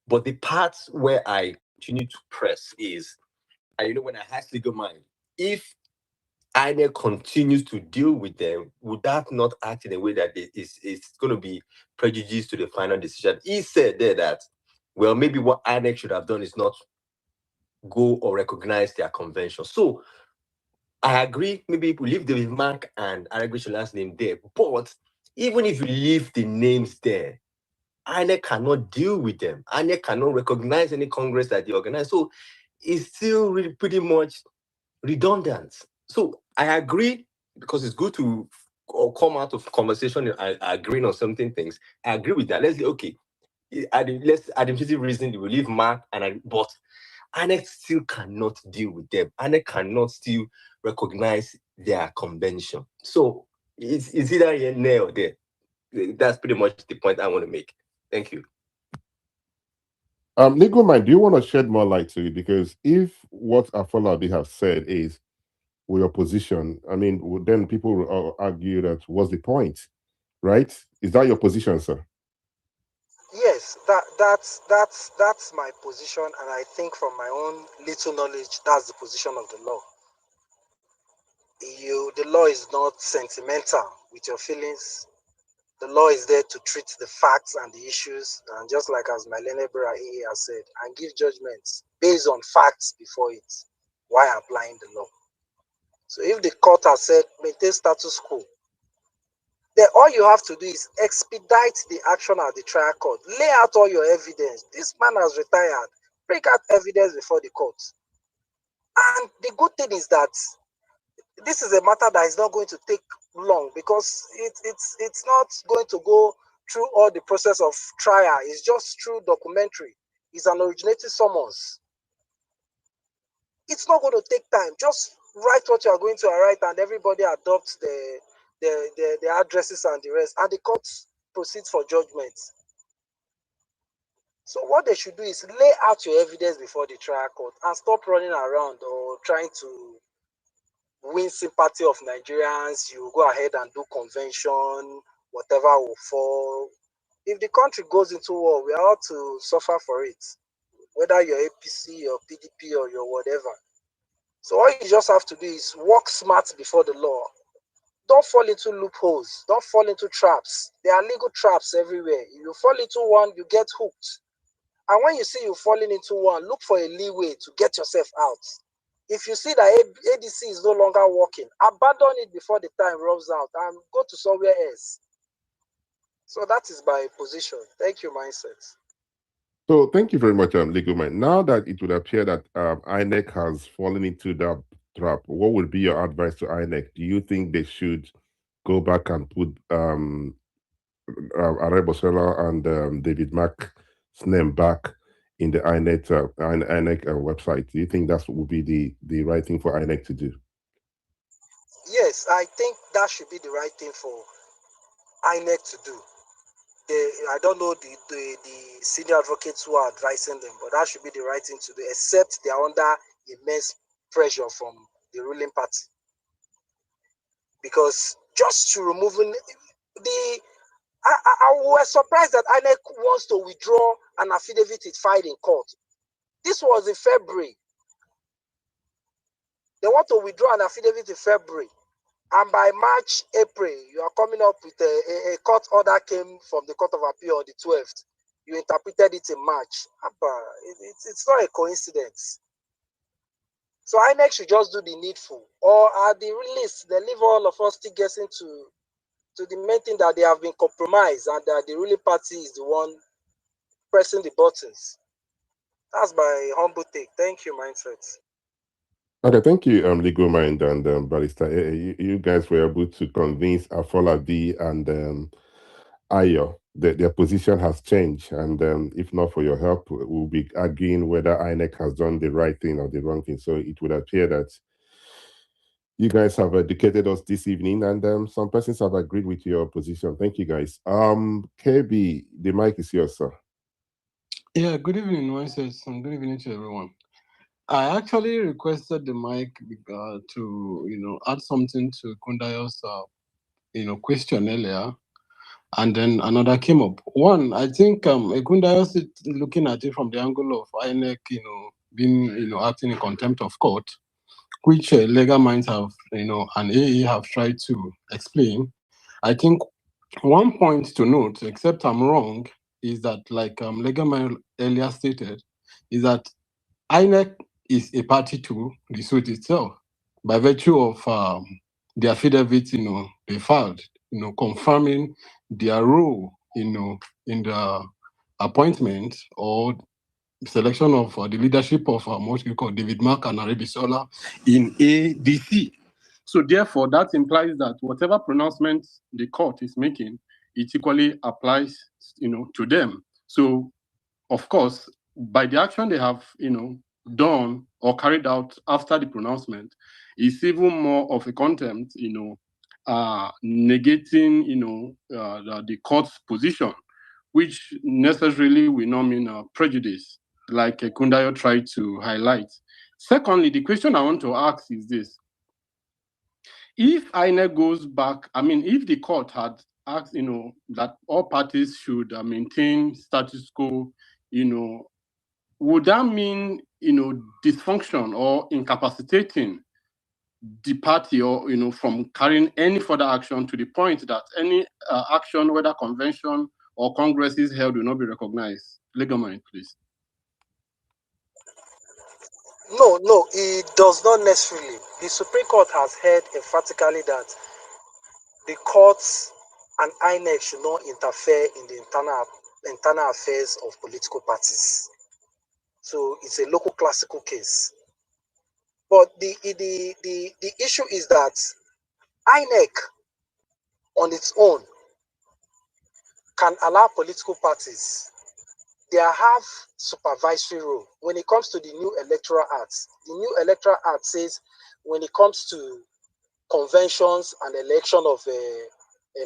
But the parts where I continue to press is, when I ask legal mind, if INEC continues to deal with them, would that not act in a way that it's going to be prejudice to the final decision? He said there that, well, maybe what INEC should have done is not go or recognize their convention. So I agree, maybe we leave the mark and Arabic last name there. But even if you leave the names there, INEC cannot deal with them. INEC cannot recognize any Congress that they organize. So it's still really pretty much redundant. So I agree, because it's good to come out of conversation and agreeing on something things. I agree with that. Let's say, okay, let's administrative reason we leave mark but INEC still cannot deal with them. INEC cannot still recognize their convention. So it's either here or there. That's pretty much the point I want to make. Thank you. Legal mind, do you want to shed more light to it? Because if what Afolabi has said is with your position, I mean, then people will argue that what's the point, right? Is that your position, sir? Yes, that's my position, and I think from my own little knowledge, that's the position of the law. The law is not sentimental with your feelings. The law is there to treat the facts and the issues, and just like as my learned brother AA has said, and give judgments based on facts before it, while applying the law. So if the court has said maintain status quo, then all you have to do is expedite the action at the trial court. Lay out all your evidence. This man has retired. Bring out evidence before the court. And the good thing is that this is a matter that is not going to take long, because it's not going to go through all the process of trial. It's just through documentary. It's an originating summons. It's not going to take time. Just write what you are going to write, and everybody adopts the addresses and the rest, and the court proceeds for judgment. So what they should do is lay out your evidence before the trial court and stop running around or trying to win sympathy of Nigerians. You go ahead and do convention, whatever will fall. If the country goes into war, we are all to suffer for it, whether you're APC, your PDP, or your whatever. So all you just have to do is work smart before the law. Don't fall into loopholes. Don't fall into traps. There are legal traps everywhere. If you fall into one, you get hooked. And when you see you falling into one, look for a leeway to get yourself out. If you see that ADC is no longer working, abandon it before the time runs out and go to somewhere else. So that is my position. Thank you, Mindset. So thank you very much, Legal Man. Now that it would appear that INEC has fallen into that trap, what would be your advice to INEC? Do you think they should go back and put Arebosela and David Mack's name back in the INEC website? Do you think that would be the right thing for INEC to do? Yes, I think that should be the right thing for INEC to do. I don't know the senior advocates who are advising them, but that should be the right thing to do, except they are under immense pressure from the ruling party. Because just to removing I was surprised that INEC wants to withdraw an affidavit it filed in court. This was in February. They want to withdraw an affidavit in February. And by March, April, you are coming up with a court order came from the Court of Appeal on the 12th. You interpreted it in March. It's not a coincidence. So INEC should just do the needful. Or at the release, they leave all of us still guessing to the main thing that they have been compromised and that the ruling party is the one pressing the buttons. That's my humble take. Thank you, Mindset. Okay, thank you, Legal Mind and Barrister. You guys were able to convince Afolabi and Ayo that their position has changed, and if not for your help, we'll be arguing whether INEC has done the right thing or the wrong thing. So it would appear that you guys have educated us this evening, and some persons have agreed with your position. Thank you, guys. KB, the mic is yours, sir. Yeah, good evening, Moises, and good evening to everyone. I actually requested the mic to, add something to Kundayo's, question earlier. and then another came up. One, I think Ekunda is looking at it from the angle of INEC, being, acting in contempt of court, which legal minds have, and AE have tried to explain. I think one point to note, except I'm wrong, is that, like legal mind earlier stated, is that INEC is a party to the suit itself by virtue of the affidavit, they filed, confirming their role, in the appointment or selection of the leadership of what we call David Mark and Arabisola in ADC. So therefore, that implies that whatever pronouncement the court is making, it equally applies, to them. So, of course, by the action they have, done or carried out after the pronouncement, is even more of a contempt, negating, the court's position, which necessarily will not mean prejudice, like Kundayo tried to highlight. Secondly, the question I want to ask is this. If INEC goes back, if the court had asked, that all parties should maintain status quo, would that mean, dysfunction or incapacitating the party or, from carrying any further action to the point that any action, whether convention or Congress is held, will not be recognized? Legal mind, please. No, it does not necessarily. The Supreme Court has held emphatically that the courts and INEC should not interfere in the internal affairs of political parties. So it's a local classical case. But the issue is that INEC on its own can allow political parties. They have supervisory role. When it comes to the new electoral act, the new electoral act says when it comes to conventions and election of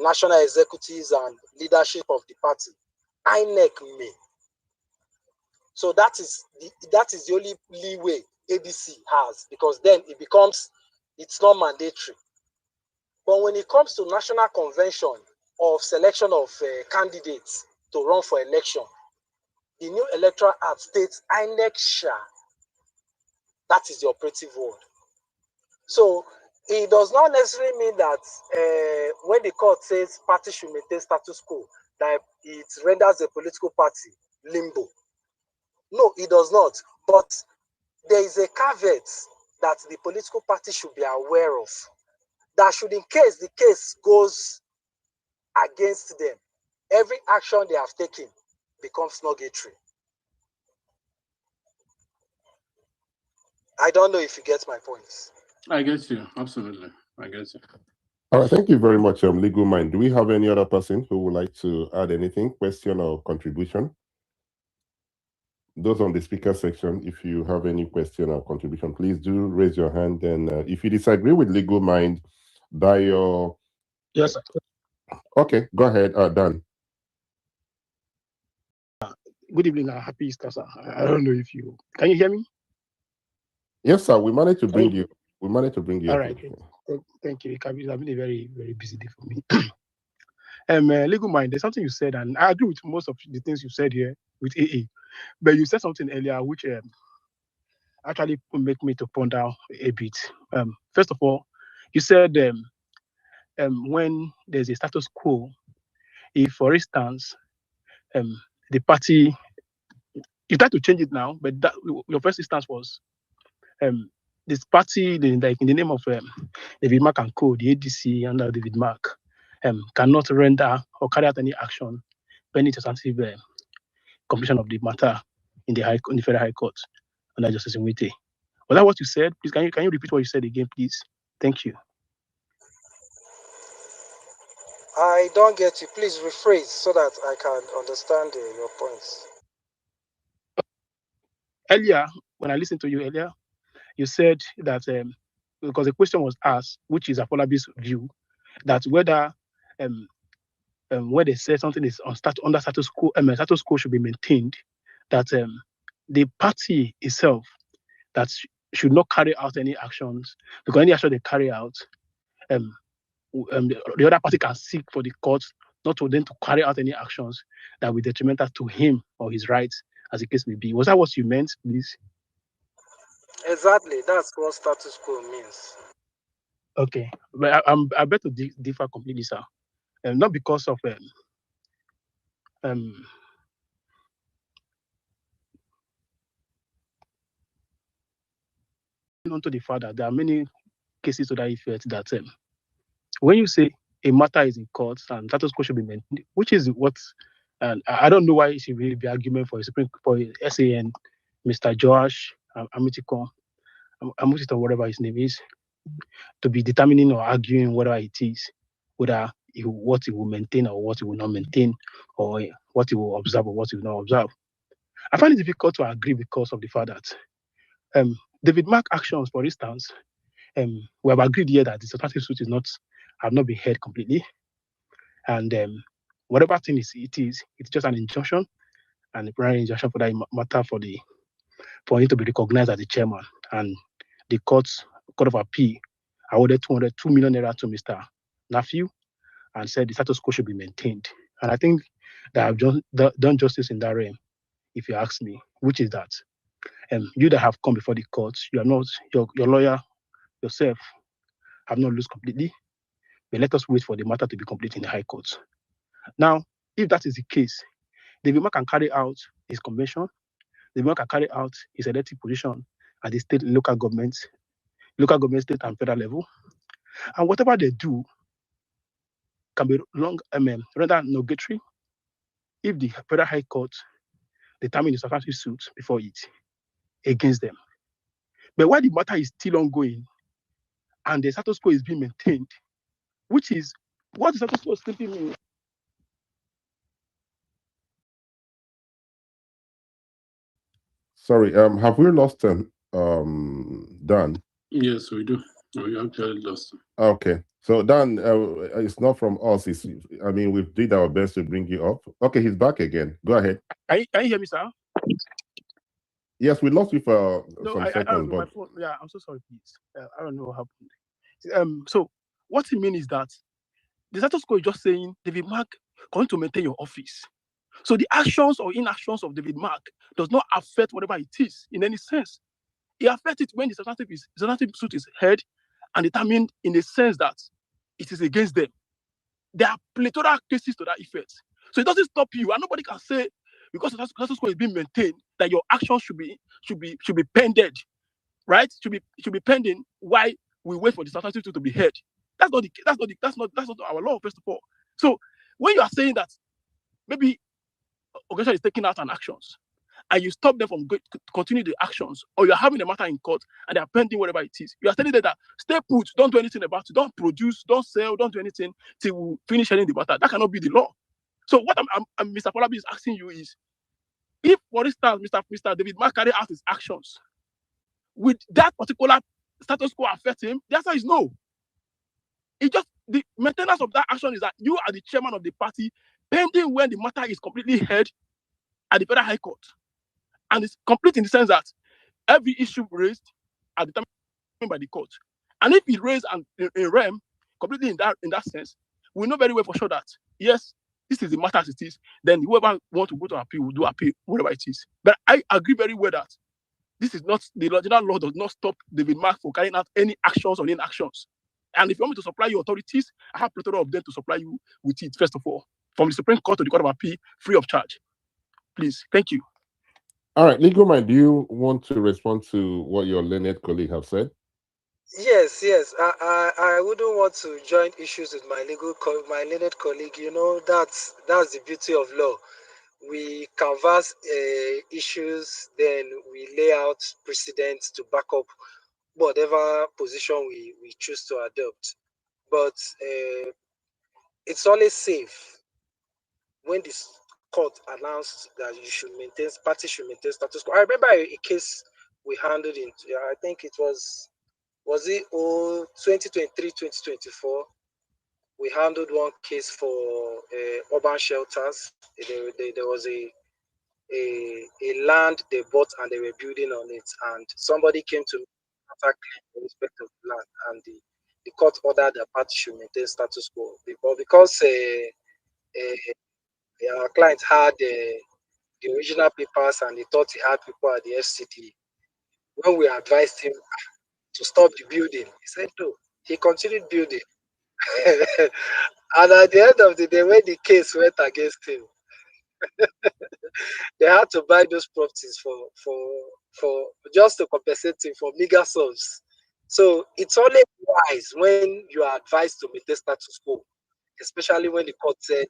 national executives and leadership of the party, INEC may. So that is the only leeway ADC has, because then it's not mandatory. But when it comes to national convention of selection of candidates to run for election, the new electoral act states INEC shall. That is the operative word. So it does not necessarily mean that when the court says party should maintain status quo, that it renders the political party limbo. No, it does not. But there is a caveat that the political party should be aware of. That should, in case the case goes against them, every action they have taken becomes nugatory. I don't know if you get my points. I get you, absolutely. I get you. All right, thank you very much, Legal Mind. Do we have any other person who would like to add anything, question or contribution? Those on the speaker section, if you have any question or contribution, please do raise your hand. And if you disagree with Legal Mind, Dio. Yes, sir. Okay, go ahead, Dan. Good evening, happy Easter, sir. I don't know if you can you hear me? Yes, sir. We managed to bring you. We managed to bring you. All right. Thank you. It's been a very, very busy day for me. Legal Mind, there's something you said, and I agree with most of the things you said here with AA. But you said something earlier which actually make me to ponder a bit. First of all, you said when there's a status quo, if, for instance, the party, you try to change it now, but your first instance was this party, like in the name of David Mark and Co., the ADC under David Mark, cannot render or carry out any action pending substantive completion of the matter in the Federal High Court under Justice Nwite. Was that what you said? Please, can you repeat what you said again, please? Thank you. I don't get you. Please rephrase so that I can understand your points. Earlier, when I listened to you earlier, you said that because the question was asked, which is Afolabi's view, that whether when they say something is under status quo should be maintained, that the party itself that should not carry out any actions, because any action they carry out, the other party can seek for the court not to then to carry out any actions that will detrimental to him or his rights, as the case may be. Was that what you meant, please? Exactly, that's what status quo means. Okay, but I bet to differ completely, sir. Not because of onto the fact that there are many cases to that effect that when you say a matter is in court and status quo should be maintained, which is what, and I don't know why it should really be argument for SAN, Mr. Josh Amitikon, Amutikon, whatever his name is, to be determining or arguing whether it is, whether what he will maintain or what he will not maintain, or what he will observe or what he will not observe. I find it difficult to agree because of the fact that David Mark actions, for instance, we have agreed here that the substantive suit have not been heard completely, and whatever thing it's just an injunction, and a primary injunction for that matter for him to be recognized as the chairman, and the court of appeal awarded 2 million naira to Mr. Nephew and said the status quo should be maintained. And I think that I've just done justice in that realm, if you ask me, which is that you that have come before the court, you are not your lawyer yourself have not lost completely, but let us wait for the matter to be complete in the High Court. Now, if that is the case, the Bima can carry out his convention, the Bima can carry out his elected position at the state, local government, state and federal level, and whatever they do can be rather nugatory if the Federal High Court determine the substantive suit before it against them. But while the matter is still ongoing and the status quo is being maintained, which is what the status quo simply means. Sorry, have we lost Dan? Yes, we do. We actually lost him. Okay, so Dan, it's not from us. I mean, we did our best to bring you up. Okay, he's back again. Go ahead. Can you hear me, sir? Yes, we lost you for some I seconds. don't know, my phone. Yeah, I'm so sorry, please. I don't know what happened. So what it means is that the status quo is just saying David Mark going to maintain your office. So the actions or inactions of David Mark does not affect whatever it is in any sense. It affects it when the substantive suit is heard and determined in the sense that it is against them. There are plethora cases to that effect. So it doesn't stop you, and nobody can say because the status quo is being maintained that your actions should be pended, right? Should be pending while we wait for the substantive suit to be heard. That's not our law, first of all. So when you are saying that maybe organization is taking out an actions and you stop them from continue the actions, or you're having a matter in court and they're pending whatever it is, you are telling them that stay put, don't do anything about it, don't produce, don't sell, don't do anything till we finish hearing the matter. That cannot be the law. So what Mr. Polabi is asking you is, if, for instance, Mr. David Mark carry out his actions, with that particular status quo affect him? The answer is no. It just, the maintenance of that action is that you are the chairman of the party, pending when the matter is completely heard at the Federal High Court. And it's complete in the sense that every issue raised are determined by the court. And if it raised in realm, completely in that sense, we know very well for sure that, yes, this is the matter as it is, then whoever wants to go to appeal will do appeal, whatever it is. But I agree very well that this is not, the original law does not stop David Mark from carrying out any actions or inactions. And if you want me to supply you authorities, I have plethora of them to supply you with it, first of all, from the Supreme Court to the Court of Appeal, free of charge. Please, thank you. All right, Legal Mind, do you want to respond to what your learned colleague have said? Yes. I wouldn't want to join issues with my learned colleague. You know, that's the beauty of law. We canvass issues, then we lay out precedents to back up whatever position we choose to adopt. But it's always safe when this court announced that parties should maintain status quo. I remember a case we handled in, I think it was it 2023, 2024. We handled one case for urban shelters. There was a land they bought and they were building on it, and somebody came to attack in respect of the land, and the court ordered the party should maintain status quo because our client had the original papers and he thought he had people at the FCD. When we advised him to stop the building, he said no. He continued building. And at the end of the day, when the case went against him, they had to buy those properties for just to compensate him for meager sums. So it's only wise when you are advised to maintain status quo, especially when the court said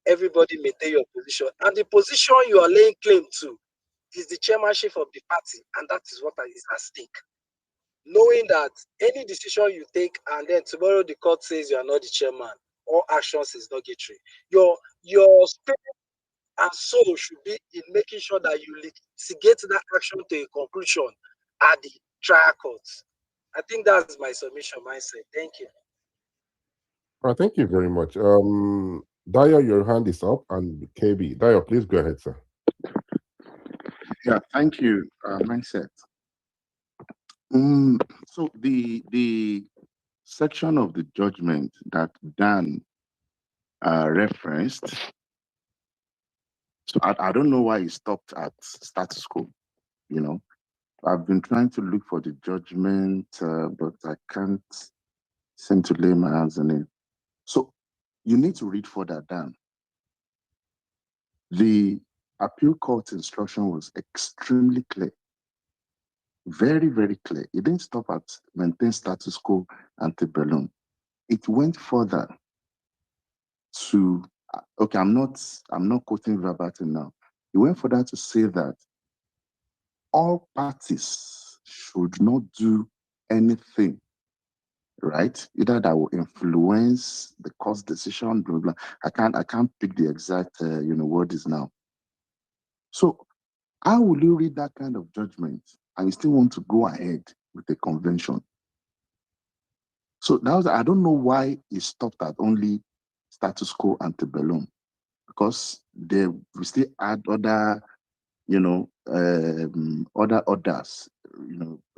everybody maintain your position. And the position you are laying claim to is the chairmanship of the party, and that is what is at stake. Knowing that any decision you take and then tomorrow the court says you are not the chairman, all actions is nugatory. Your spirit and soul should be in making sure that you litigate that action to a conclusion at the trial court. I think that's my submission mindset. Thank you. All right, thank you very much. Dayo, your hand is up, and KB. Dayo, please go ahead, sir. Yeah, thank you, mindset. So the section of the judgment that Dan referenced, so I don't know why he stopped at status quo. You know, I've been trying to look for the judgment, but I can't seem to lay my hands on it. So you need to read further down. The appeal court instruction was extremely clear. Very, very clear. It didn't stop at maintain status quo antebellum. It went further to, okay, I'm not quoting verbatim now. It went further to say that all parties should not do anything, right? Either that will influence the court's decision, blah, blah. I can't pick the exact word is now. So how will you read that kind of judgment and you still want to go ahead with the convention? So that was, I don't know why it stopped at only status quo antebellum, because we still add other, other orders,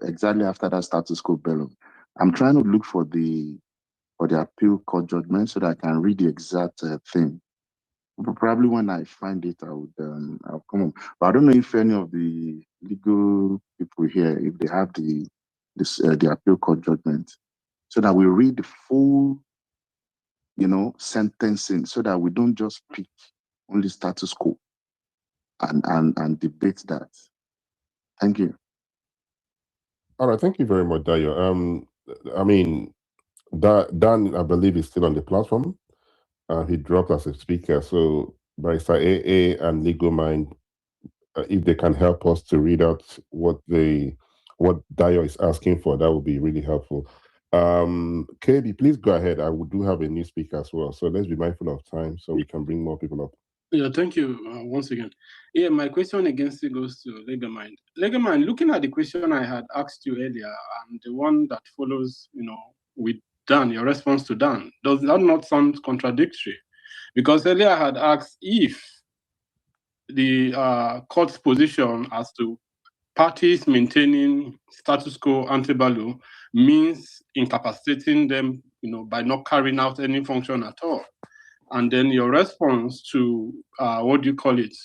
exactly after that status quo bellum. I'm trying to look for the appeal court judgment so that I can read the exact thing. Probably when I find it, I'll come on. But I don't know if any of the legal people here, if they have the appeal court judgment, so that we read the full, sentencing, so that we don't just pick only status quo and debate that. Thank you. All right, thank you very much, Dayo. I mean, Dan, I believe, is still on the platform. He dropped as a speaker. So Barrister AA and Legal Mind, if they can help us to read out what Dayo is asking for, that would be really helpful. KB, please go ahead. I do have a new speaker as well. So let's be mindful of time so we can bring more people up. Yeah, thank you once again. Yeah, my question again still goes to Legal Mind. Legal Mind, looking at the question I had asked you earlier and the one that follows, with Dan, your response to Dan, does that not sound contradictory? Because earlier I had asked if the court's position as to parties maintaining status quo antebellum means incapacitating them, by not carrying out any function at all. And then your response to what do you call it?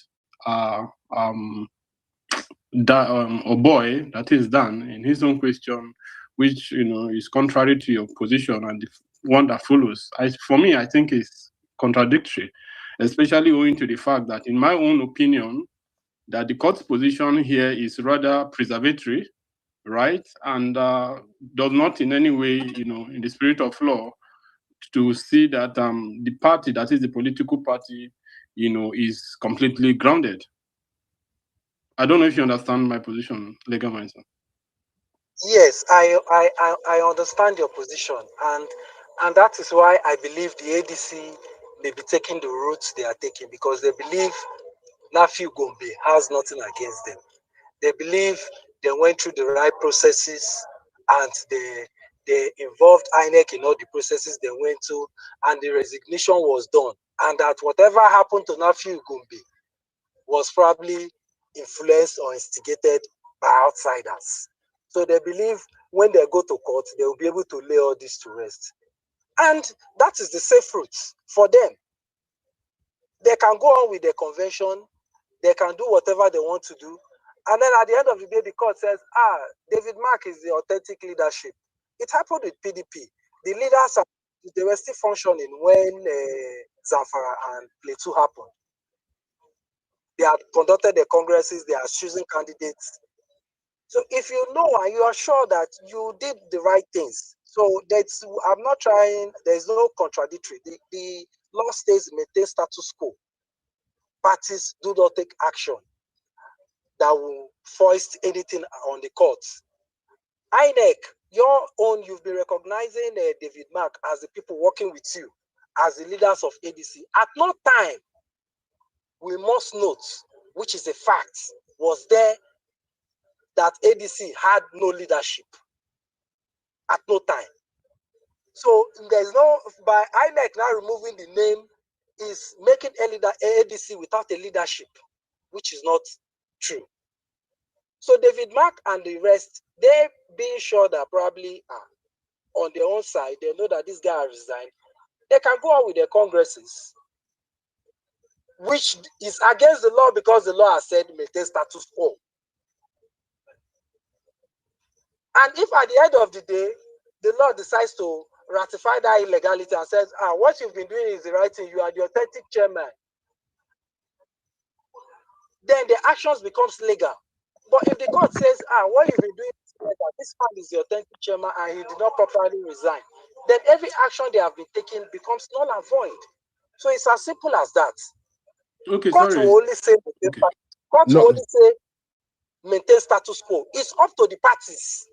Boy, that is Dan, in his own question, which is contrary to your position, and the one that follows. For me, I think is contradictory, especially owing to the fact that, in my own opinion, that the court's position here is rather preservatory, right, and does not in any way, in the spirit of law, to see that the party, that is the political party, is completely grounded. I don't know if you understand my position, Legal Mind. Yes, I understand your position, and that is why I believe the ADC may be taking the route they are taking, because they believe Nafi Gombe has nothing against them. They believe they went through the right processes and they involved INEC in all the processes they went to, and the resignation was done. And that whatever happened to Nafi Gombe was probably influenced or instigated by outsiders. So they believe when they go to court, they will be able to lay all this to rest. And that is the safe route for them. They can go on with the convention, they can do whatever they want to do. And then at the end of the day, the court says, David Mark is the authentic leadership. It happened with PDP. The leaders, they were still functioning when Zamfara and Plateau happened. They had conducted the congresses, they are choosing candidates. So if you know and you are sure that you did the right things, so that's, I'm not trying, there's no contradictory. The law states maintain status quo. Parties do not take action that will foist anything on the courts. INEC, your own, you've been recognizing David Mark as the people working with you, as the leaders of ADC. At no time, we must note, which is a fact, was there that ADC had no leadership. At no time. So there's no, by INEC now removing the name is making ADC without a leadership, which is not true. So David Mark and the rest, they being sure that probably on their own side, they know that this guy has resigned. They can go on with their congresses, which is against the law because the law has said maintain status quo. And if at the end of the day, the law decides to ratify that illegality and says, what you've been doing is the right thing, you are the authentic chairman, then the actions becomes legal. But if the court says, what you've been doing is legal, this man is the authentic chairman and he did not properly resign, then every action they have been taking becomes null and void. So it's as simple as that. Okay, court sorry. will only say will only say maintain status quo. It's up to the parties.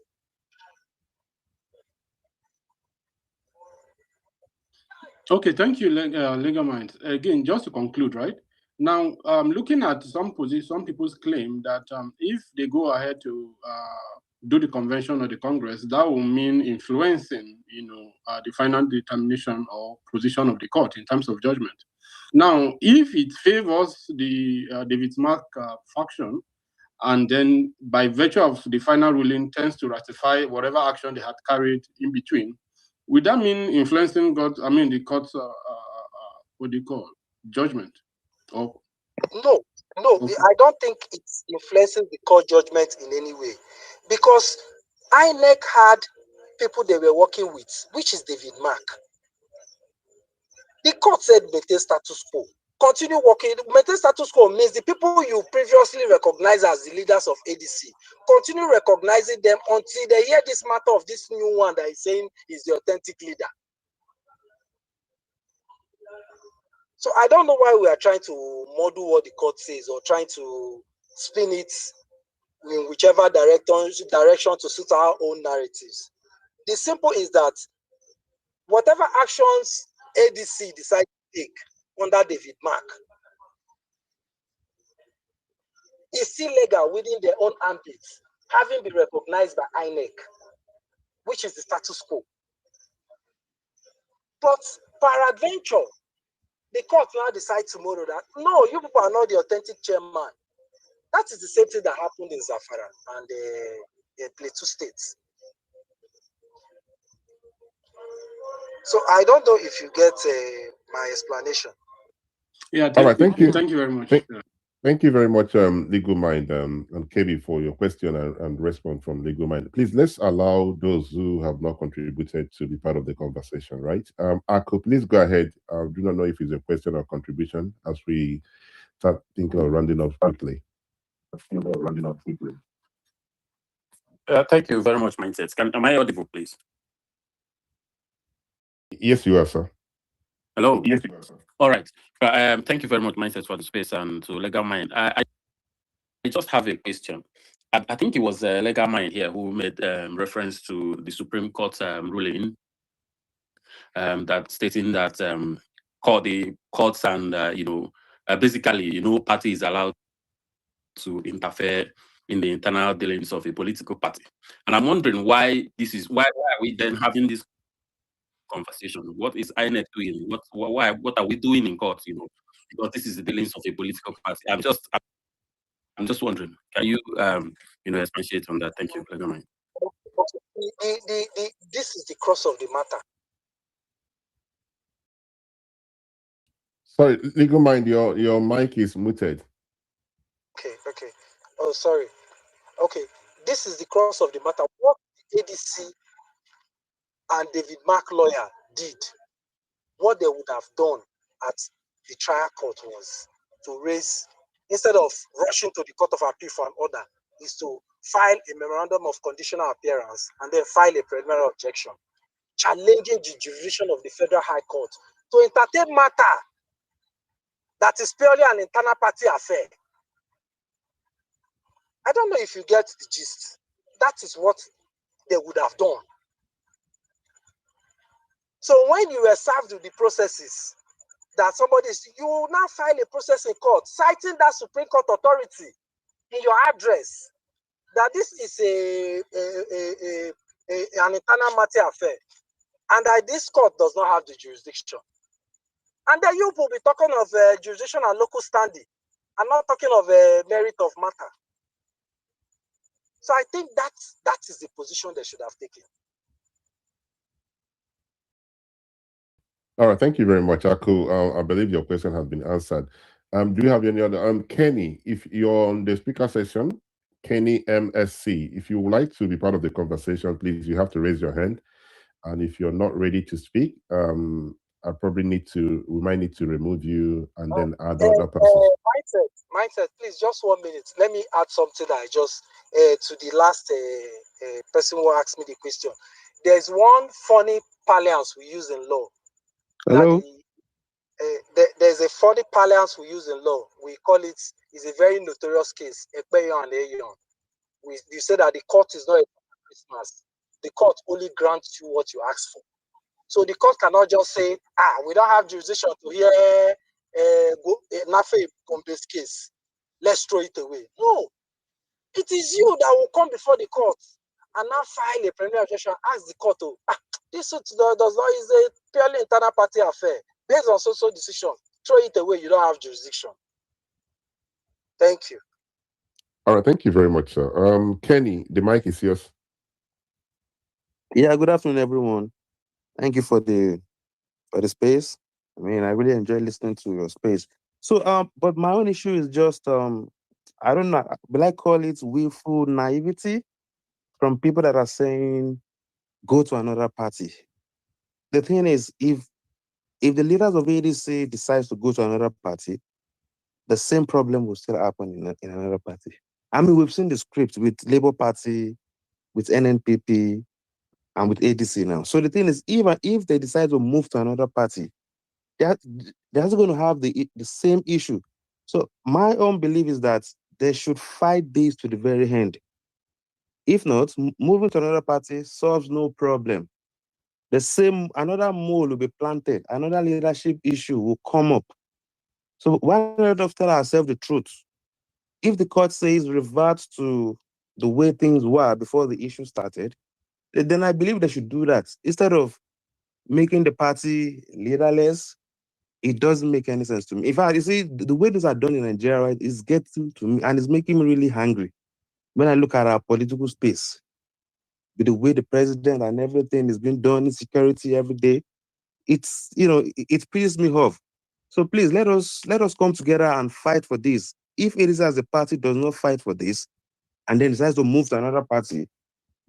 Okay, thank you, Legal Mind. Again, just to conclude, right? Now, looking at some people's claim that if they go ahead to do the convention or the Congress, that will mean influencing, the final determination or position of the court in terms of judgment. Now, if it favors the David Mark faction, and then by virtue of the final ruling tends to ratify whatever action they had carried in between, would that mean influencing the court's what do you call judgment? Or no, okay. I don't think it influences the court judgment in any way, because INEC had people they were working with, which is David Mark. The court said maintain status quo. Continue working. Maintain status quo means the people you previously recognized as the leaders of ADC, continue recognizing them until they hear this matter of this new one that is saying is the authentic leader. So I don't know why we are trying to model what the court says or trying to spin it in whichever direction to suit our own narratives. The simple is that whatever actions ADC decides to take under David Mark is still legal within their own ambits, having been recognized by INEC, which is the status quo. But peradventure, the court now decide tomorrow that no, you people are not the authentic chairman. That is the same thing that happened in Zamfara and the Plateau states. So I don't know if you get my explanation. Yeah, all right, thank you. Thank you very much. Thank you very much, Legal Mind and KB, for your question and response from Legal Mind. Please, let's allow those who have not contributed to be part of the conversation, right? Ako, please go ahead. I do not know if it's a question or contribution as we start thinking of rounding up quickly. Thank you very much, Mindset. Am I audible, please? Yes, you are, sir. Hello. Yes, you are, sir. All right. Thank you very much, Mindset, for the space and to Legal Mind. I just have a question. I think it was Legal Mind here who made reference to the Supreme Court ruling that stating that the courts and basically party is allowed to interfere in the internal dealings of a political party. And I'm wondering why are we then having this conversation? What is INEC doing? What are we doing in court? Because this is the dealings of a political party. I'm just wondering. Can you expatiate on that? Thank you. This is the cross of the matter. Sorry, legal mind, your mic is muted. Okay. Oh, sorry. Okay, this is the cross of the matter. What the ADC and David Mark lawyer did, what they would have done at the trial court was to raise, instead of rushing to the Court of Appeal for an order, is to file a memorandum of conditional appearance and then file a preliminary objection, challenging the jurisdiction of the Federal High Court to entertain matter that is purely an internal party affair. I don't know if you get the gist. That is what they would have done. So when you were served with the processes that you will now file a process in court, citing that Supreme Court authority in your address, that this is an internal matter affair, and that this court does not have the jurisdiction. And then you will be talking of jurisdiction and local standing, and not talking of merit of matter. So I think that is the position they should have taken. All right, thank you very much, Aku. I believe your question has been answered. Do you have any other? Kenny, if you're on the speaker session, Kenny MSC, if you would like to be part of the conversation, please, you have to raise your hand. And if you're not ready to speak, we might need to remove you and then add other persons. Mindset, please, just 1 minute. Let me add something that I just, to the last person who asked me the question. There's one funny parlance we use in law. Hello? There's a funny parlance we use in law. We call it, it's a very notorious case, Ekpeyon and Eyon. You say that the court is not a Christmas. The court only grants you what you ask for. So the court cannot just say, we don't have jurisdiction to hear Nafe Gombe's case. Let's throw it away. No. It is you that will come before the court and now file a preliminary objection, ask the court to, this does not, is a purely internal party affair. Based on social decision, throw it away, you don't have jurisdiction. Thank you. All right, thank you very much, sir. Kenny, the mic is yours. Yeah, good afternoon, everyone. Thank you for the space. I mean, I really enjoy listening to your space. So, but my own issue is just, I don't know, will I call it willful naivety from people that are saying, go to another party. The thing is, if the leaders of ADC decides to go to another party, the same problem will still happen in another party. I mean, we've seen the script with Labour Party, with NNPP, and with ADC now. So the thing is, even if they decide to move to another party, they're also going to have the same issue. So my own belief is that they should fight this to the very end. If not, moving to another party solves no problem. Another mole will be planted, another leadership issue will come up. So why not tell ourselves the truth? If the court says revert to the way things were before the issue started, then I believe they should do that. Instead of making the party leaderless, it doesn't make any sense to me. In fact, you see, the way these are done in Nigeria, right, is getting to me and it's making me really angry when I look at our political space. With the way the president and everything is being done in security every day, it pisses me off. So please let us come together and fight for this. If it is as a party does not fight for this and then decides to move to another party,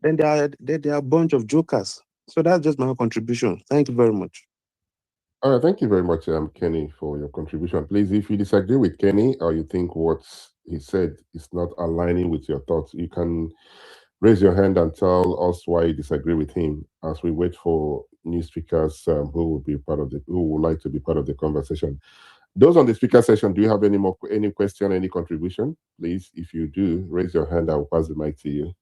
then they are a bunch of jokers. So that's just my contribution. Thank you very much. All right, thank you very much, Kenny, for your contribution. Please, if you disagree with Kenny or you think what he said is not aligning with your thoughts, you can raise your hand and tell us why you disagree with him as we wait for new speakers who would like to be part of the conversation. Those on the speaker session, do you have any question, any contribution? Please, if you do, raise your hand. I will pass the mic to you.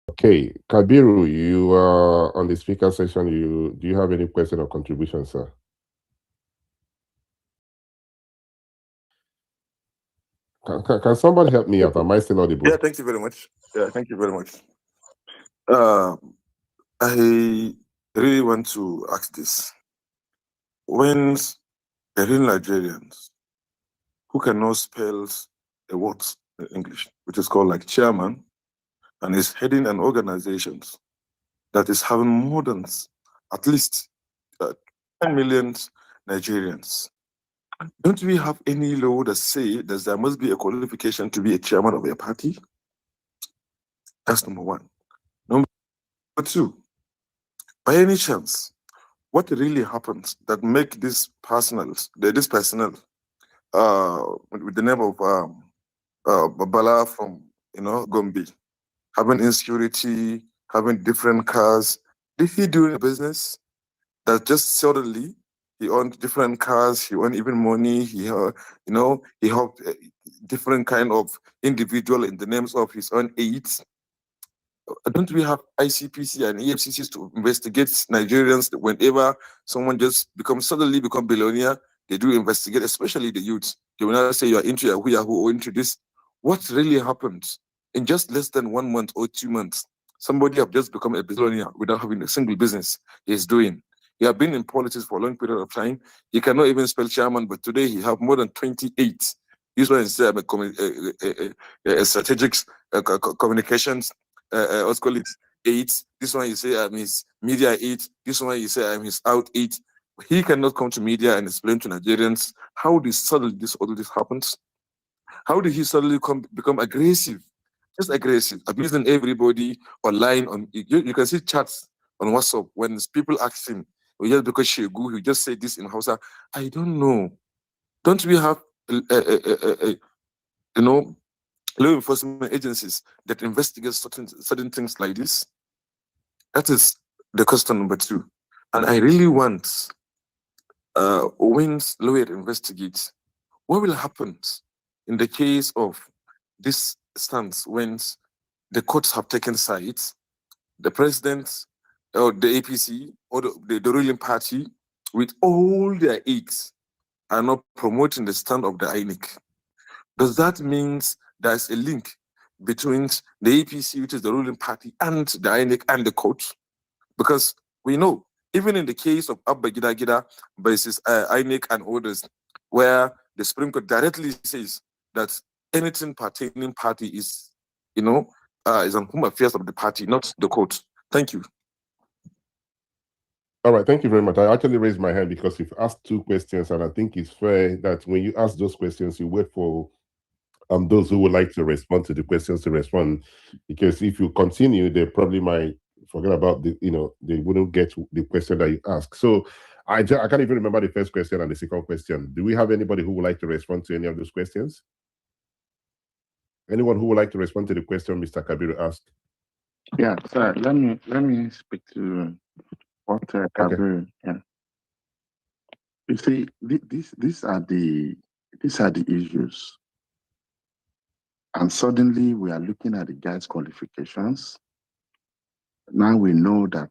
Okay, Kabiru, you are on the speaker session. Do you have any question or contribution, sir? Can somebody help me out? Am I still audible? Yeah, thank you very much. I really want to ask this. When the real Nigerians who cannot spell a word in English, which is called like chairman, and is heading an organization that is having more than at least 10 million Nigerians. Don't we have any law that say that there must be a qualification to be a chairman of a party? That's number one. Number two, by any chance, what really happens that make this personnel, with the name of Bala from Gombe, having insecurity, having different cars? Did he do a business that just suddenly he owned different cars, he owned even money, he helped different kind of individual in the names of his own aides? Don't we have ICPC and EFCCs to investigate Nigerians whenever someone just suddenly become billionaire? They do investigate, especially the youth. They will not say you are into Yahoo or into this. What really happened in just less than 1 month or 2 months? Somebody have just become a billionaire without having a single business he's doing. He has been in politics for a long period of time. He cannot even spell chairman, but today he have more than 28. This one is a strategic communications. Let's call it 8. This one you say I'm his media 8. This one you say I'm his out 8. He cannot come to media and explain to Nigerians how all this happens. How did he suddenly become aggressive? Just aggressive, abusing everybody online. You can see chats on WhatsApp when people ask him, just because Shegu, he just said this in Hausa. I don't know. Don't we have law enforcement agencies that investigate certain things like this? That is the question number 2. And I really want, when lawyer investigates, what will happen in the case of this stance when the courts have taken sides, the president or the APC or the ruling party with all their aides are not promoting the stand of the INEC? Does that mean there's a link between the APC, which is the ruling party, and the INEC and the court? Because we know, even in the case of Abba Gida Gida versus INEC and others, where the Supreme Court directly says that anything pertaining party is on home affairs of the party, not the court. Thank you. All right, thank you very much. I actually raised my hand because you've asked 2 questions, and I think it's fair that when you ask those questions, you wait for those who would like to respond to the questions to respond, because if you continue, they probably might forget about they wouldn't get the question that you ask. So I can't even remember the first question and the second question. Do we have anybody who would like to respond to any of those questions? Anyone who would like to respond to the question Mr. Kabiru asked? Yeah, sir. Let me speak to what Kabiru. Okay. Yeah. You see, these are the issues. And suddenly we are looking at the guy's qualifications. Now we know that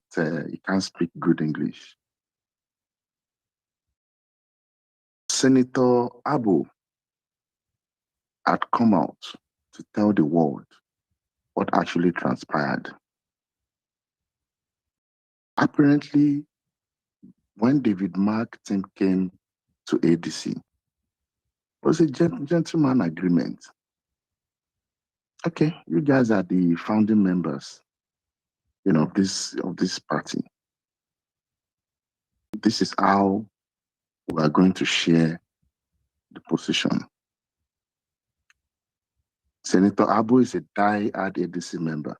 he can't speak good English. Senator Abu had come out to tell the world what actually transpired. Apparently, when David Mark team came to ADC, it was a gentleman agreement. Okay, you guys are the founding members, of this party. This is how we are going to share the position. Senator Abu is a die-hard ADC member.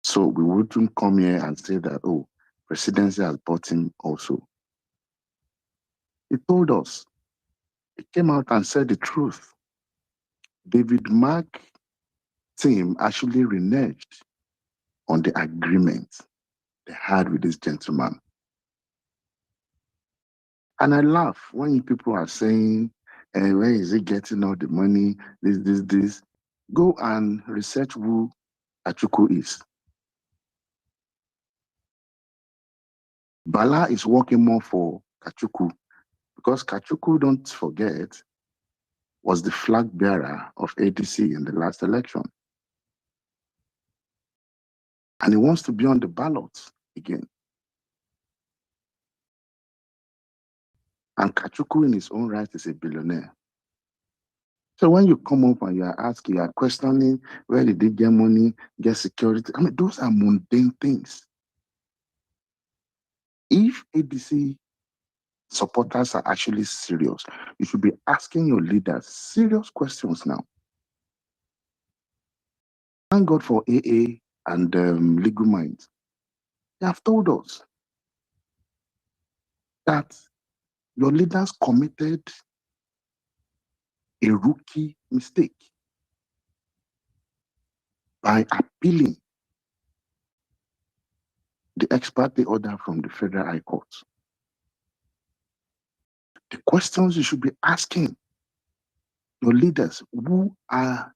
So we wouldn't come here and say that, oh, presidency has bought him also. He told us, he came out and said the truth. David Mark team actually reneged on the agreement they had with this gentleman. And I laugh when people are saying, where is he getting all the money? This. Go and research who Achuku is. Bala is working more for Kachuku because Kachuku, don't forget, was the flag bearer of ADC in the last election. And he wants to be on the ballot again. And Kachuku in his own right is a billionaire. So when you come up and you are asking, you are questioning, where did they get money, get security? I mean, those are mundane things. If ADC supporters are actually serious, you should be asking your leaders serious questions now. Thank God for AA and Legal Minds. They have told us that your leaders committed a rookie mistake by appealing the ex parte order from the Federal High Court. The questions you should be asking your leaders: who are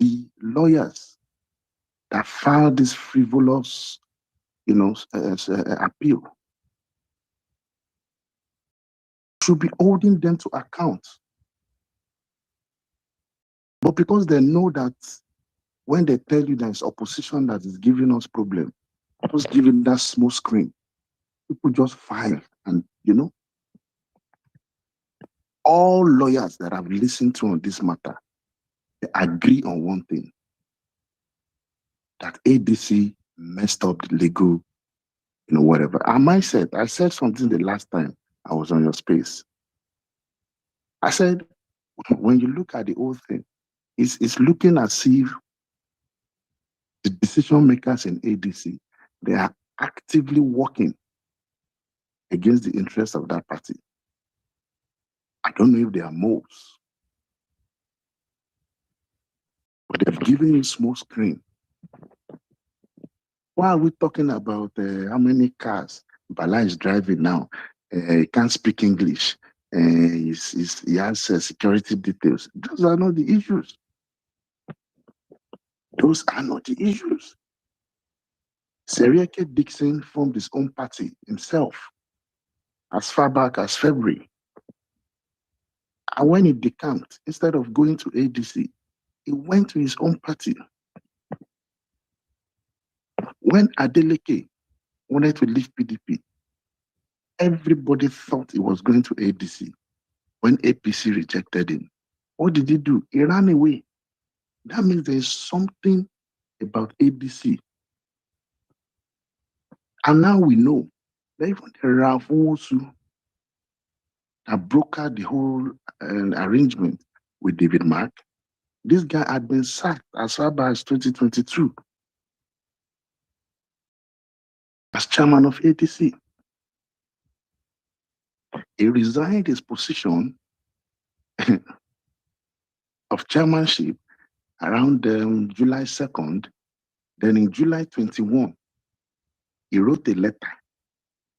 the lawyers that filed this frivolous, appeal? You should be holding them to account. But because they know that when they tell you there's opposition that is giving us problem, just giving that small screen, people just file. And all lawyers that I've listened to on this matter, they agree on one thing: that ADC messed up the legal, whatever. I said something the last time I was on your space. I said, when you look at the whole thing, it's looking as if the decision makers in ADC, they are actively working against the interests of that party. I don't know if they are moles, but they've given you small screen. Why are we talking about how many cars Bala is driving now? He can't speak English. He has security details. Those are not the issues. Those are not the issues. Seriake Dixon formed his own party himself as far back as February. And when he decamped, instead of going to ADC, he went to his own party. When Adeleke wanted to leave PDP, everybody thought he was going to ADC. When APC rejected him, what did he do? He ran away. That means there is something about ADC. And now we know that even the Rafosu that brokered the whole arrangement with David Mark, this guy had been sacked as far back as 2022 as chairman of ADC. He resigned his position of chairmanship around July 2nd. Then in July 21, he wrote a letter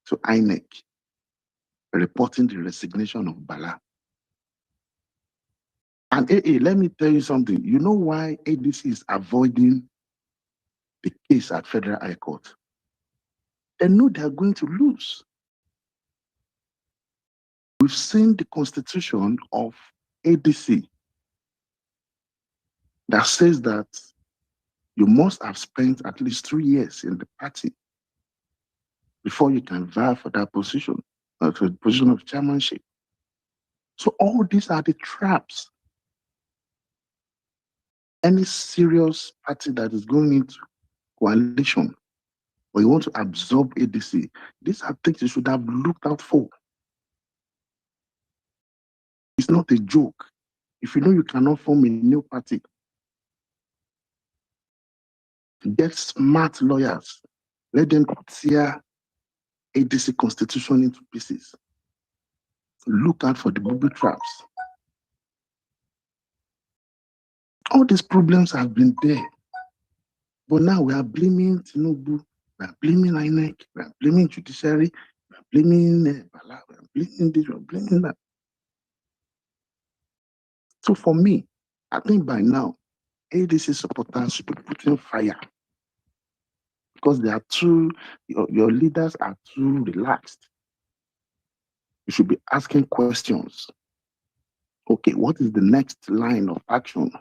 to INEC reporting the resignation of Bala. And let me tell you something. You know why ADC is avoiding the case at Federal High Court? They know they are going to lose. We've seen the constitution of ADC that says that you must have spent at least 3 years in the party before you can vie for that position, for the position of chairmanship. So all these are the traps. Any serious party that is going into coalition or you want to absorb ADC, these are things you should have looked out for. It's not a joke. If you know you cannot form a new party, get smart lawyers. Let them tear ADC constitution into pieces. Look out for the booby traps. All these problems have been there. But now we are blaming Tinubu, we are blaming INEC, we are blaming judiciary, we are blaming Bala, we are blaming this, we are blaming that. So for me, I think by now, ADC supporters should be putting fire because they are your leaders are too relaxed. You should be asking questions. Okay, what is the next line of action?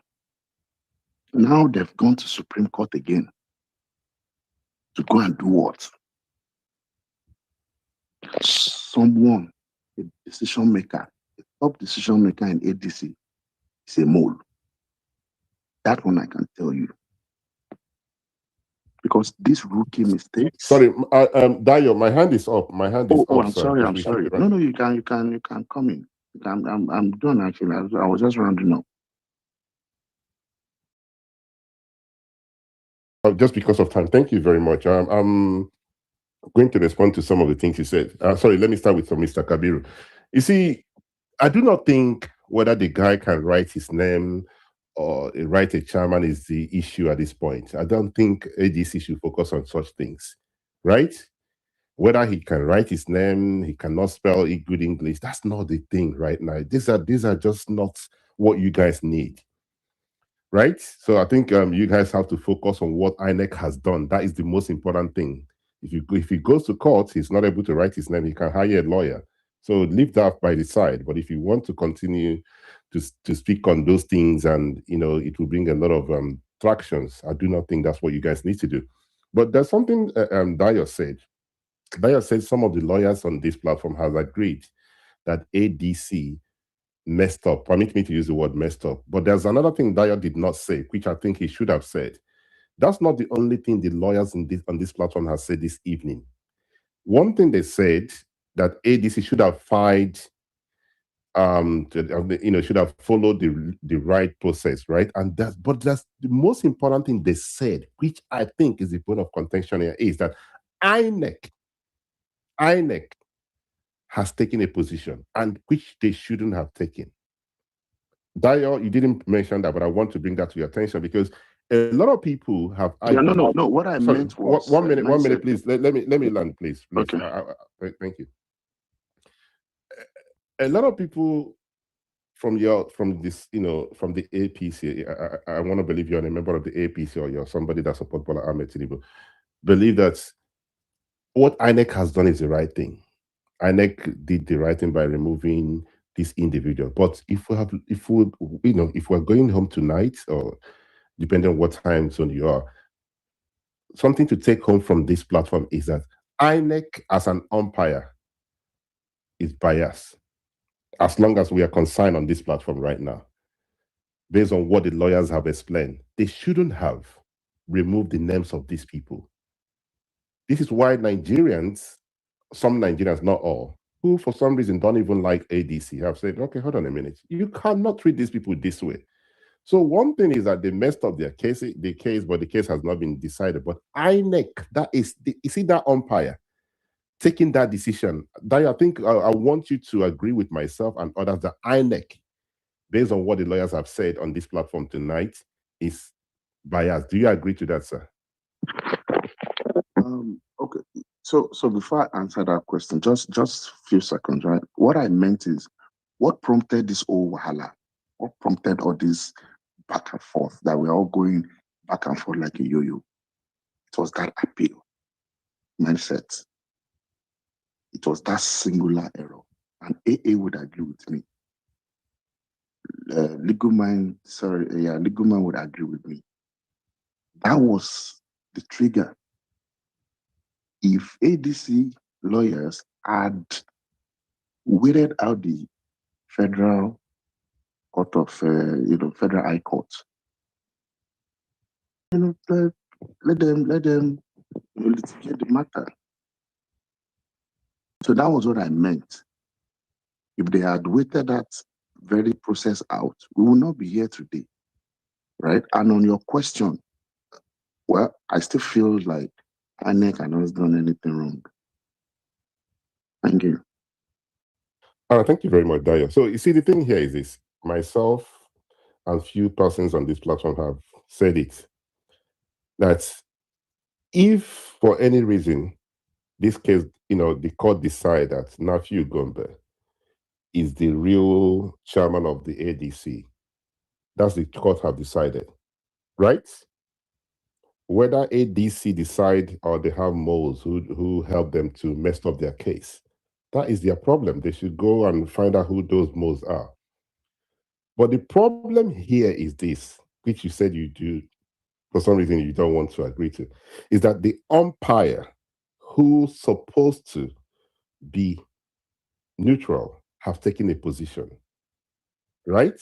Now they've gone to Supreme Court again to go and do what? Someone, a decision maker, a top decision maker in ADC is a mole. That one I can tell you. because this rookie mistakes. Sorry, Dayo, my hand is up. My hand is up. I'm sorry. I'm sorry. No, you can come in. I'm done actually. I was just rounding up. Just because of time. Thank you very much. I'm going to respond to some of the things you said. Sorry, let me start with Mr. Kabiru. You see, I do not think whether the guy can write his name or write a chairman is the issue at this point. I don't think ADC should focus on such things, right? Whether he can write his name, he cannot spell good English, that's not the thing right now. These are just not what you guys need, right? So I think you guys have to focus on what INEC has done. That is the most important thing. If he goes to court, he's not able to write his name, he can hire a lawyer. So leave that by the side. But if you want to continue to speak on those things and, it will bring a lot of tractions, I do not think that's what you guys need to do. But there's something Dayo said. Dayo said some of the lawyers on this platform have agreed that ADC messed up. Permit me to use the word messed up. But there's another thing Dayo did not say, which I think he should have said. That's not the only thing the lawyers on this platform have said this evening. One thing they said, that ADC should have filed, should have followed the right process, right? But that's the most important thing they said, which I think is the point of contention here, is that INEC has taken a position, and which they shouldn't have taken. Dayo, you didn't mention that, but I want to bring that to your attention because a lot of people have. No. What I meant was one minute, please. Let me land, please. Okay. Thank you. A lot of people from the APC, I want to believe you're a member of the APC or you're somebody that supports Bola Ahmed Tinubu, believe that what INEC has done is the right thing. INEC did the right thing by removing this individual. But if we're going home tonight, or depending on what time zone you are, something to take home from this platform is that INEC as an umpire is biased. As long as we are consigned on this platform right now, based on what the lawyers have explained, they shouldn't have removed the names of these people. This is why Nigerians, some Nigerians, not all, who for some reason don't even like ADC, have said, okay, hold on a minute. You cannot treat these people this way. So one thing is that they messed up their case, but the case has not been decided. But INEC, you see that umpire taking that decision. I think I want you to agree with myself and others that INEC, based on what the lawyers have said on this platform tonight, is biased. Do you agree to that, sir? Okay. So before I answer that question, just a few seconds, right? What I meant is, what prompted this whole wahala? What prompted all this back and forth that we're all going back and forth like a yo-yo? It was that appeal mindset. It was that singular error. And AA would agree with me. Legal mind would agree with me. That was the trigger. If ADC lawyers had waited out the federal court of, federal high court, let them litigate the matter. So that was what I meant. If they had waited that very process out, we will not be here today, right? And on your question, well, I still feel like INEC has not done anything wrong. Thank you. Thank you very much, Dayo. So you see, the thing here is this: myself and few persons on this platform have said it, that if for any reason this case, the court decide that Nafiu Gombe is the real chairman of the ADC, that's the court have decided, right? Whether ADC decide or they have moles who help them to mess up their case, that is their problem. They should go and find out who those moles are. But the problem here is this, which you said you do, for some reason you don't want to agree to, is that the umpire who's supposed to be neutral have taken a position, right?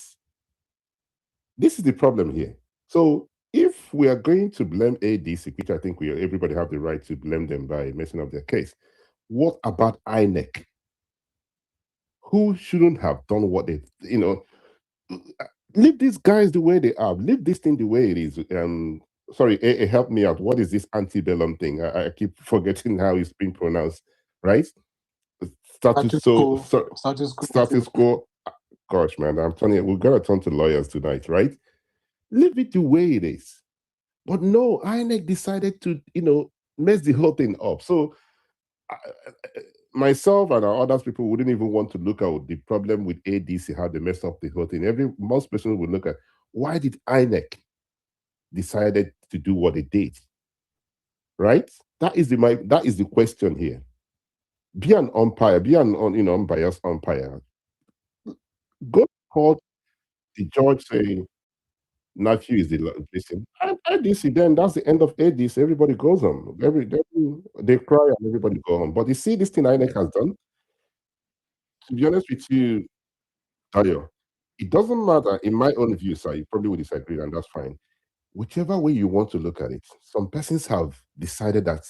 This is the problem here. So if if we are going to blame ADC, which I think everybody have the right to blame them by messing up their case, what about INEC? Who shouldn't have done what they, leave these guys the way they are. Leave this thing the way it is. Sorry, help me out. What is this antebellum thing? I keep forgetting how it's being pronounced, right? Status quo. Gosh, man, I'm telling you, we've got to turn to lawyers tonight, right? Leave it the way it is. But no, INEC decided to, mess the whole thing up. So myself and our other people wouldn't even want to look at the problem with ADC, how they messed up the whole thing. Most person would look at, why did INEC decided to do what it did? Right? That is the question here. Be an umpire, be an unbiased umpire. Go to court, the judge saying Nephew is the listen. ADC, then that's the end of ADC. Everybody goes on. They cry and everybody go on. But you see this thing INEC has done? To be honest with you, Tayo, it doesn't matter. In my own view, sir, you probably would disagree, and that's fine. Whichever way you want to look at it, some persons have decided that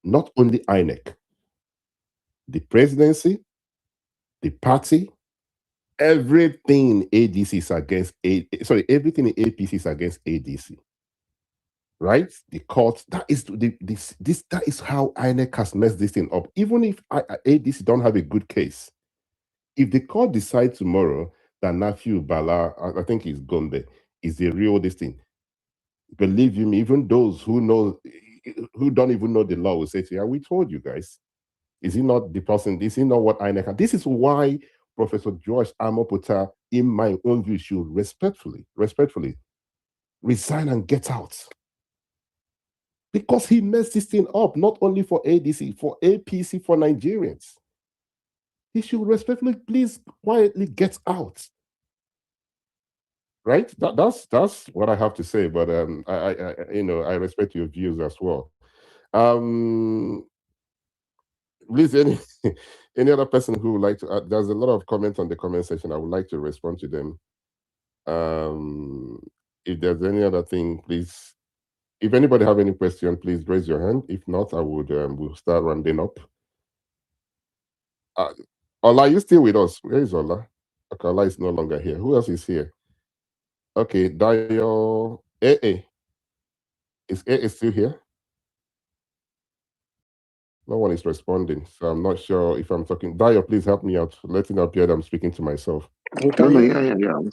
not only INEC, the presidency, the party, everything ADC is against everything in APC is against ADC. Right? The court, that is that is how INEC has messed this thing up. Even if ADC don't have a good case, if the court decides tomorrow that Nephew Bala, I think he's Gombe, is the real this thing, believe you me, even those who don't even know the law will say to you, we told you guys. Is he not the person? Is he not what INEC has? This is why Professor George Amopota, in my own view, should respectfully resign and get out. Because he messed this thing up, not only for ADC, for APC, for Nigerians. He should respectfully, please, quietly get out. Right? That's what I have to say. But I respect your views as well. Please, any other person who would like to add, there's a lot of comments on the comment section. I would like to respond to them. If there's any other thing, please. If anybody have any question, please raise your hand. If not, I would we'll start rounding up. Ola, are you still with us? Where is Ola? Okay, Ola is no longer here. Who else is here? Okay, Dio AA. Is AA still here? No one is responding, so I'm not sure if I'm talking. Dio, please help me out. Let it appear that I'm speaking to myself. Yeah. We can hear you.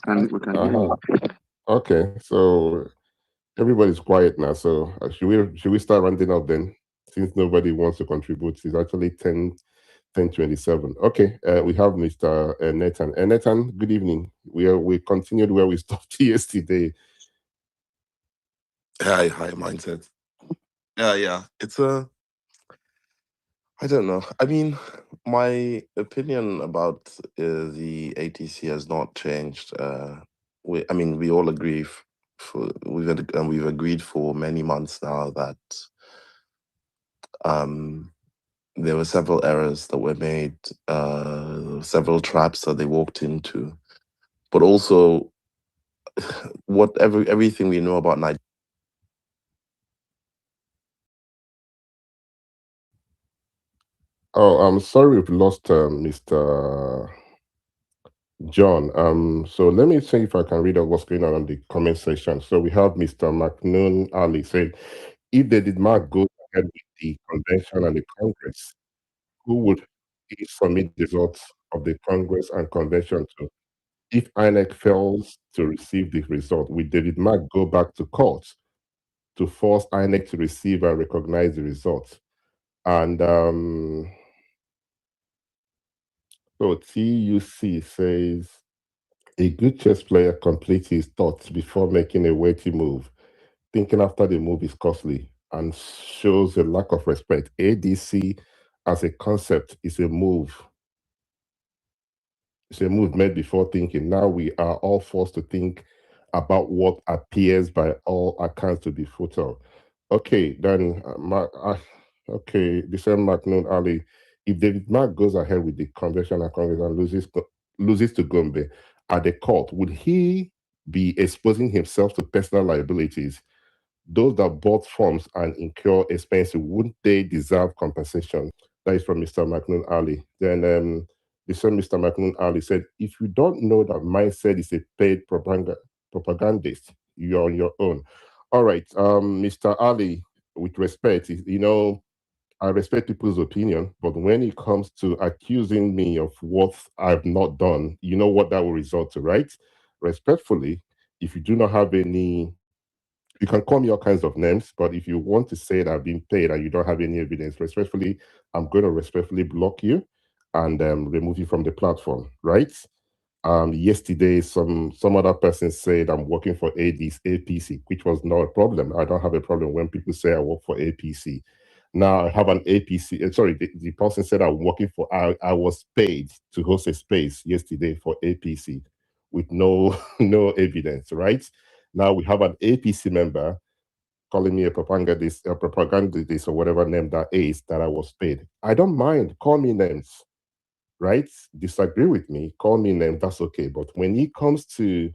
Okay, so everybody's quiet now. So should we start rounding up then? Since nobody wants to contribute, it's actually 10:27. Okay, we have Mr. Nathan. Nathan, good evening. We continued where we stopped yesterday. Hi, mindset. Yeah. It's I don't know. I mean, my opinion about the ATC has not changed. We all agree. We've agreed for many months now that there were several errors that were made, several traps that they walked into, but also everything we know about Nigeria. Oh, I'm sorry we've lost Mr. John. So let me see if I can read out what's going on in the comment section. So we have Mr. Maknoon Ali said, if they did not go ahead with the convention and the Congress, who would submit the results of the Congress and convention to? If INEC fails to receive the result, will David Mark go back to court to force INEC to receive and recognize the results? And so TUC says, a good chess player completes his thoughts before making a weighty move. Thinking after the move is costly and shows a lack of respect. ADC as a concept is a move. It's a move made before thinking. Now we are all forced to think about what appears by all accounts to be futile. Okay, then, the same Maknoon Ali. If David Mark goes ahead with the convention and Congress and loses to Gombe at the court, would he be exposing himself to personal liabilities. Those that bought forms and incur expenses, wouldn't they deserve compensation? That is from Mr. Maknoon Ali. Then the same Mr. Maknoon Ali said, if you don't know that Mindset is a paid propagandist, you're on your own. All right, Mr. Ali, with respect, I respect people's opinion, but when it comes to accusing me of what I've not done, you know what that will result to, right? Respectfully, if you do not have any, you can call me all kinds of names, but if you want to say that I've been paid and you don't have any evidence, respectfully, I'm going to respectfully block you and remove you from the platform, right? Yesterday, some other person said I'm working for APC, which was not a problem. I don't have a problem when people say I work for APC. Now I have an APC. Sorry, the person said I'm working for. I was paid to host a space yesterday for APC, with no evidence. Right now we have an APC member calling me a propagandist or whatever name that is, that I was paid. I don't mind. Call me names. Right? Disagree with me, call me name, that's okay. But when it comes to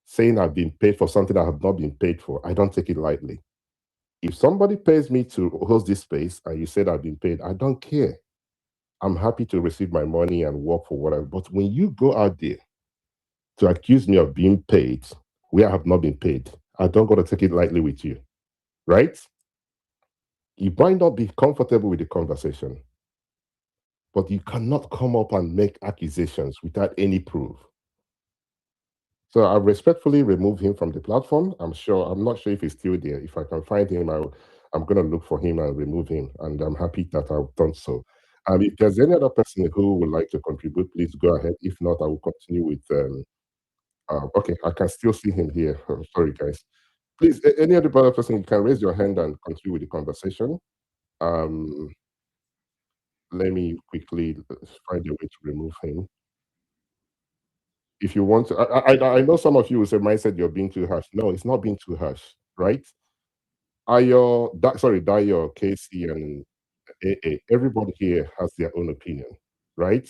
saying I've been paid for something I have not been paid for, I don't take it lightly. If somebody pays me to host this space and you said I've been paid, I don't care. I'm happy to receive my money and work for whatever. But when you go out there to accuse me of being paid where I have not been paid, I don't got to take it lightly with you. Right? You might not be comfortable with the conversation, but you cannot come up and make accusations without any proof. So I respectfully remove him from the platform. I'm not sure if he's still there. If I can find him, I'm going to look for him and remove him. And I'm happy that I've done so. If there's any other person who would like to contribute, please go ahead. If not, I will continue with. Okay, I can still see him here. Sorry, guys. Please, any other person, you can raise your hand and continue with the conversation. Let me quickly find a way to remove him. If you want to, I know some of you will say, Mindset, you're being too harsh. No, it's not being too harsh, right? Dayo, Casey, and AA, everybody here has their own opinion, right?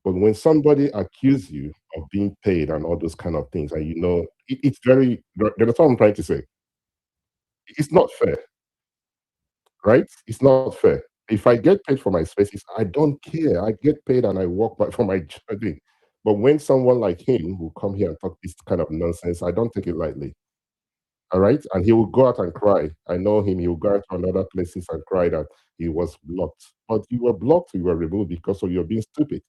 But when somebody accuses you of being paid and all those kind of things, and it's very, that's what I'm trying to say. It's not fair, right? It's not fair. If I get paid for my spaces, I don't care. I get paid and I work for my journey. But when someone like him will come here and talk this kind of nonsense, I don't take it lightly. All right? And he will go out and cry. I know him. He will go out to another places and cry that he was blocked. But you were blocked, you were removed because of your being stupid.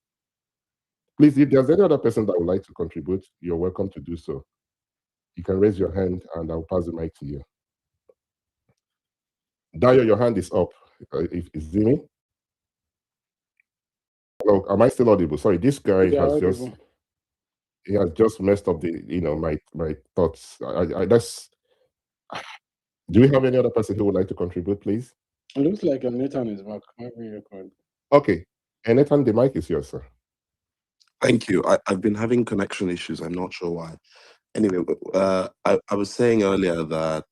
Please, if there's any other person that would like to contribute, you're welcome to do so. You can raise your hand and I'll pass the mic to you. Dayo, your hand is up. Is it me? Oh, am I still audible? Sorry, this guy has just messed up my thoughts. Do we have any other person who would like to contribute, please? It looks like Nathan is back. Maybe you could. Okay, and Nathan, the mic is yours, sir. Thank you. I've been having connection issues. I'm not sure why. Anyway, I was saying earlier that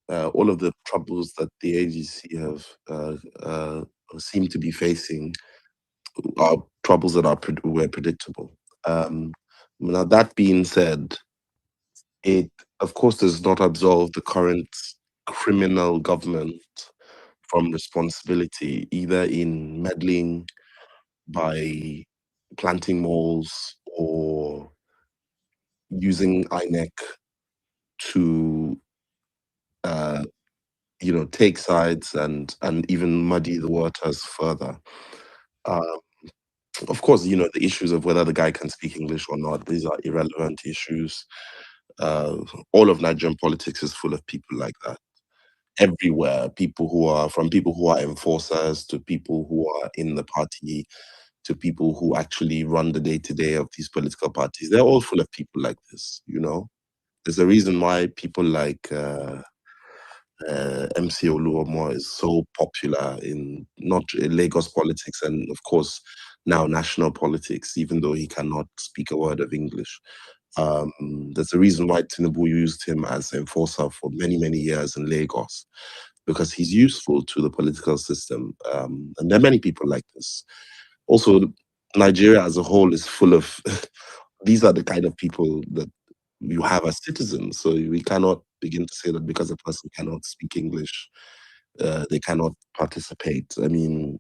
all of the troubles that the ADC have seem to be facing are troubles that were predictable. Now, that being said, it of course does not absolve the current criminal government from responsibility, either in meddling by planting malls or using INEC to take sides and even muddy the waters further. Of course, the issues of whether the guy can speak English or not, these are irrelevant issues. All of Nigerian politics is full of people like that. Everywhere, people who are enforcers to people who are in the party to people who actually run the day-to-day of these political parties. They're all full of people like this, There's a reason why people like MC Oluomo is so popular in not Lagos politics and, of course, now national politics, even though he cannot speak a word of English. There's a reason why Tinubu used him as enforcer for many, many years in Lagos, because he's useful to the political system. And there are many people like this. Also, Nigeria as a whole is full of, these are the kind of people that you have as citizens. So we cannot begin to say that because a person cannot speak English, they cannot participate. I mean,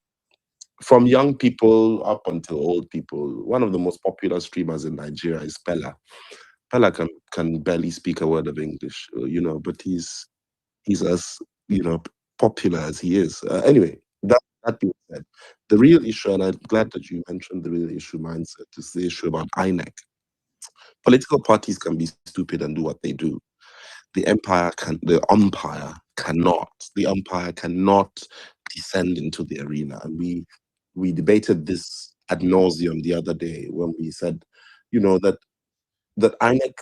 from young people up until old people, one of the most popular streamers in Nigeria is Pella. Pella can barely speak a word of English, but he's as popular as he is. Anyway, that being said, the real issue, and I'm glad that you mentioned the real issue mindset, is the issue about INEC. Political parties can be stupid and do what they do. The umpire cannot descend into the arena. And we debated this ad nauseum the other day when we said, that INEC,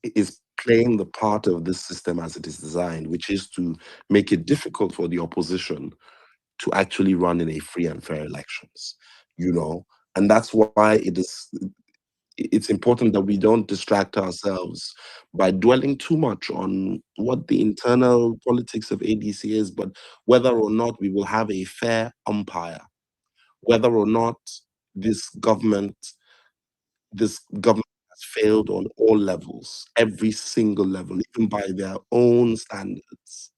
is playing the part of this system as it is designed, which is to make it difficult for the opposition to actually run in a free and fair elections, and that's why it's important that we don't distract ourselves by dwelling too much on what the internal politics of ADC is, but whether or not we will have a fair umpire, whether or not this government has failed on all levels, every single level, even by their own standards,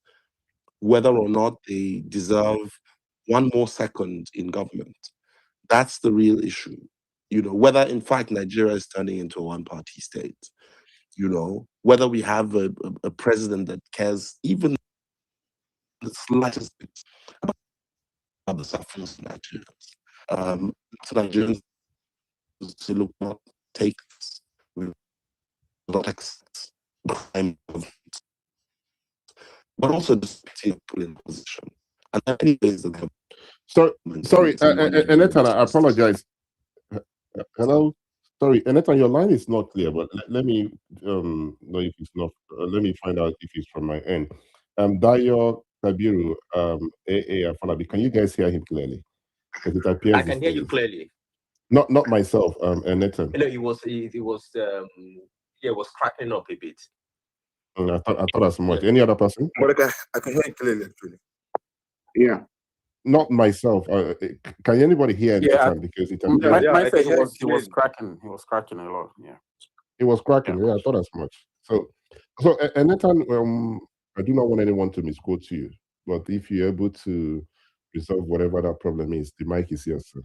whether or not they deserve one more second in government. That's the real issue. Whether in fact Nigeria is turning into a one-party state, whether we have a president that cares even the slightest bit about the suffering of Nigerians. So Nigerians to look, not take this, will not accept crime, but also just people in position. And anyways, the government. Sorry, Nathan, I apologize. Hello, sorry, Nathan, your line is not clear, but let me know if it's not. Let me find out if it's from my end. Dayo Kabiru, AA Afalabi, can you guys hear him clearly? Because it appears I can hear you clearly. Not myself, Nathan. No, it was cracking up a bit. I thought as much. Any other person? But I can hear it clearly, actually. Yeah. Not myself. Can anybody hear Nathan? Because it appears he was cracking. He was cracking a lot. Yeah. It was cracking. Yeah, I thought as much. So Nathan, I do not want anyone to misquote you, but if you're able to resolve whatever that problem is, the mic is yours, sir.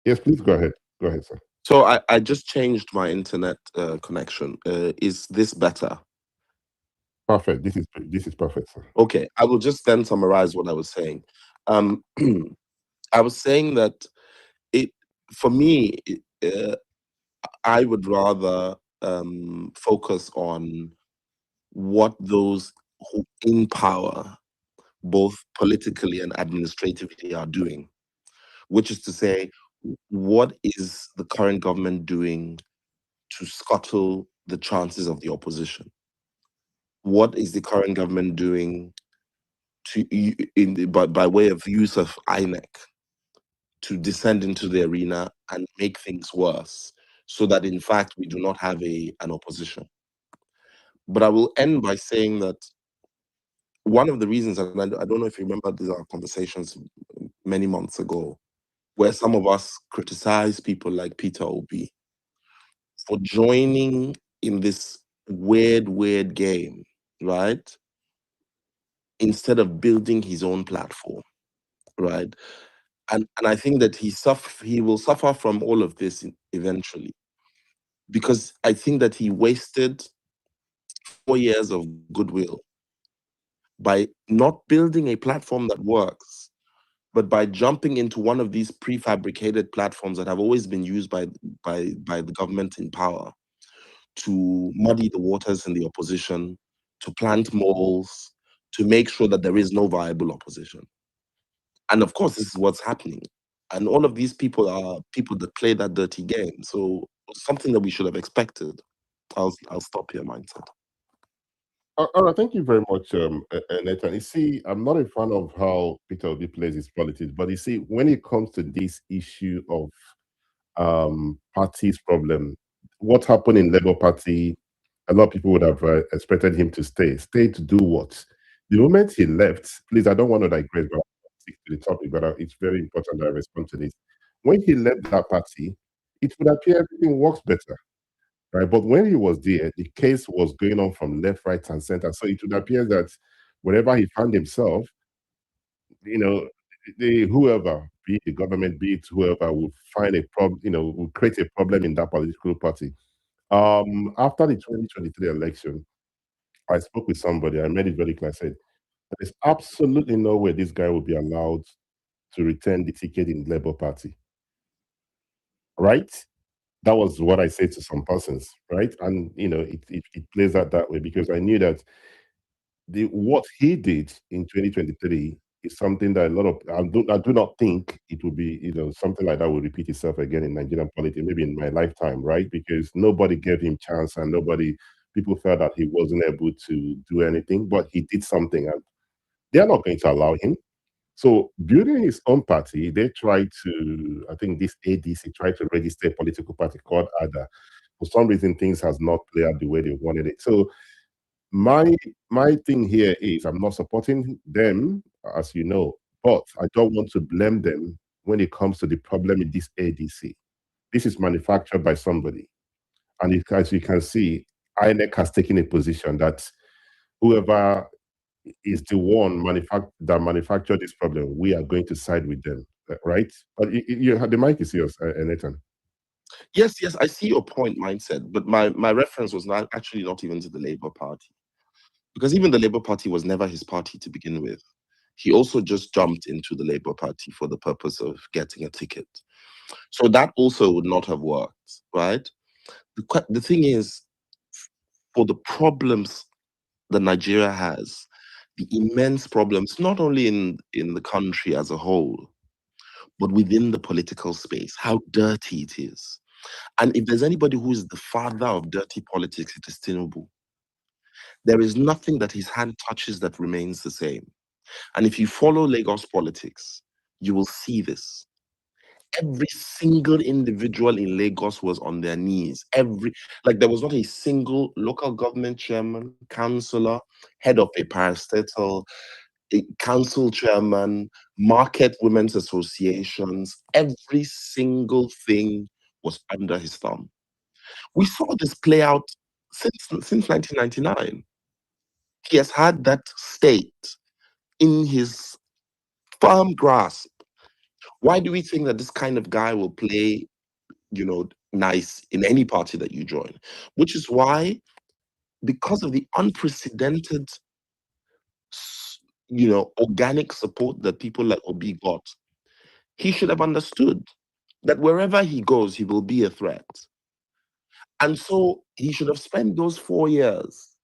Yes, please go ahead. Go ahead, sir. So I just changed my internet connection. Is this better? Perfect. This is perfect, sir. Okay, I will just then summarize what I was saying. I was saying that for me, I would rather focus on what those who in power, both politically and administratively, are doing, which is to say, what is the current government doing to scuttle the chances of the opposition? What is the current government doing by way of use of INEC to descend into the arena and make things worse, so that in fact we do not have an opposition? But I will end by saying that one of the reasons, and I don't know if you remember, these are conversations many months ago, where some of us criticized people like Peter Obi for joining in this weird game, right? Instead of building his own platform, right? And I think that he will suffer from all of this eventually, because I think that he wasted 4 years of goodwill by not building a platform that works, but by jumping into one of these prefabricated platforms that have always been used by the government in power to muddy the waters in the opposition, to plant moles, to make sure that there is no viable opposition. And of course, this is what's happening. And all of these people are people that play that dirty game. So something that we should have expected. I'll stop here, mindset. All right, thank you very much, Nathan. You see, I'm not a fan of how Peter Obi plays his politics, but you see, when it comes to this issue of party's problem, what happened in Labour Party, a lot of people would have expected him to stay. Stay to do what? The moment he left, please, I don't want to digress, but stick to the topic, but it's very important that I respond to this. When he left that party, it would appear everything works better, right? But when he was there, the case was going on from left, right, and center. So it would appear that wherever he found himself, whoever, be it the government, be it whoever, will find a problem, will create a problem in that political party. After the 2023 election, I spoke with somebody. I made it very clear. I said, there's absolutely no way this guy will be allowed to return the ticket in the Labour Party. Right? That was what I said to some persons, right? And it plays out that way because I knew that what he did in 2023 is something that I do not think it will be, something like that will repeat itself again in Nigerian politics, maybe in my lifetime, right? Because nobody gave him chance and people felt that he wasn't able to do anything, but he did something and they are not going to allow him. So building his own party, they tried to, I think this ADC tried to register a political party called ADA. For some reason, things has not played out the way they wanted it. So my thing here is I'm not supporting them, as you know, but I don't want to blame them when it comes to the problem in this ADC. This is manufactured by somebody. And as you can see, INEC has taken a position that whoever is the one that manufactured this problem, we are going to side with them, right? But the mic is yours, Nathan. Yes, I see your point, mindset, but my reference was not even to the Labour Party, because even the Labour Party was never his party to begin with. He also just jumped into the Labour Party for the purpose of getting a ticket. So that also would not have worked, right? The thing is, for the problems that Nigeria has, the immense problems, not only in the country as a whole, but within the political space, how dirty it is. And if there's anybody who is the father of dirty politics, it is Tinubu. There is nothing that his hand touches that remains the same. And if you follow Lagos politics, you will see this. Every single individual in Lagos was on their knees. There was not a single local government chairman, councillor, head of a parastatal, a council chairman, market women's associations. Every single thing was under his thumb. We saw this play out since 1999. He has had that state in his firm grasp. Why do we think that this kind of guy will play, nice in any party that you join? Which is why, because of the unprecedented, organic support that people like Obi got, he should have understood that wherever he goes, he will be a threat. And so he should have spent those 4 years,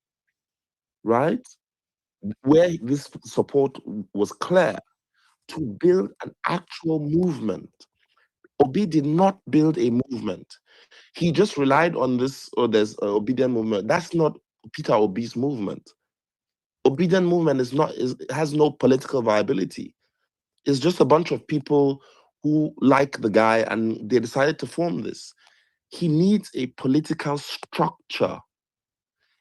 right, where this support was clear, to build an actual movement. Obi did not build a movement. He just relied on this, there's an obedient movement. That's not Peter Obi's movement. Obedient movement has no political viability. It's just a bunch of people who like the guy and they decided to form this. He needs a political structure.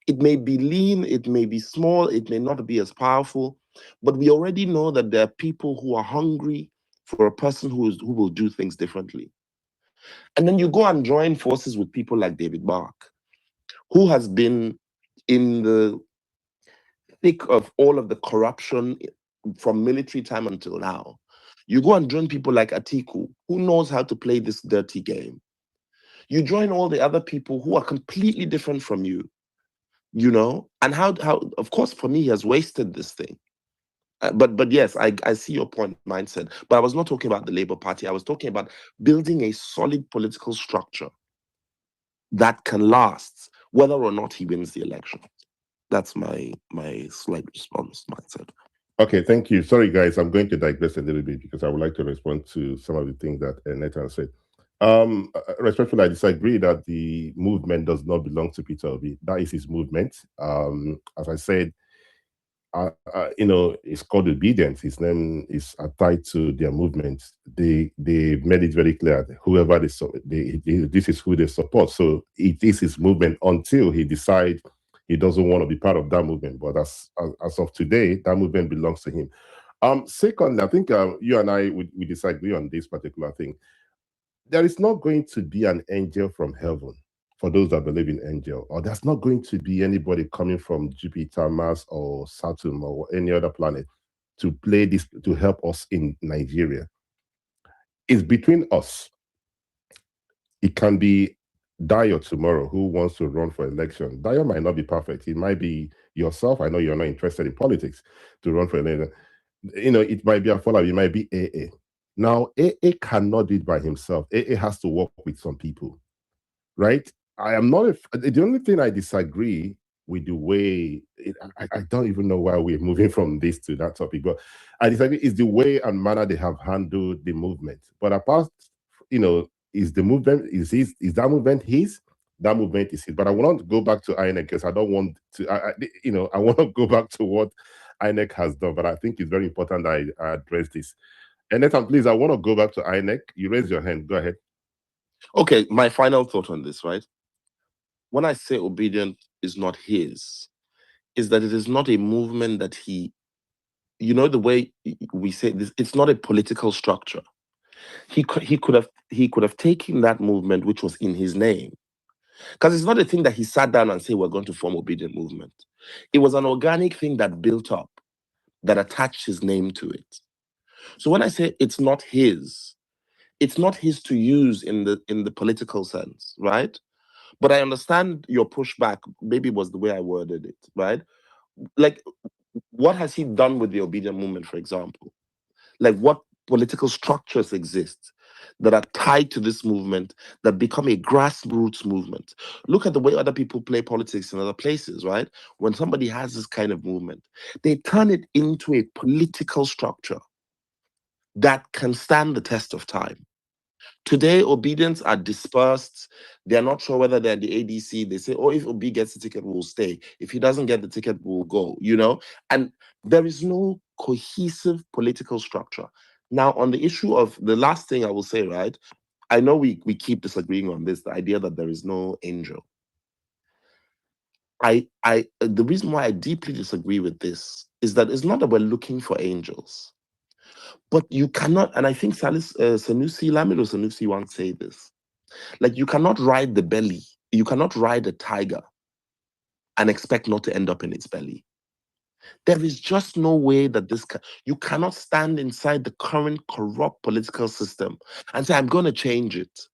It may be lean, it may be small, it may not be as powerful, but we already know that there are people who are hungry for a person who will do things differently. And then you go and join forces with people like David Mark, who has been in the thick of all of the corruption from military time until now. You go and join people like Atiku, who knows how to play this dirty game. You join all the other people who are completely different from you, and how of course, for me, he has wasted this thing. But yes, I see your point, mindset. But I was not talking about the Labour Party. I was talking about building a solid political structure that can last, whether or not he wins the election. That's my slight response, mindset. Okay, thank you. Sorry, guys, I'm going to digress a little bit because I would like to respond to some of the things that Nathan said. Respectfully, I disagree that the movement does not belong to Peter Obi. That is his movement. As I said, it's called obedience. His name is tied to their movement. They made it very clear that whoever this is who they support. So it is his movement until he decides he doesn't want to be part of that movement. But as of today, that movement belongs to him. Secondly, I think you and I we disagree on this particular thing. there is not going to be an angel from heaven for those that believe in angel, or there's not going to be anybody coming from Jupiter, Mars, or Saturn, or any other planet to play this, to help us in Nigeria. It's between us. It can be Dio tomorrow who wants to run for election. Dio might not be perfect. It might be yourself. I know you're not interested in politics to run for election. It might be a follower. It might be AA. Now, AA cannot do it by himself. AA has to work with some people, right? I am not. The only thing I disagree with the way I don't even know why we're moving from this to that topic, but I disagree is the way and manner they have handled the movement. But apart, is the movement is that movement his? That movement is his. But I want to go back to INEC because I don't want to. I want to go back to what INEC has done. But I think it's very important that I address this. And Nathan, please, I want to go back to INEC. You raise your hand. Go ahead. Okay, my final thought on this, right? When I say obedient is not his, is that it is not a movement that he, the way we say this, it's not a political structure. He could have taken that movement which was in his name, because it's not a thing that he sat down and said we're going to form obedient movement. It was an organic thing that built up, that attached his name to it. So when I say it's not his to use in the political sense, right? But I understand your pushback. Maybe it was the way I worded it, right? Like, what has he done with the obedient movement, for example? Like, what political structures exist that are tied to this movement that become a grassroots movement? Look at the way other people play politics in other places, right? When somebody has this kind of movement, they turn it into a political structure that can stand the test of time. Today, obedience are dispersed. They're not sure whether they're the ADC. They say, oh, if Obi gets the ticket, we'll stay. If he doesn't get the ticket, we'll go, And there is no cohesive political structure. Now, on the issue of the last thing I will say, right? I know we keep disagreeing on this, the idea that there is no angel. The reason why I deeply disagree with this is that it's not that we're looking for angels. But you cannot, and I think Lamido Sanusi once said this, like, you cannot ride the belly, you cannot ride a tiger and expect not to end up in its belly. There is just no way that you cannot stand inside the current corrupt political system and say, I'm going to change it.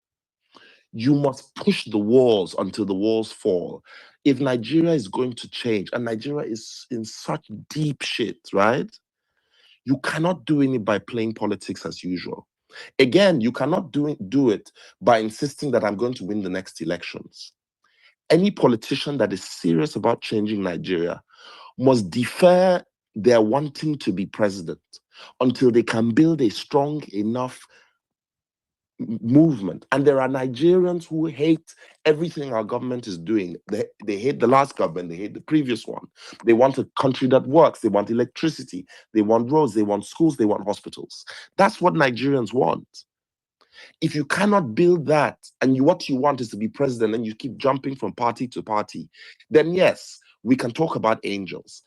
You must push the walls until the walls fall. If Nigeria is going to change, and Nigeria is in such deep shit, right? You cannot do it by playing politics as usual. Again, you cannot do it by insisting that I'm going to win the next elections. Any politician that is serious about changing Nigeria must defer their wanting to be president until they can build a strong enough movement. And there are Nigerians who hate everything our government is doing. They hate the last government, they hate the previous one. They want a country that works, they want electricity, they want roads, they want schools, they want hospitals. That's what Nigerians want. If you cannot build that, and what you want is to be president, and you keep jumping from party to party, then yes, we can talk about angels.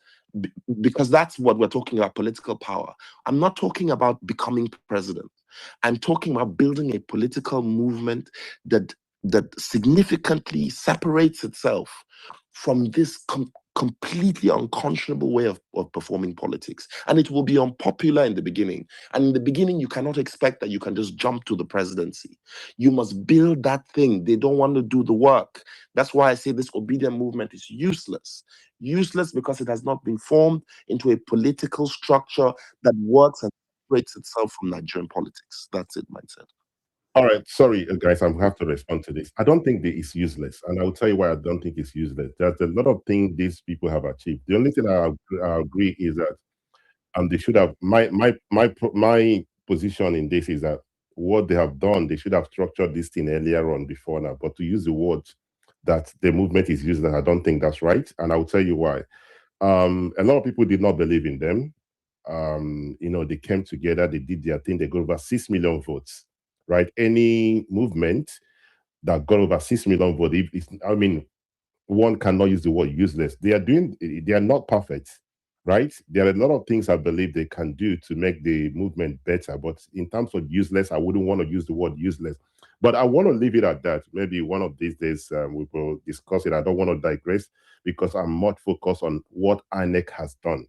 Because that's what we're talking about, political power. I'm not talking about becoming president. I'm talking about building a political movement that significantly separates itself from this completely unconscionable way of performing politics. And it will be unpopular in the beginning. And in the beginning, you cannot expect that you can just jump to the presidency. You must build that thing. They don't want to do the work. That's why I say this obedient movement is useless. Useless because it has not been formed into a political structure that works and separates itself from Nigerian politics. That's it, mindset. All right, sorry, guys, I have to respond to this. I don't think that it's useless, and I will tell you why I don't think it's useless. There's a lot of things these people have achieved. The only thing I agree is that they should have my position in this is that what they have done, they should have structured this thing earlier on before now. But to use the word that the movement is useless, I don't think that's right, and I will tell you why. A lot of people did not believe in them. They came together, they did their thing, they got over 6 million votes. Right? Any movement that got over 6 million votes, one cannot use the word useless. They are not perfect, right? There are a lot of things I believe they can do to make the movement better. But in terms of useless, I wouldn't want to use the word useless. But I want to leave it at that. Maybe one of these days we will discuss it. I don't want to digress because I'm more focused on what INEC has done.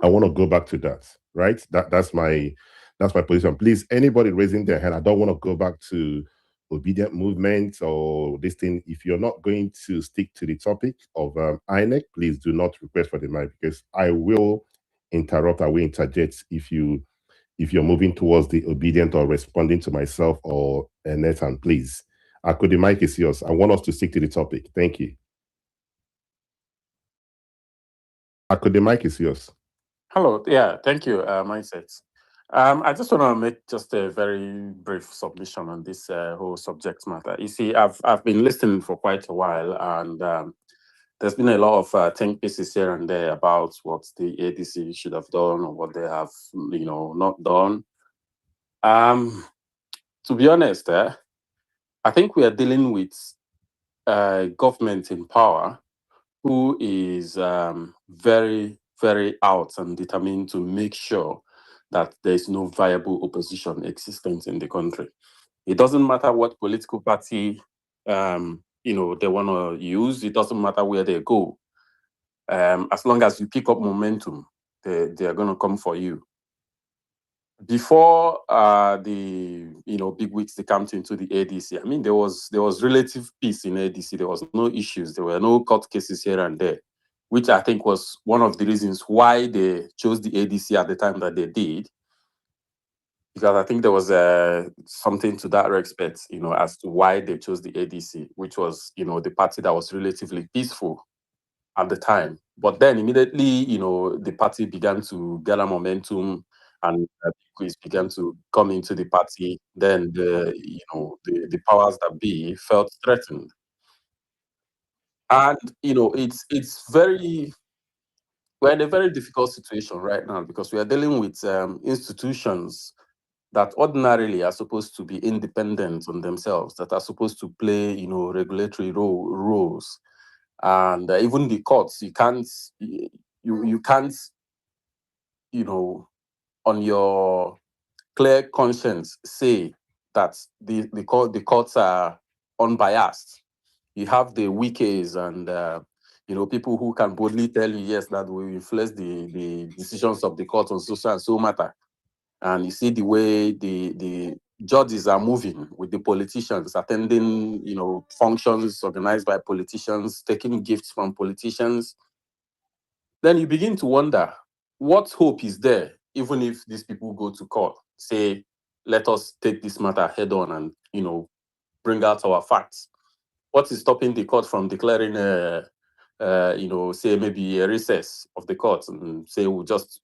I want to go back to that, right? That's my position. Please, anybody raising their hand, I don't want to go back to obedient movements or this thing. If you're not going to stick to the topic of INEC, please do not request for the mic because I will interrupt. I will interject if you're moving towards the obedient or responding to myself or Nathan, please. Could the mic is yours. I want us to stick to the topic. Thank you. Could the mic is yours. Hello. Yeah, thank you, Mindset. I just want to make just a very brief submission on this whole subject matter. You see, I've been listening for quite a while, and there's been a lot of think pieces here and there about what the ADC should have done or what they have, not done. To be honest, I think we are dealing with government in power who is very, very out and determined to make sure that there is no viable opposition existent in the country. It doesn't matter what political party they want to use. It doesn't matter where they go. As long as you pick up momentum, they are going to come for you. Before the big weeks they came into the ADC, I mean there was relative peace in ADC. There was no issues. There were no court cases here and there, which I think was one of the reasons why they chose the ADC at the time that they did. Because I think there was something to that respect, as to why they chose the ADC, which was the party that was relatively peaceful at the time. But then immediately, the party began to gather momentum and people began to come into the party. Then the powers that be felt threatened. And we're in a very difficult situation right now because we are dealing with institutions that ordinarily are supposed to be independent on themselves, that are supposed to play, regulatory roles. And even the courts, you can't, on your clear conscience, say that the courts are unbiased. You have the wikis and people who can boldly tell you, yes, that will influence the decisions of the court on social and so matter. And you see the way the judges are moving with the politicians, attending, functions organized by politicians, taking gifts from politicians. Then you begin to wonder, what hope is there, even if these people go to court, say, let us take this matter head on and, bring out our facts. What is stopping the court from declaring, say maybe a recess of the court and say we'll just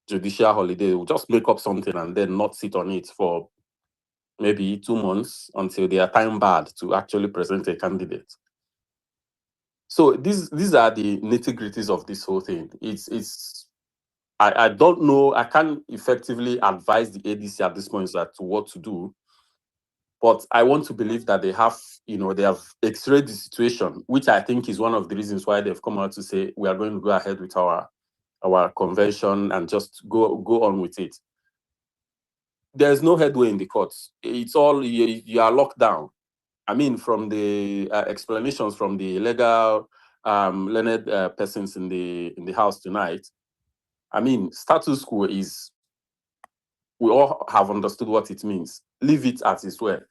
judicial holiday, we'll just make up something and then not sit on it for maybe 2 months until they are time barred to actually present a candidate. So these are the nitty-gritties of this whole thing. I don't know, I can't effectively advise the ADC at this point as to what to do, but I want to believe that they have x-rayed the situation, which I think is one of the reasons why they've come out to say we are going to go ahead with our convention and just go on with it. There's no headway in the courts. It's all, you are locked down. I mean, from the explanations from the legal learned persons in the house tonight, I mean, status quo is, we all have understood what it means. Leave it as it were.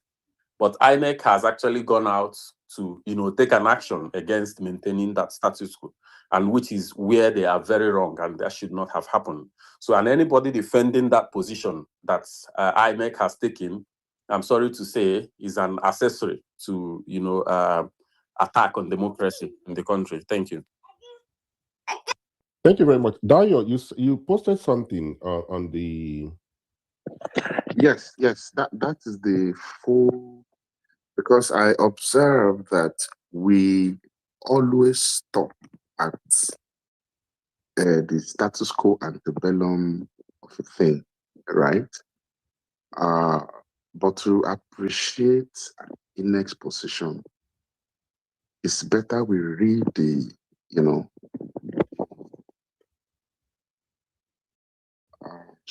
But INEC has actually gone out to, take an action against maintaining that status quo, and which is where they are very wrong, and that should not have happened. So, and anybody defending that position that INEC has taken, I'm sorry to say, is an accessory to, attack on democracy in the country. Thank you. Thank you very much. Dayo, you posted something on the... Yes, that is the full, because I observe that we always stop at the status quo antebellum of a thing, right? But to appreciate INEC's position, it's better we read the,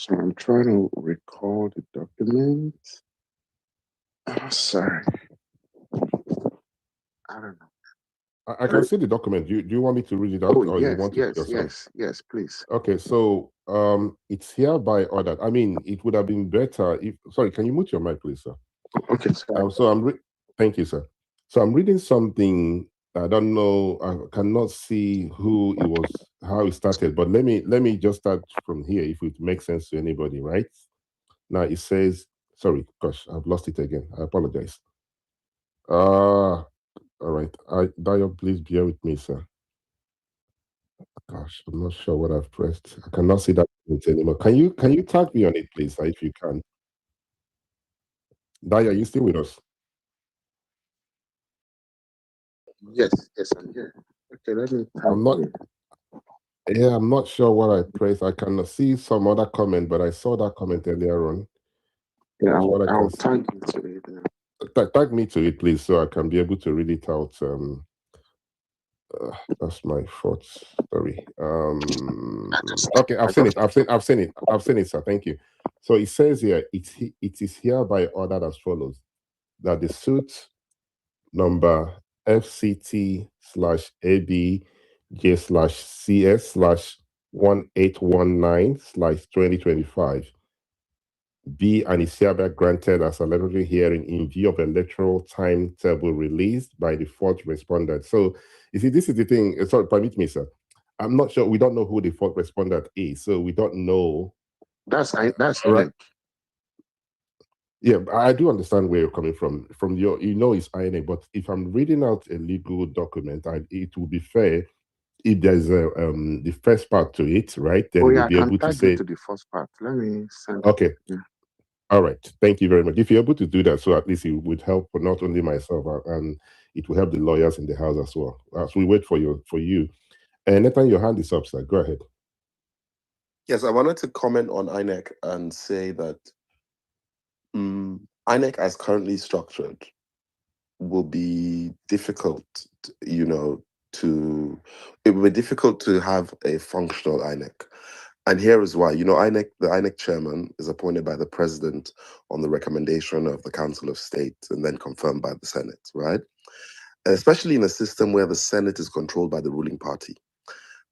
So I'm trying to recall the document. Oh, sorry. I don't know. I can see the document. Do you want me to read it out, Oh, or you yes, want it yes, yourself? yes, please. Okay, so it's hereby ordered. I mean, it would have been better if. Sorry, can you mute your mic, please, sir? Okay, sorry. Thank you, sir. So I'm reading something. I don't know. I cannot see who it was, how it started. But let me just start from here, if it makes sense to anybody, right? Now it says. Sorry, gosh, I've lost it again. I apologize. All right. Dio, please bear with me, sir. Gosh, I'm not sure what I've pressed. I cannot see that anymore. Can you tag me on it, please, sir, if you can? Dio, are you still with us? Yes, I'm here. Okay, let me. I'm not. Yeah, I'm not sure what I pressed. I can see some other comment, but I saw that comment earlier on. Yeah, That's what I I'll can tag you to it. tag me to it, please, so I can be able to read it out. That's my fault. Sorry. Okay, I've seen it, sir. Thank you. So it says here, it is hereby ordered as follows: that the suit number FCT/AB/CS/1819/2025 be and is hereby granted as a electoral hearing in view of electoral timetable released by the fourth respondent. So, you see, this is the thing. Sorry, permit me, sir. I'm not sure. We don't know who the fourth respondent is, so we don't know. That's right. INEC. Yeah, I do understand where you're coming from. From your, it's INEC, but if I'm reading out a legal document, it will be fair if there's the first part to it, right? Then we'll be able to say to the first part. Let me send. Okay. Yeah. All right. Thank you very much. If you're able to do that, so at least it would help not only myself, and it will help the lawyers in the house as well. As we wait for you. And Nathan, your hand is up, sir. Go ahead. Yes, I wanted to comment on INEC and say that INEC, as currently structured, will be difficult, it will be difficult to have a functional INEC. And here is why. The INEC chairman is appointed by the president on the recommendation of the Council of State and then confirmed by the Senate, right? Especially in a system where the Senate is controlled by the ruling party.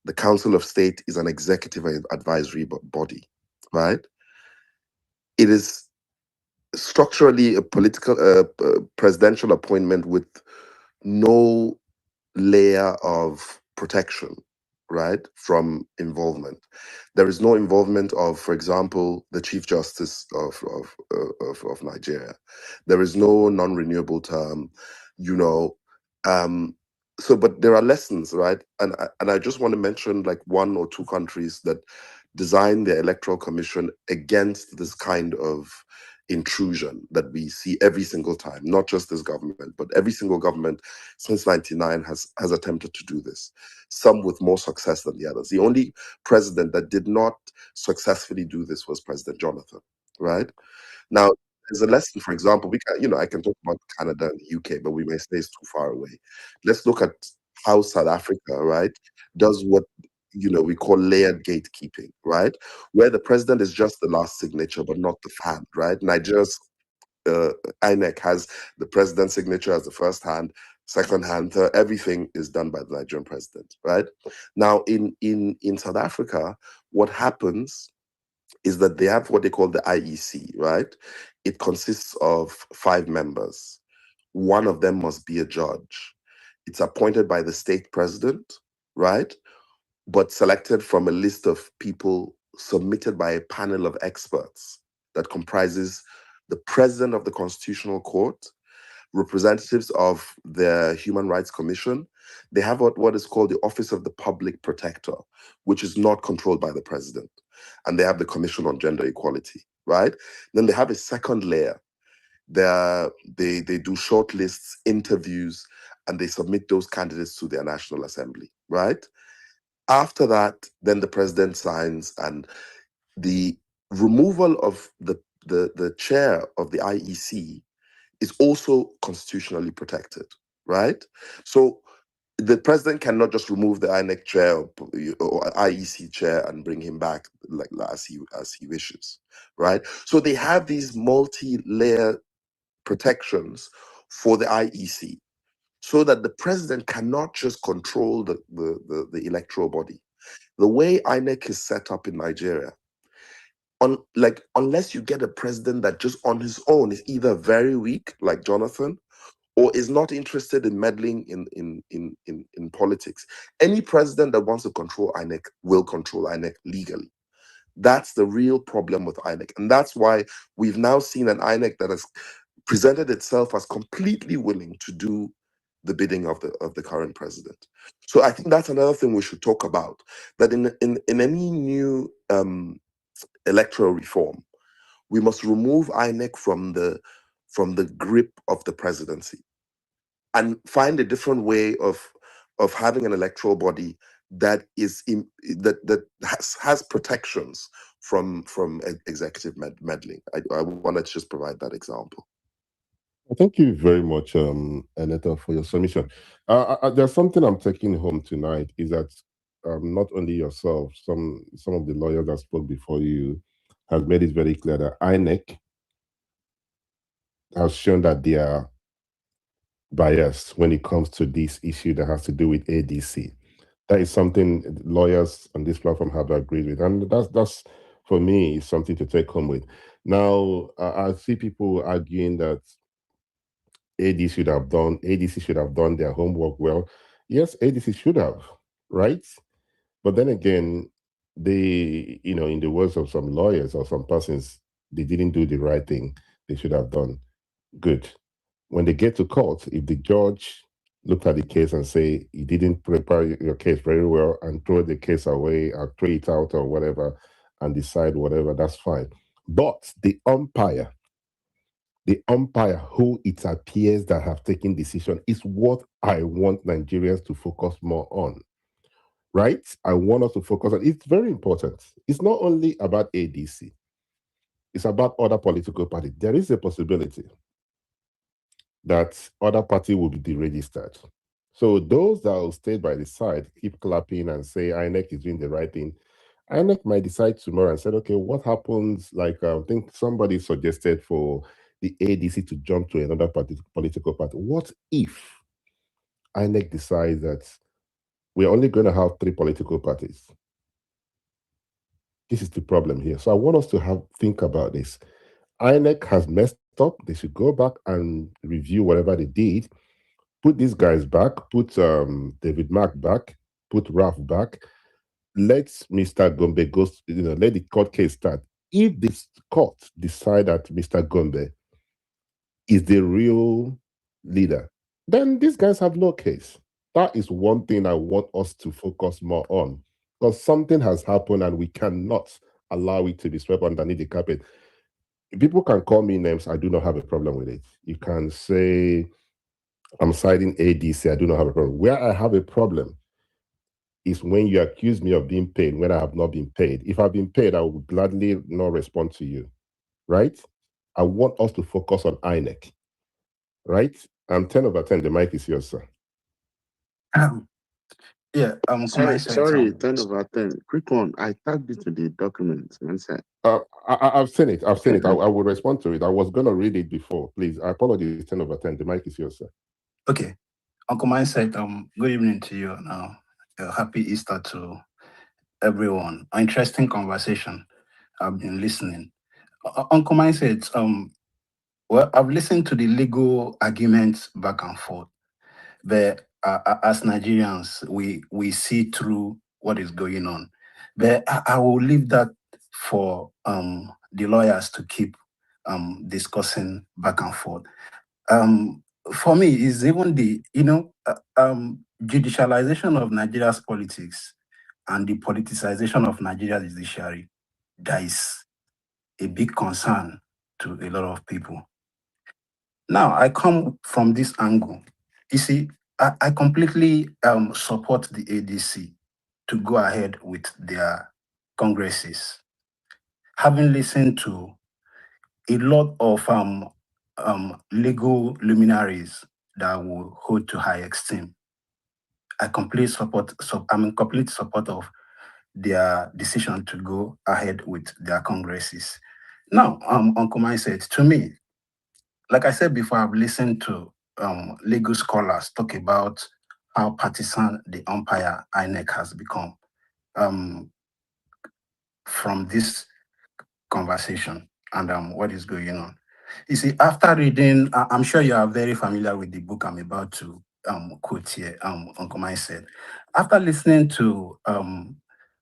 The Council of State is an executive advisory body, right? It is structurally a political presidential appointment with no layer of protection, right, from involvement. There is no involvement of, for example, the Chief Justice of Nigeria. There is no non-renewable term, but there are lessons, right? And I just want to mention like one or two countries that designed their electoral commission against this kind of intrusion that we see every single time, not just this government, but every single government since 1999 has attempted to do this, some with more success than the others. The only president that did not successfully do this was President Jonathan, right? Now, there's a lesson, for example, I can talk about Canada and the UK, but we may say it's too far away. Let's look at how South Africa, right, does what we call layered gatekeeping, right? Where the president is just the last signature, but not the hand, right? Nigeria's INEC has the president's signature as the first hand, second hand, third, everything is done by the Nigerian president, right? Now, in South Africa, what happens is that they have what they call the IEC, right? It consists of 5 members. One of them must be a judge. It's appointed by the state president, right? But selected from a list of people submitted by a panel of experts that comprises the president of the Constitutional Court, representatives of the Human Rights Commission. They have what is called the Office of the Public Protector, which is not controlled by the president. And they have the Commission on Gender Equality, right? Then they have a second layer. They do short lists, interviews, and they submit those candidates to their National Assembly, right? After that, then the president signs, and the removal of the chair of the IEC is also constitutionally protected, right? So the president cannot just remove the INEC chair or IEC chair and bring him back like as he wishes, right? So they have these multi-layer protections for the IEC, so that the president cannot just control the electoral body. The way INEC is set up in Nigeria, unless you get a president that just on his own is either very weak, like Jonathan, or is not interested in meddling in politics, any president that wants to control INEC will control INEC legally. That's the real problem with INEC. And that's why we've now seen an INEC that has presented itself as completely willing to do the bidding of the current president. So I think that's another thing we should talk about, that in any new electoral reform, we must remove INEC from the grip of the presidency and find a different way of having an electoral body that is that has protections from executive meddling. I wanted to just provide that example. Thank you very much, Aneta, for your submission. There's something I'm taking home tonight, is that not only yourself, some of the lawyers that spoke before you have made it very clear that INEC has shown that they are biased when it comes to this issue that has to do with ADC. That is something lawyers on this platform have agreed with, and that's for me something to take home with. Now, I see people arguing that ADC should have done their homework well. Yes, ADC should have, right? But then again, they, in the words of some lawyers or some persons, they didn't do the right thing. They should have done. Good. When they get to court, if the judge looked at the case and say, you didn't prepare your case very well, and throw the case away or throw it out or whatever, and decide whatever, that's fine. But the umpire who it appears that have taken decision is what I want Nigerians to focus more on, right? I want us to focus on, it's very important. It's not only about ADC, it's about other political parties. There is a possibility that other party will be deregistered. So those that will stay by the side, keep clapping and say INEC is doing the right thing, INEC might decide tomorrow and say, okay, what happens? Like, I think somebody suggested for the ADC to jump to another political party. What if INEC decides that we're only going to have 3 political parties? This is the problem here. So I want us to think about this. INEC has messed up. They should go back and review whatever they did. Put these guys back. Put David Mark back. Put Ralph back. Let Mr. Gombe go. Let the court case start. If this court decide that Mr. Gombe is the real leader, then these guys have no case. That is one thing I want us to focus more on, because something has happened and we cannot allow it to be swept underneath the carpet. People can call me names. I do not have a problem with it. You can say I'm citing ADC. I do not have a problem. Where I have a problem is when you accuse me of being paid when I have not been paid. If I've been paid, I will gladly not respond to you, right? I want us to focus on INEC, right? 10/10. The mic is yours, sir. Yeah, sorry, 10/10. Quick one. I tagged it to the document. I've seen it. I will respond to it. I was going to read it before. Please, I apologize. 10/10. The mic is yours, sir. Okay. Uncle Mindset, good evening to you now. Happy Easter to everyone. Interesting conversation. I've been listening. Uncle Mindset, well, I've listened to the legal arguments back and forth. But as Nigerians, we see through what is going on. But I will leave that for the lawyers to keep discussing back and forth. For me, is even the judicialization of Nigeria's politics and the politicization of Nigeria's judiciary, that is a big concern to a lot of people. Now, I come from this angle. You see, I completely support the ADC to go ahead with their congresses. Having listened to a lot of legal luminaries that will hold to high esteem, I'm in complete support of their decision to go ahead with their congresses. Now, Uncle Mike said, to me, like I said before, I've listened to legal scholars talk about how partisan the umpire INEC has become from this conversation and what is going on. You see, after reading, I'm sure you are very familiar with the book I'm about to quote here, Uncle Mike said. After listening to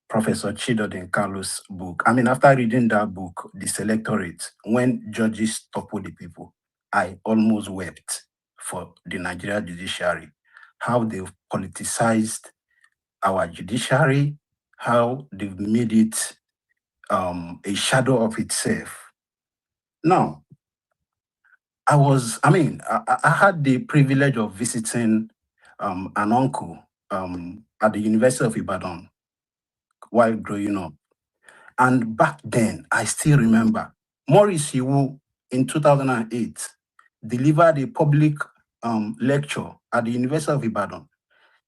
Professor Chidodin Carlos' book, after reading that book, The Selectorate, when judges topple the people, I almost wept for the Nigeria judiciary, how they've politicized our judiciary, how they've made it a shadow of itself. Now, I had the privilege of visiting an uncle at the University of Ibadan while growing up. And back then, I still remember Maurice Iwu in 2008 delivered a public lecture at the University of Ibadan.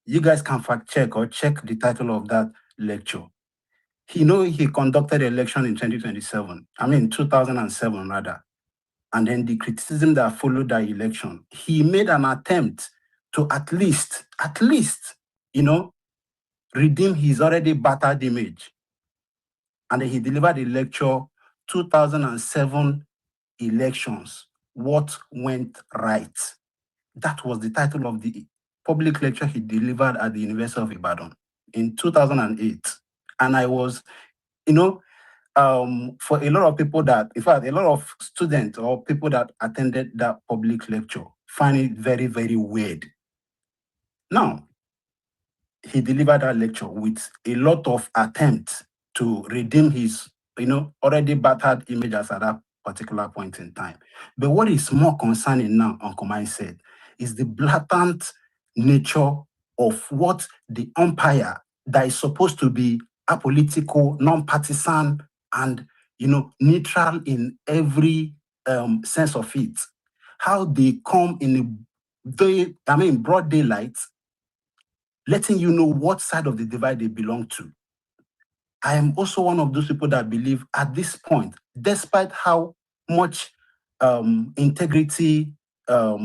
You guys can fact check or check the title of that lecture. He conducted election in 2007 rather. And then the criticism that followed that election, he made an attempt to at least, redeem his already battered image. And then he delivered a lecture, 2007 elections, what went right. That was the title of the public lecture he delivered at the University of Ibadan in 2008. And I was, for a lot of people that, in fact, a lot of students or people that attended that public lecture find it very, very weird. Now, he delivered that lecture with a lot of attempts to redeem his, already battered images at that particular point in time. But what is more concerning now, Uncle Mike said, is the blatant nature of what the umpire that is supposed to be apolitical, non-partisan, and neutral in every sense of it, how they come in a very, broad daylight, letting you know what side of the divide they belong to. I am also one of those people that believe at this point, despite how much integrity, or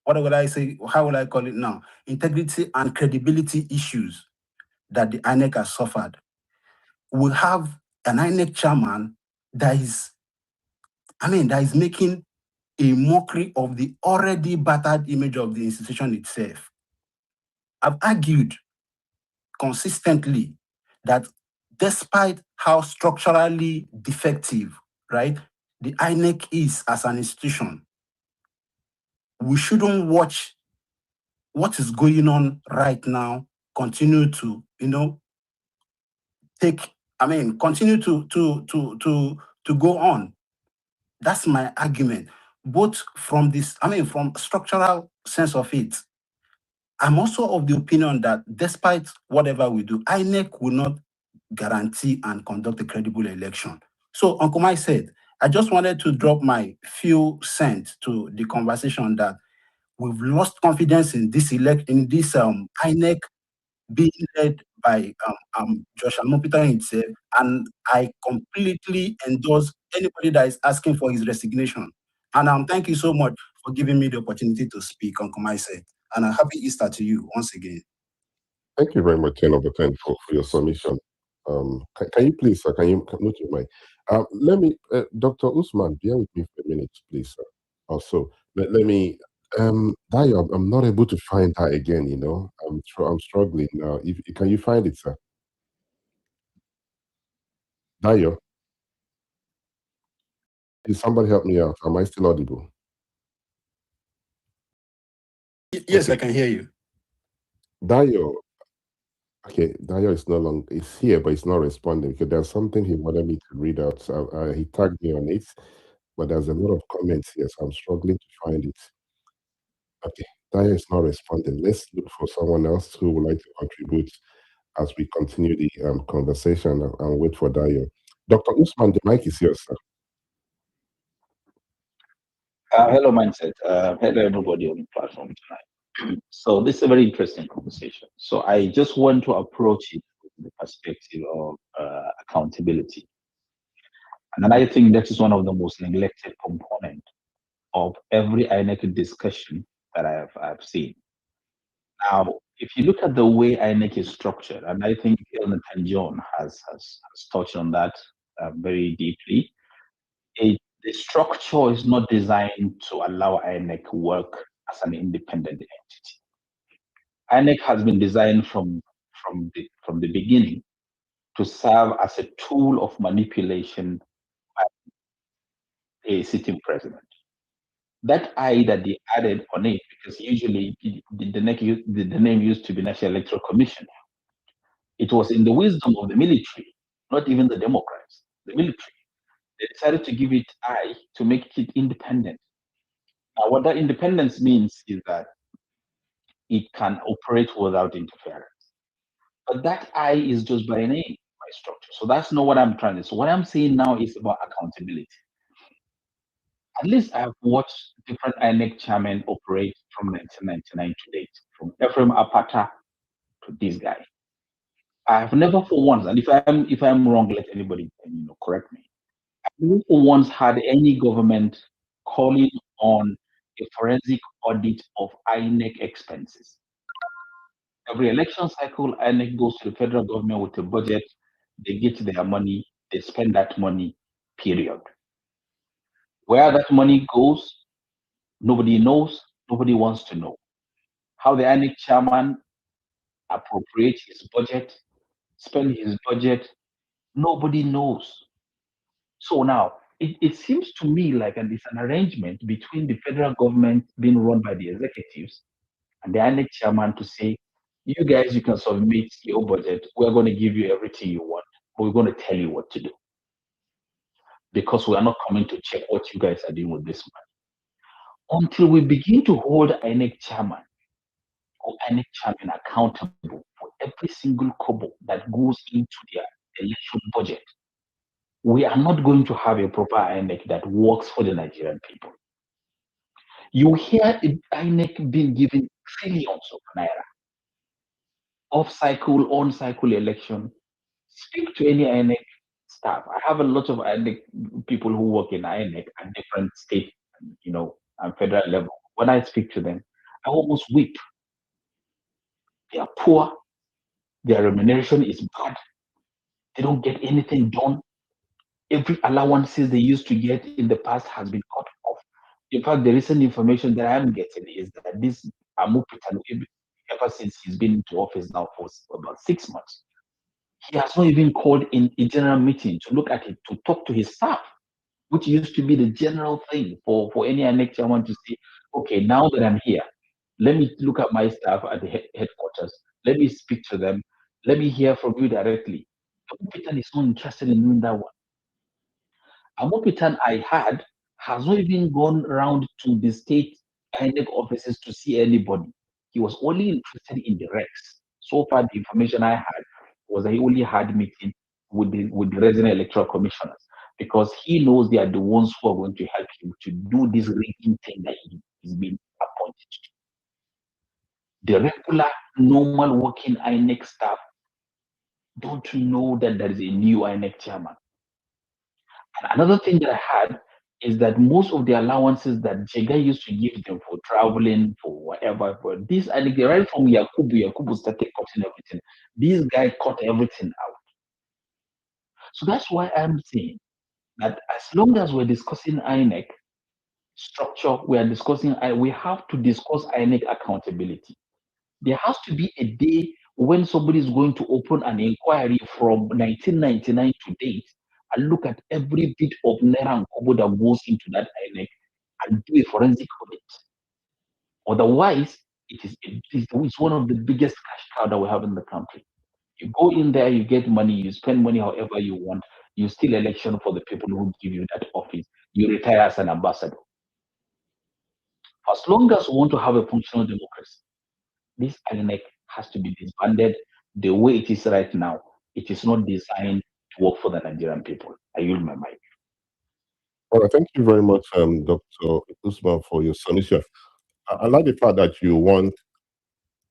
what would I say? How would I call it now? Integrity and credibility issues that the INEC has suffered. We have an INEC chairman that is making a mockery of the already battered image of the institution itself. I've argued consistently that despite how structurally defective, right, the INEC is as an institution, we shouldn't watch what is going on right now continue to, continue to go on. That's my argument, both from from structural sense of it. I'm also of the opinion that despite whatever we do, INEC will not guarantee and conduct a credible election. So Uncle Mike said, I just wanted to drop my few cents to the conversation that we've lost confidence in this INEC being led by Josh Amopita himself, and I completely endorse anybody that is asking for his resignation. And thank you so much for giving me the opportunity to speak, Uncle Mike said. And a happy Easter to you once again. Thank you very much, 10 over 10, for your submission. Can you please, sir, can you mute your mic? Let me, Dr. Usman, bear with me for a minute, please, sir. Also, let me, Dayo, I'm not able to find her again, I'm struggling now. Can you find it, sir? Dayo, please somebody help me out. Am I still audible? Yes, Okay. I can hear you. Dayo, okay, Dayo is no longer, it's here, but it's not responding because there's something he wanted me to read out. So he tagged me on it, but there's a lot of comments here, so I'm struggling to find it. Okay, Dayo is not responding. Let's look for someone else who would like to contribute as we continue the conversation and wait for Dayo. Dr. Usman, the mic is yours, sir. Hello, Mindset. Hello, everybody on the platform tonight. So this is a very interesting conversation. So I just want to approach it from the perspective of accountability. And I think that is one of the most neglected components of every INEC discussion that I've seen. Now, if you look at the way INEC is structured, and I think Elnathan John has touched on that very deeply, the structure is not designed to allow INEC work as an independent entity. INEC has been designed from the beginning to serve as a tool of manipulation by a sitting president. That I that they added on it, because usually the name used to be National Electoral Commission. It was in the wisdom of the military, not even the Democrats, the military. They decided to give it I to make it independent. Now, what that independence means is that it can operate without interference. But that I is just by name, by structure. So that's not what I'm trying to say. So what I'm saying now is about accountability. At least I've watched different INEC chairmen operate from 1999 to date, from Ephraim Apata to this guy. I have never for once, and if I'm wrong, let anybody correct me. I've never for once had any government calling on a forensic audit of INEC expenses. Every election cycle, INEC goes to the federal government with a budget. They get their money, they spend that money, period. Where that money goes, nobody knows, nobody wants to know. How the INEC chairman appropriates his budget, spend his budget, nobody knows. So now, it seems to me like it's an arrangement between the federal government being run by the executives and the INEC chairman to say, you guys, you can submit your budget. We're going to give you everything you want, but we're going to tell you what to do. Because we are not coming to check what you guys are doing with this money. Until we begin to hold INEC chairman or INEC chairman accountable for every single kobo that goes into their election budget, we are not going to have a proper INEC that works for the Nigerian people. You hear INEC being given trillions of naira, off-cycle, on-cycle election. Speak to any INEC staff. I have a lot of INEC people who work in INEC at different state, and federal level. When I speak to them, I almost weep. They are poor. Their remuneration is bad. They don't get anything done. Every allowances they used to get in the past has been cut off. In fact, the recent information that I'm getting is that this Amupitan, ever since he's been into office now for about 6 months, he has not even called in a general meeting to look at it, to talk to his staff, which used to be the general thing for any INEC chairman to say, okay, now that I'm here, let me look at my staff at the headquarters. Let me speak to them. Let me hear from you directly. Amopitan is not interested in doing that one. Amopitan I had has not even gone around to the state INEC offices to see anybody. He was only interested in the Rex. So far, the information I had was that he only had meeting with the resident electoral commissioners, because he knows they are the ones who are going to help him to do this rigging thing that he is being appointed to. The regular, normal working INEC staff don't know that there is a new INEC chairman. And another thing that I had is that most of the allowances that Jega used to give them for traveling, for whatever, for this, and right from Yakubu started cutting everything. This guy cut everything out. So that's why I'm saying that as long as we're discussing INEC structure, we have to discuss INEC accountability. There has to be a day when somebody is going to open an inquiry from 1999 to date and look at every bit of naira and kobo that goes into that INEC and do a forensic audit. Otherwise, it's one of the biggest cash cow that we have in the country. You go in there, you get money, you spend money however you want, you steal election for the people who give you that office, you retire as an ambassador. As long as we want to have a functional democracy, this INEC has to be disbanded the way it is right now. It is not designed to work for the Nigerian people. I yield my mic. All right, thank you very much, Dr. Usman, for your submission. I like the fact that you want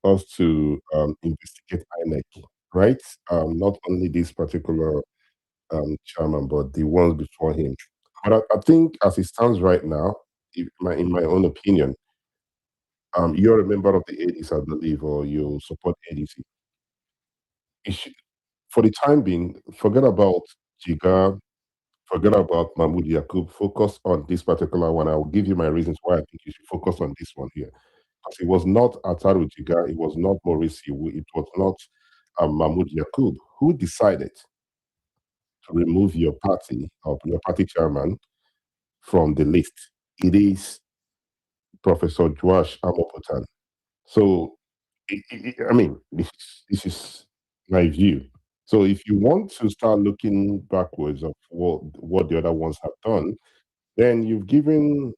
us to investigate INEC, right? Not only this particular chairman, but the ones before him. But I think, as it stands right now, in my own opinion, you're a member of the ADC, I believe, or you support ADC. For the time being, forget about Jigar, forget about Mahmoud Yakub, focus on this particular one. I will give you my reasons why I think you should focus on this one here. Because it was not Ataru Jigar, it was not Maurice Iwu, it was not Mahmoud Yakub who decided to remove your party or your party chairman from the list. It is Professor Joash Amoputan. So, I mean, this is my view. So, if you want to start looking backwards of what the other ones have done, then you've given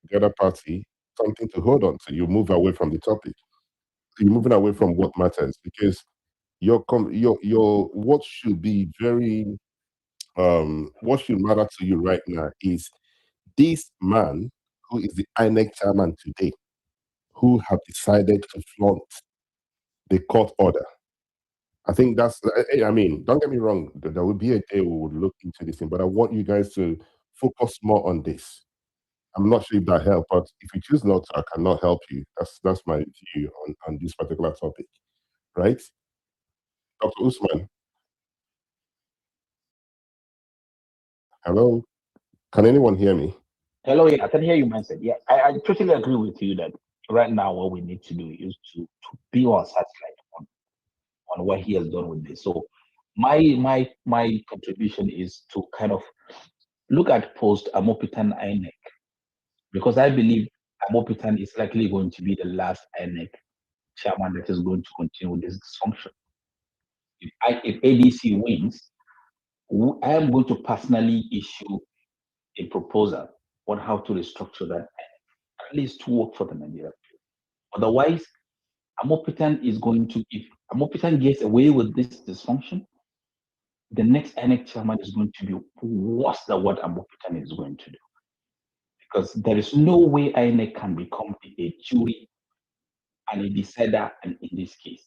the other party something to hold on to. You move away from the topic. You're moving away from what matters because your what should be very what should matter to you right now is this man who is the INEC chairman today, who have decided to flaunt the court order. I think that's, I mean, don't get me wrong, there will be a day we will look into this thing, but I want you guys to focus more on this. I'm not sure if that helps, but if you choose not to, I cannot help you. That's my view on this particular topic, right? Dr. Usman, hello? Can anyone hear me? Hello, yeah, I can hear you, Mindset. Yeah, I totally agree with you that right now what we need to do is to be on satellite on what he has done with this. So my contribution is to kind of look at post Amopitan INEC, because I believe Amopitan is likely going to be the last INEC chairman that is going to continue with this dysfunction. If ADC wins, I am going to personally issue a proposal on how to restructure that, at least to work for the Nigerian people. Otherwise, Amopitan is going to, if Amopitan gets away with this dysfunction, the next INEC chairman is going to be worse than what Amopitan is going to do. Because there is no way INEC can become a jury and a decider in this case.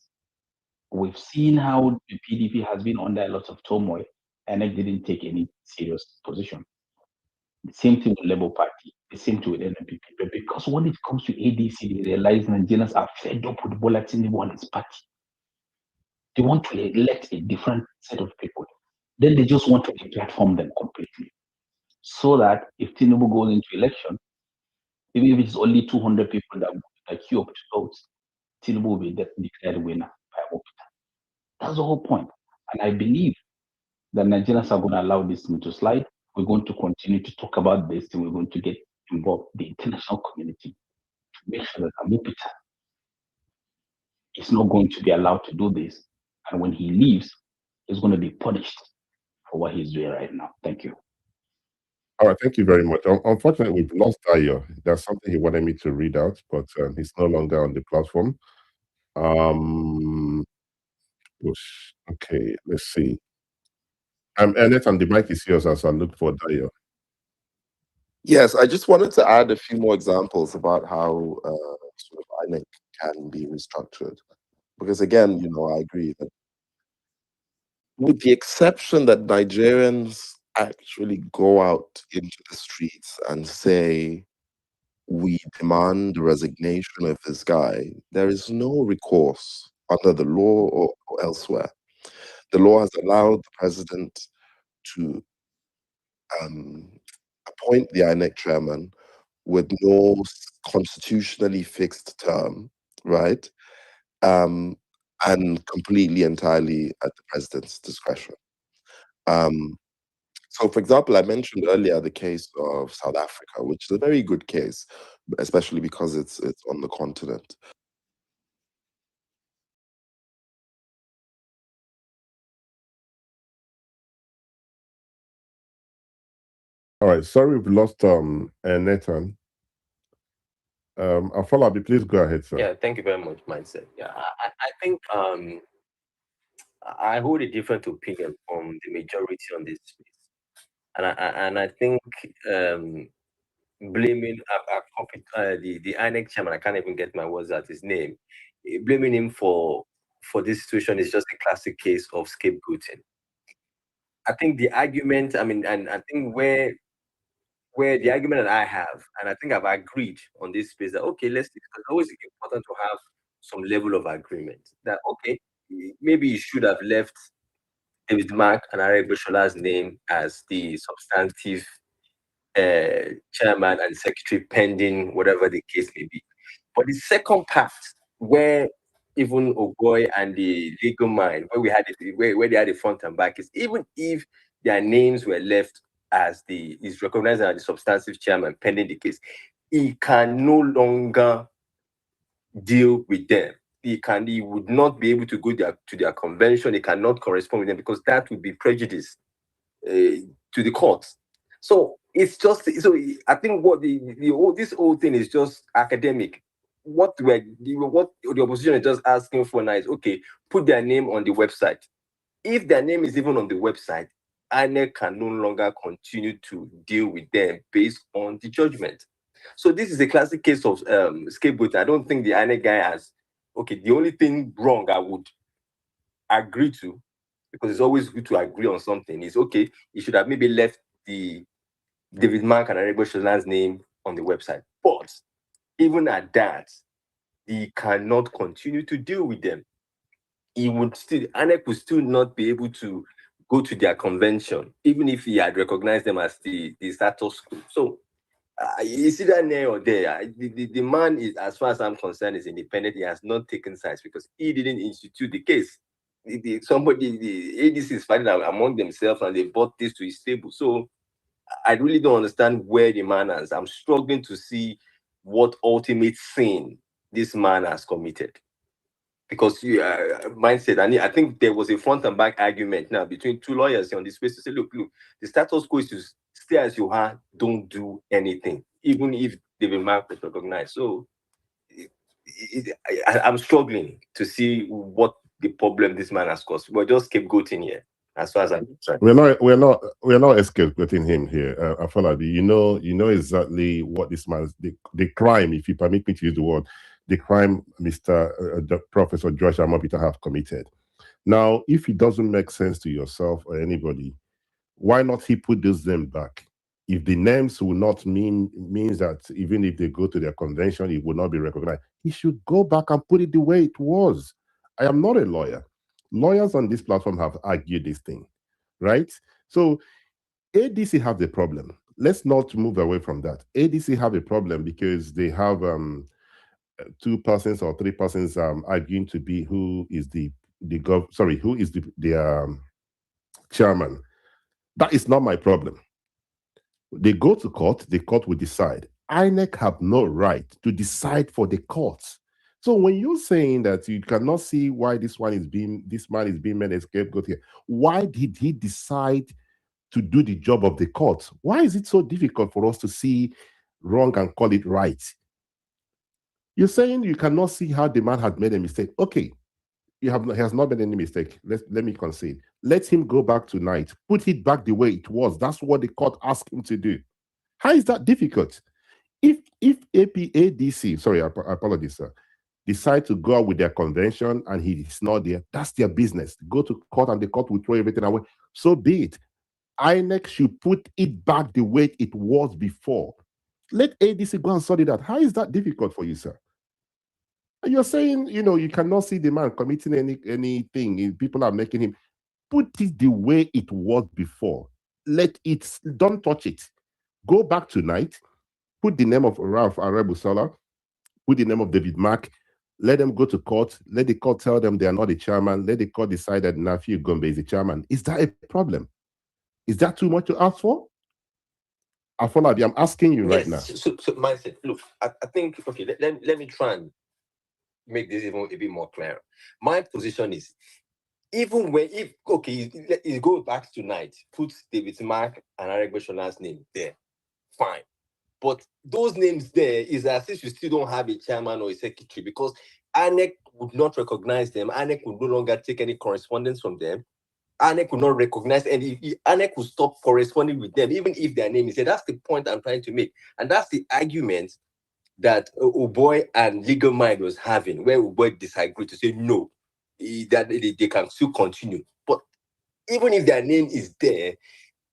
We've seen how the PDP has been under a lot of turmoil. INEC didn't take any serious position. The same thing with Labour Party, the same thing with NPP. But because when it comes to ADC, they realize Nigerians are fed up with Bola Tinubu and his party. They want to elect a different set of people. Then they just want to deplatform them completely. So that if Tinubu goes into election, even if it's only 200 people that queue up to vote, Tinubu will be declared winner by Amopitan. That's the whole point. And I believe that Nigerians are going to allow this thing to slide. We're going to continue to talk about this, and we're going to get involved the international community to make sure that Amopitan is not going to be allowed to do this. And when he leaves, he's going to be punished for what he's doing right now. Thank you. All right, thank you very much. Unfortunately, we've lost Ayo. There's something he wanted me to read out, but he's no longer on the platform. Okay, let's see. Ernest, and the mic is yours as I look for Dayo. Yes, I just wanted to add a few more examples about how sort of INEC can be restructured. Because again, I agree that with the exception that Nigerians actually go out into the streets and say, we demand the resignation of this guy, there is no recourse under the law or elsewhere. The law has allowed the president to appoint the INEC chairman with no constitutionally fixed term, right? And completely, entirely at the president's discretion. So, for example, I mentioned earlier the case of South Africa, which is a very good case, especially because it's on the continent. All right, sorry we've lost Nathan. Afolabi, please go ahead, sir. Yeah, thank you very much, Mindset. Yeah, I think I hold a different opinion from the majority on this space. And I think blaming the INEC chairman, I can't even get my words out his name, blaming him for this situation is just a classic case of scapegoating. I think the argument, I mean, and I think where the argument that I have, and I think I've agreed on this space that okay, it's always important to have some level of agreement. That okay, maybe you should have left David Mark and Arek Bishola's name as the substantive chairman and secretary pending whatever the case may be. But the second part, where even Ogoy and the legal mind, where we had where they had the front and back, is even if their names were left as is recognized as the substantive chairman pending the case, he can no longer deal with them. He would not be able to go to their convention. He cannot correspond with them because that would be prejudice to the courts. So it's just I think what this whole thing is just academic. What the opposition is just asking for now is okay, put their name on the website. If their name is even on the website, INEC can no longer continue to deal with them based on the judgment. So this is a classic case of scapegoat. I don't think the INEC guy has. Okay, the only thing wrong I would agree to, because it's always good to agree on something, is okay, you should have maybe left the David Mark and Arebo Sholan's name on the website. But even at that, he cannot continue to deal with them. INEC would still not be able to go to their convention, even if he had recognized them as the status quo. So it's either there or there. The man is, as far as I'm concerned, is independent. He has not taken sides because he didn't institute the case. The ADC is fighting among themselves and they brought this to his table. So I really don't understand where the man is. I'm struggling to see what ultimate sin this man has committed. Because mindset, I think there was a front and back argument now between two lawyers on this space to say, look, the status quo is to stay as you are, don't do anything, even if David Mark is recognized. So I'm struggling to see what the problem this man has caused. We're just scapegoating here, as far as I'm concerned. We're not scapegoating him here, Afolabi. You know exactly what this man's the crime, if you permit me to use the word, the crime Mr. Professor Josh Amobita have committed. Now, if it doesn't make sense to yourself or anybody, why not he put those names back? If the names will not means that even if they go to their convention, it will not be recognized, he should go back and put it the way it was. I am not a lawyer. Lawyers on this platform have argued this thing, right? So ADC have the problem. Let's not move away from that. ADC have a problem because they have 2 persons or 3 persons arguing to be who is the chairman. That is not my problem. They go to court, the court will decide. INEC have no right to decide for the courts. So when you're saying that you cannot see why this man is being made a scapegoat here, why did he decide to do the job of the court? Why is it so difficult for us to see wrong and call it right? You're saying you cannot see how the man had made a mistake. Okay, he has not made any mistake. Let me concede. Let him go back tonight. Put it back the way it was. That's what the court asked him to do. How is that difficult? If ADC, sorry, I apologize, sir, decide to go out with their convention and he is not there, that's their business. Go to court and the court will throw everything away. So be it. INEC should put it back the way it was before. Let ADC go and sort it out. How is that difficult for you, sir? You're saying, you cannot see the man committing anything. People are making him. Put it the way it was before. Don't touch it. Go back tonight. Put the name of Ralph Arebusala. Put the name of David Mark. Let them go to court. Let the court tell them they are not the chairman. Let the court decide that Nafi Gombe is the chairman. Is that a problem? Is that too much to ask for? Afolabi, I'm asking you right now. So mindset. Look, I think, okay, let me try and make this even a bit more clear. My position is, even if you go back tonight, put David Mark and Arek Beshola's name there, fine. But those names there is as if you still don't have a chairman or a secretary, because INEC would not recognize them. INEC would no longer take any correspondence from them. INEC will not recognize, and if INEC will stop corresponding with them, even if their name is there. That's the point I'm trying to make. And that's the argument that Uboy and Legal Mind was having, where Uboy disagreed to say no, that they can still continue. But even if their name is there,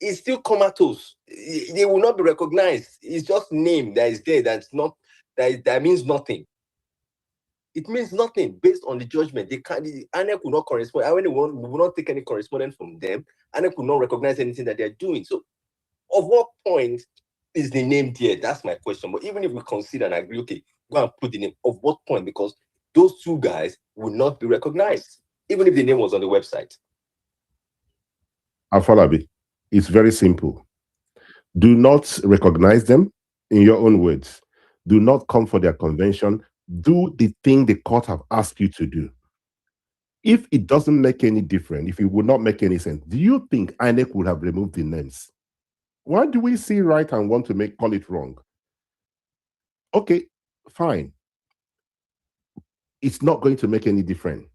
it's still comatose. They will not be recognized. It's just name that is there. That's not that means nothing. It means nothing based on the judgment. They can't. INEC will not correspond. I will not take any correspondence from them. INEC will not recognize anything that they're doing. So, of what point is the name there? That's my question. But even if we consider and agree, okay, go and put the name. Of what point? Because those two guys will not be recognized, even if the name was on the website. Afolabi, it's very simple. Do not recognize them in your own words. Do not come for their convention. Do the thing the court have asked you to do. If it doesn't make any difference, if it would not make any sense, do you think INEC would have removed the names? Why do we see right and want to call it wrong? Okay, fine. It's not going to make any difference.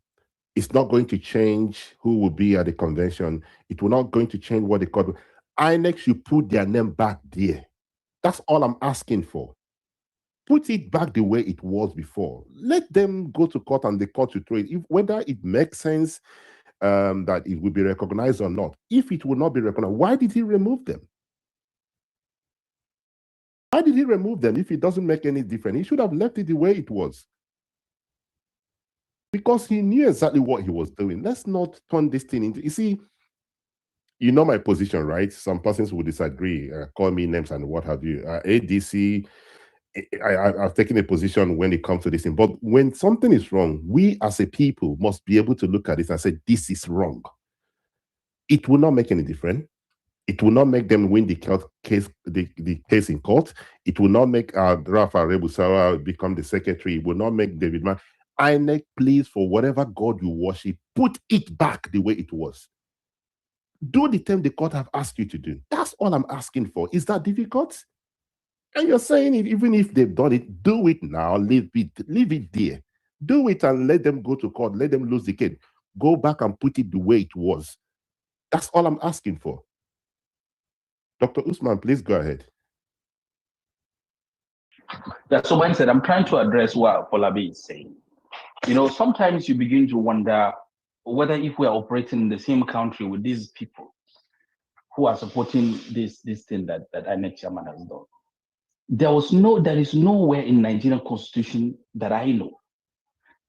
It's not going to change who will be at the convention. It will not going to change what the court. INEC should put their name back there. That's all I'm asking for. Put it back the way it was before. Let them go to court and the court to throw it. Whether it makes sense that it will be recognized or not. If it will not be recognized, why did he remove them? Why did he remove them if it doesn't make any difference? He should have left it the way it was. Because he knew exactly what he was doing. Let's not turn this thing into... You see, you know my position, right? Some persons will disagree, call me names and what have you. ADC... I've taken a position when it comes to this thing. But when something is wrong, we as a people must be able to look at it and say, this is wrong. It will not make any difference. It will not make them win the case in court. It will not make Rafa Rebusawa become the secretary. It will not make David Mann. INEC, please, for whatever God you worship, put it back the way it was. Do the thing the court have asked you to do. That's all I'm asking for. Is that difficult? And you're saying it, even if they've done it, do it now, leave it there. Do it and let them go to court, let them lose the case. Go back and put it the way it was. That's all I'm asking for. Dr. Usman, please go ahead. Yeah, so mindset, I'm trying to address what Folabi is saying. You know, sometimes you begin to wonder whether if we are operating in the same country with these people who are supporting this thing that INEC chairman has done. There is nowhere in Nigerian constitution that I know.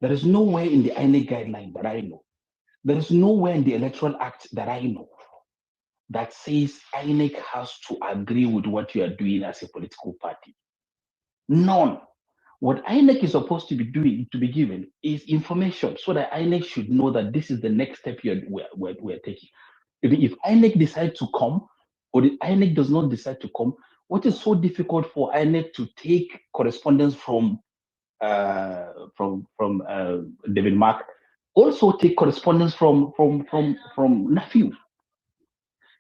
There is nowhere in the INEC guideline that I know. There is nowhere in the Electoral Act that I know that says INEC has to agree with what you are doing as a political party. None. What INEC is supposed to be doing, to be given, is information so that INEC should know that this is the next step we're taking. If INEC decides to come, or the INEC does not decide to come, what is so difficult for INEC to take correspondence from David Mark, also take correspondence from Nafiu.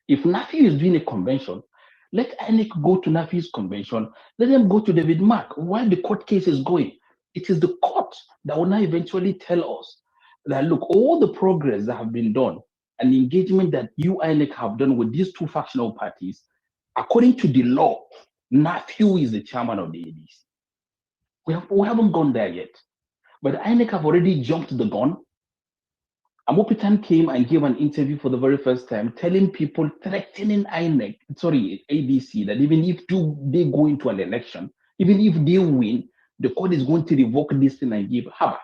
If Nafiu is doing a convention, let INEC go to Nafiu's convention. Let them go to David Mark while the court case is going. It is the court that will now eventually tell us that, look, all the progress that have been done and the engagement that you, INEC, have done with these two factional parties, according to the law, Nafiu is the chairman of the ADC. We haven't gone there yet. But INEC have already jumped the gun. Amopitan came and gave an interview for the very first time, telling people, threatening ADC, that even if they go into an election, even if they win, the court is going to revoke this thing and give Haba.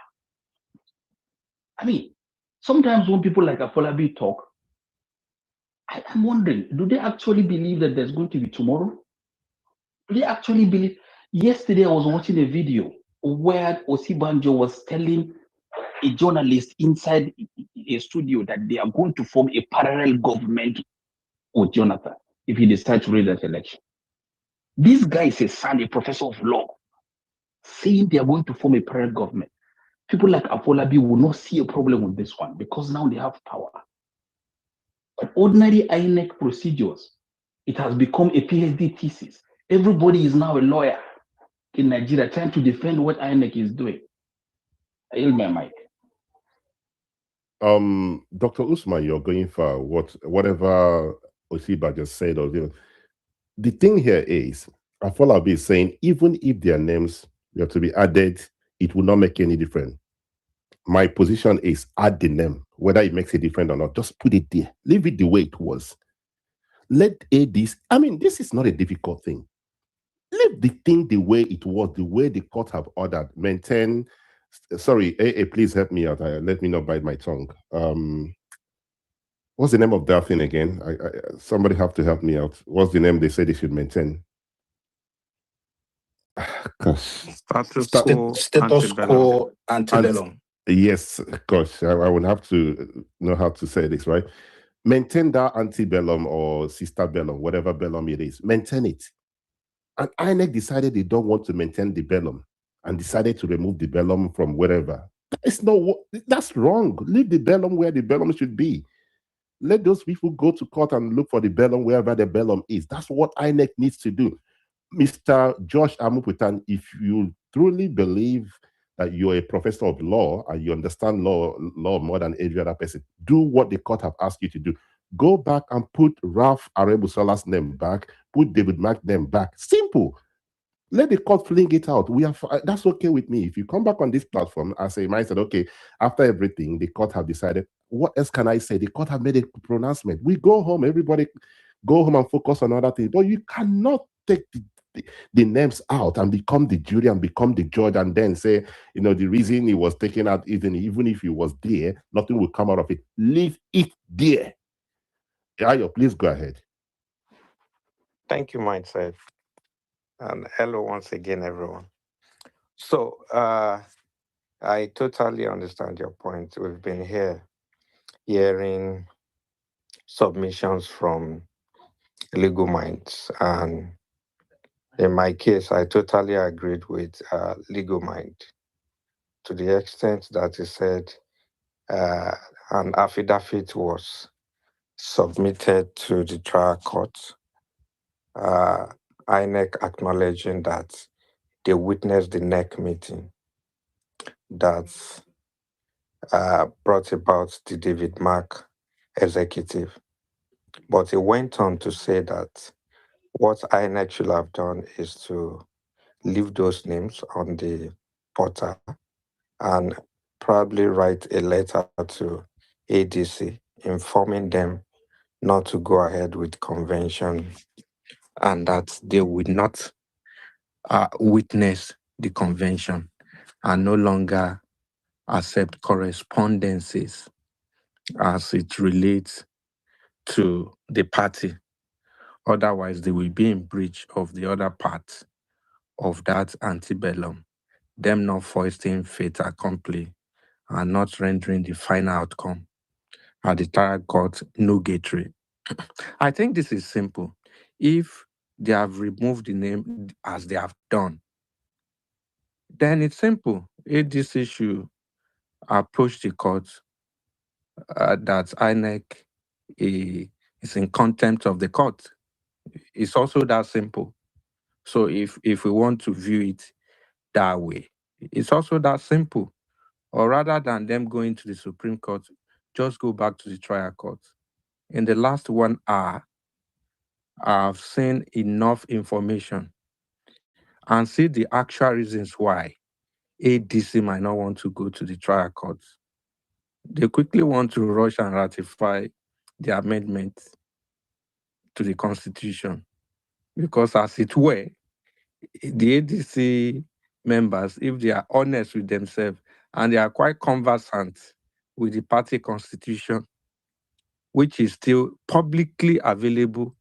I mean, sometimes when people like Afolabi talk, I'm wondering, do they actually believe that there's going to be tomorrow? Do they actually believe? Yesterday, I was watching a video where Osibanjo was telling a journalist inside a studio that they are going to form a parallel government with Jonathan if he decides to raise that election. This guy is a professor of law, saying they are going to form a parallel government. People like Afolabi will not see a problem with this one because now they have power. But ordinary INEC procedures, it has become a PhD thesis. Everybody is now a lawyer in Nigeria trying to defend what INEC is doing. I yield my mic. Dr. Usman, you're going for whatever Osiba just said, or the thing here is, Afolabi is saying, even if their names were to be added, it will not make any difference. My position is add the name, whether it makes a difference or not. Just put it there. Leave it the way it was. Let ADC, I mean, this is not a difficult thing. Leave the thing the way it was, the way the court have ordered. Maintain. Sorry, AA, please help me out. Let me not bite my tongue. What's the name of that thing again? Somebody have to help me out. What's the name they said they should maintain? Gosh. Status quo antebellum. Yes, gosh, I would have to know how to say this, right? Maintain that antebellum or sister bellum, whatever bellum it is. Maintain it. And INEC decided they don't want to maintain the bellum and decided to remove the bellum from wherever. That's wrong. Leave the bellum where the bellum should be. Let those people go to court and look for the bellum wherever the bellum is. That's what INEC needs to do. Mr. Josh Amuputan, if you truly believe that you're a professor of law and you understand law more than every other person, do what the court have asked you to do. Go back and put Ralph Arebusola's name back, put David Mack's name back. Simple. Let the court fling it out. That's okay with me. If you come back on this platform, I say, I said, okay, after everything, the court have decided, what else can I say? The court have made a pronouncement. We go home, everybody go home and focus on other things. But you cannot take the names out and become the jury and become the judge and then say, the reason he was taken out, even if he was there, nothing will come out of it. Leave it there. Ayo, please go ahead. Thank you, Mindset. And hello once again, everyone. So I totally understand your point. We've been hearing submissions from legal minds. And in my case, I totally agreed with legal mind to the extent that he said an affidavit was submitted to the trial court, INEC acknowledging that they witnessed the NEC meeting that brought about the David Mark executive. But he went on to say that what INEC should have done is to leave those names on the portal and probably write a letter to ADC informing them not to go ahead with convention and that they would not witness the convention and no longer accept correspondences as it relates to the party. Otherwise, they will be in breach of the other part of that antebellum, them not foisting fait accompli and not rendering the final outcome at the trial court nugatory. I think this is simple. If they have removed the name as they have done, then it's simple. ADC should approach the court that INEC is in contempt of the court. It's also that simple. So if we want to view it that way, it's also that simple. Or rather than them going to the Supreme Court, just go back to the trial court. In the last 1 hour, I've seen enough information and see the actual reasons why ADC might not want to go to the trial court. They quickly want to rush and ratify the amendment to the Constitution because, as it were, the ADC members, if they are honest with themselves and they are quite conversant with the party constitution, which is still publicly available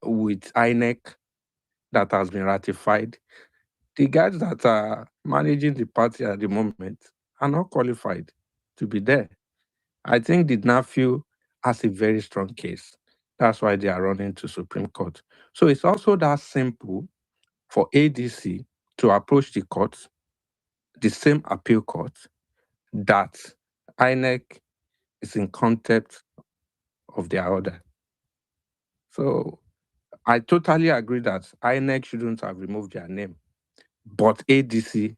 with INEC that has been ratified, the guys that are managing the party at the moment are not qualified to be there. I think the nephew has a very strong case. That's why they are running to Supreme Court. So it's also that simple for ADC to approach the court, the same appeal court, that INEC is in contempt of their order. So I totally agree that INEC shouldn't have removed their name, but ADC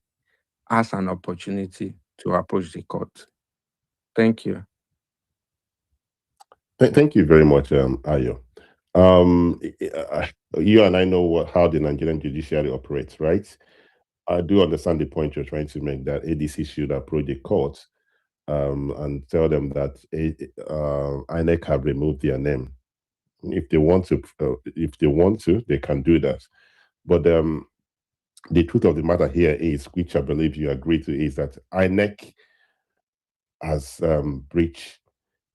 has an opportunity to approach the court. Thank you. Thank you very much, Ayo. You and I know how the Nigerian judiciary operates, right? I do understand the point you're trying to make, that ADC should approach the court and tell them that INEC have removed their name. If they want to, they can do that. But the truth of the matter here is, which I believe you agree to, is that INEC has breached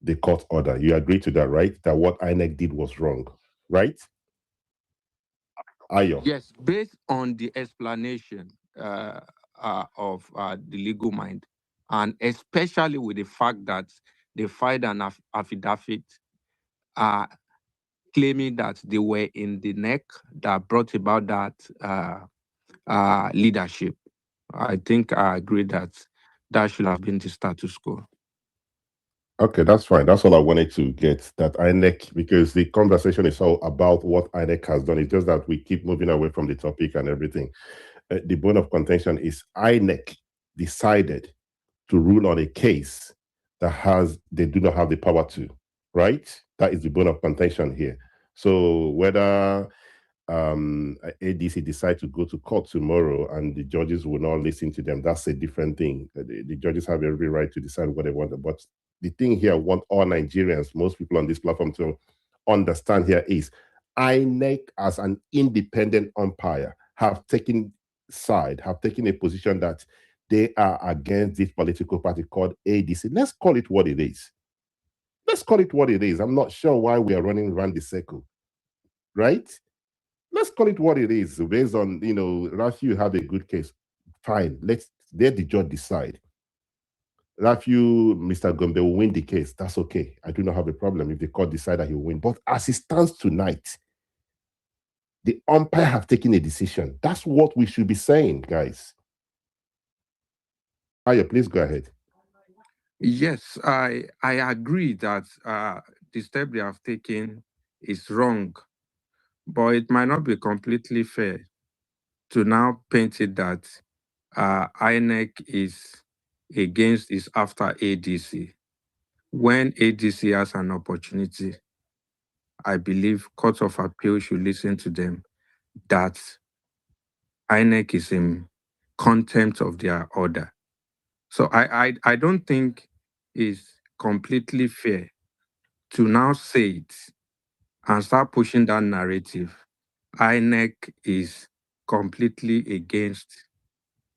the court order. You agree to that, right? That what INEC did was wrong, right? Ayo. Yes, based on the explanation of the legal mind, and especially with the fact that they filed an affidavit claiming that they were in the neck that brought about that leadership. I think I agree that that should have been the status quo. Okay, that's fine. That's all I wanted to get, that INEC, because the conversation is all about what INEC has done. It's just that we keep moving away from the topic and everything. The bone of contention is INEC decided to rule on a case that they do not have the power to, right? That is the bone of contention here. So whether ADC decide to go to court tomorrow and the judges will not listen to them, that's a different thing. The judges have every right to decide what they want. But the thing here, I want all Nigerians, most people on this platform, to understand here is INEC as an independent umpire have taken a position that they are against this political party called ADC. Let's call it what it is. I'm not sure why we are running around the circle, right? Let's call it what it is. Based on, Rafi, you have a good case. Fine. Let the judge decide. Rafi, Mr. Gombe will win the case. That's okay. I do not have a problem if the court decide that he will win. But as it stands tonight, the umpire have taken a decision. That's what we should be saying, guys. Aya, please go ahead. Yes, I agree that the step they have taken is wrong, but it might not be completely fair to now paint it that INEC is after ADC. When ADC has an opportunity, I believe Court of Appeal should listen to them, that INEC is in contempt of their order. So I don't think it's completely fair to now say it and start pushing that narrative. INEC is completely against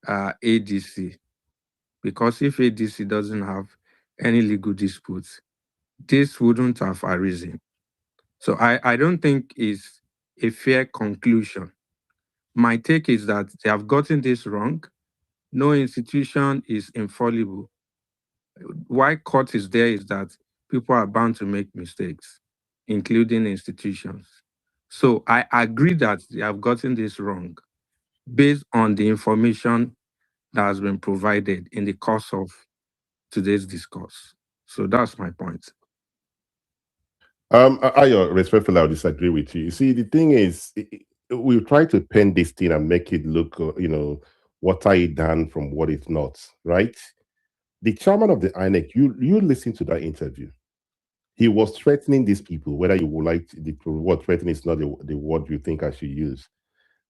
ADC, because if ADC doesn't have any legal disputes, this wouldn't have arisen. So I don't think it's a fair conclusion. My take is that they have gotten this wrong. No institution is infallible. Why court is there is that people are bound to make mistakes, including institutions. So I agree that they have gotten this wrong based on the information that has been provided in the course of today's discourse. So that's my point. I respectfully, I'll disagree with you. You see, the thing is, we try to pen this thing and make it look, water it down from what it's not, right? The chairman of the INEC, you listen to that interview. He was threatening these people, whether you would like the word threatening is not the word you think I should use,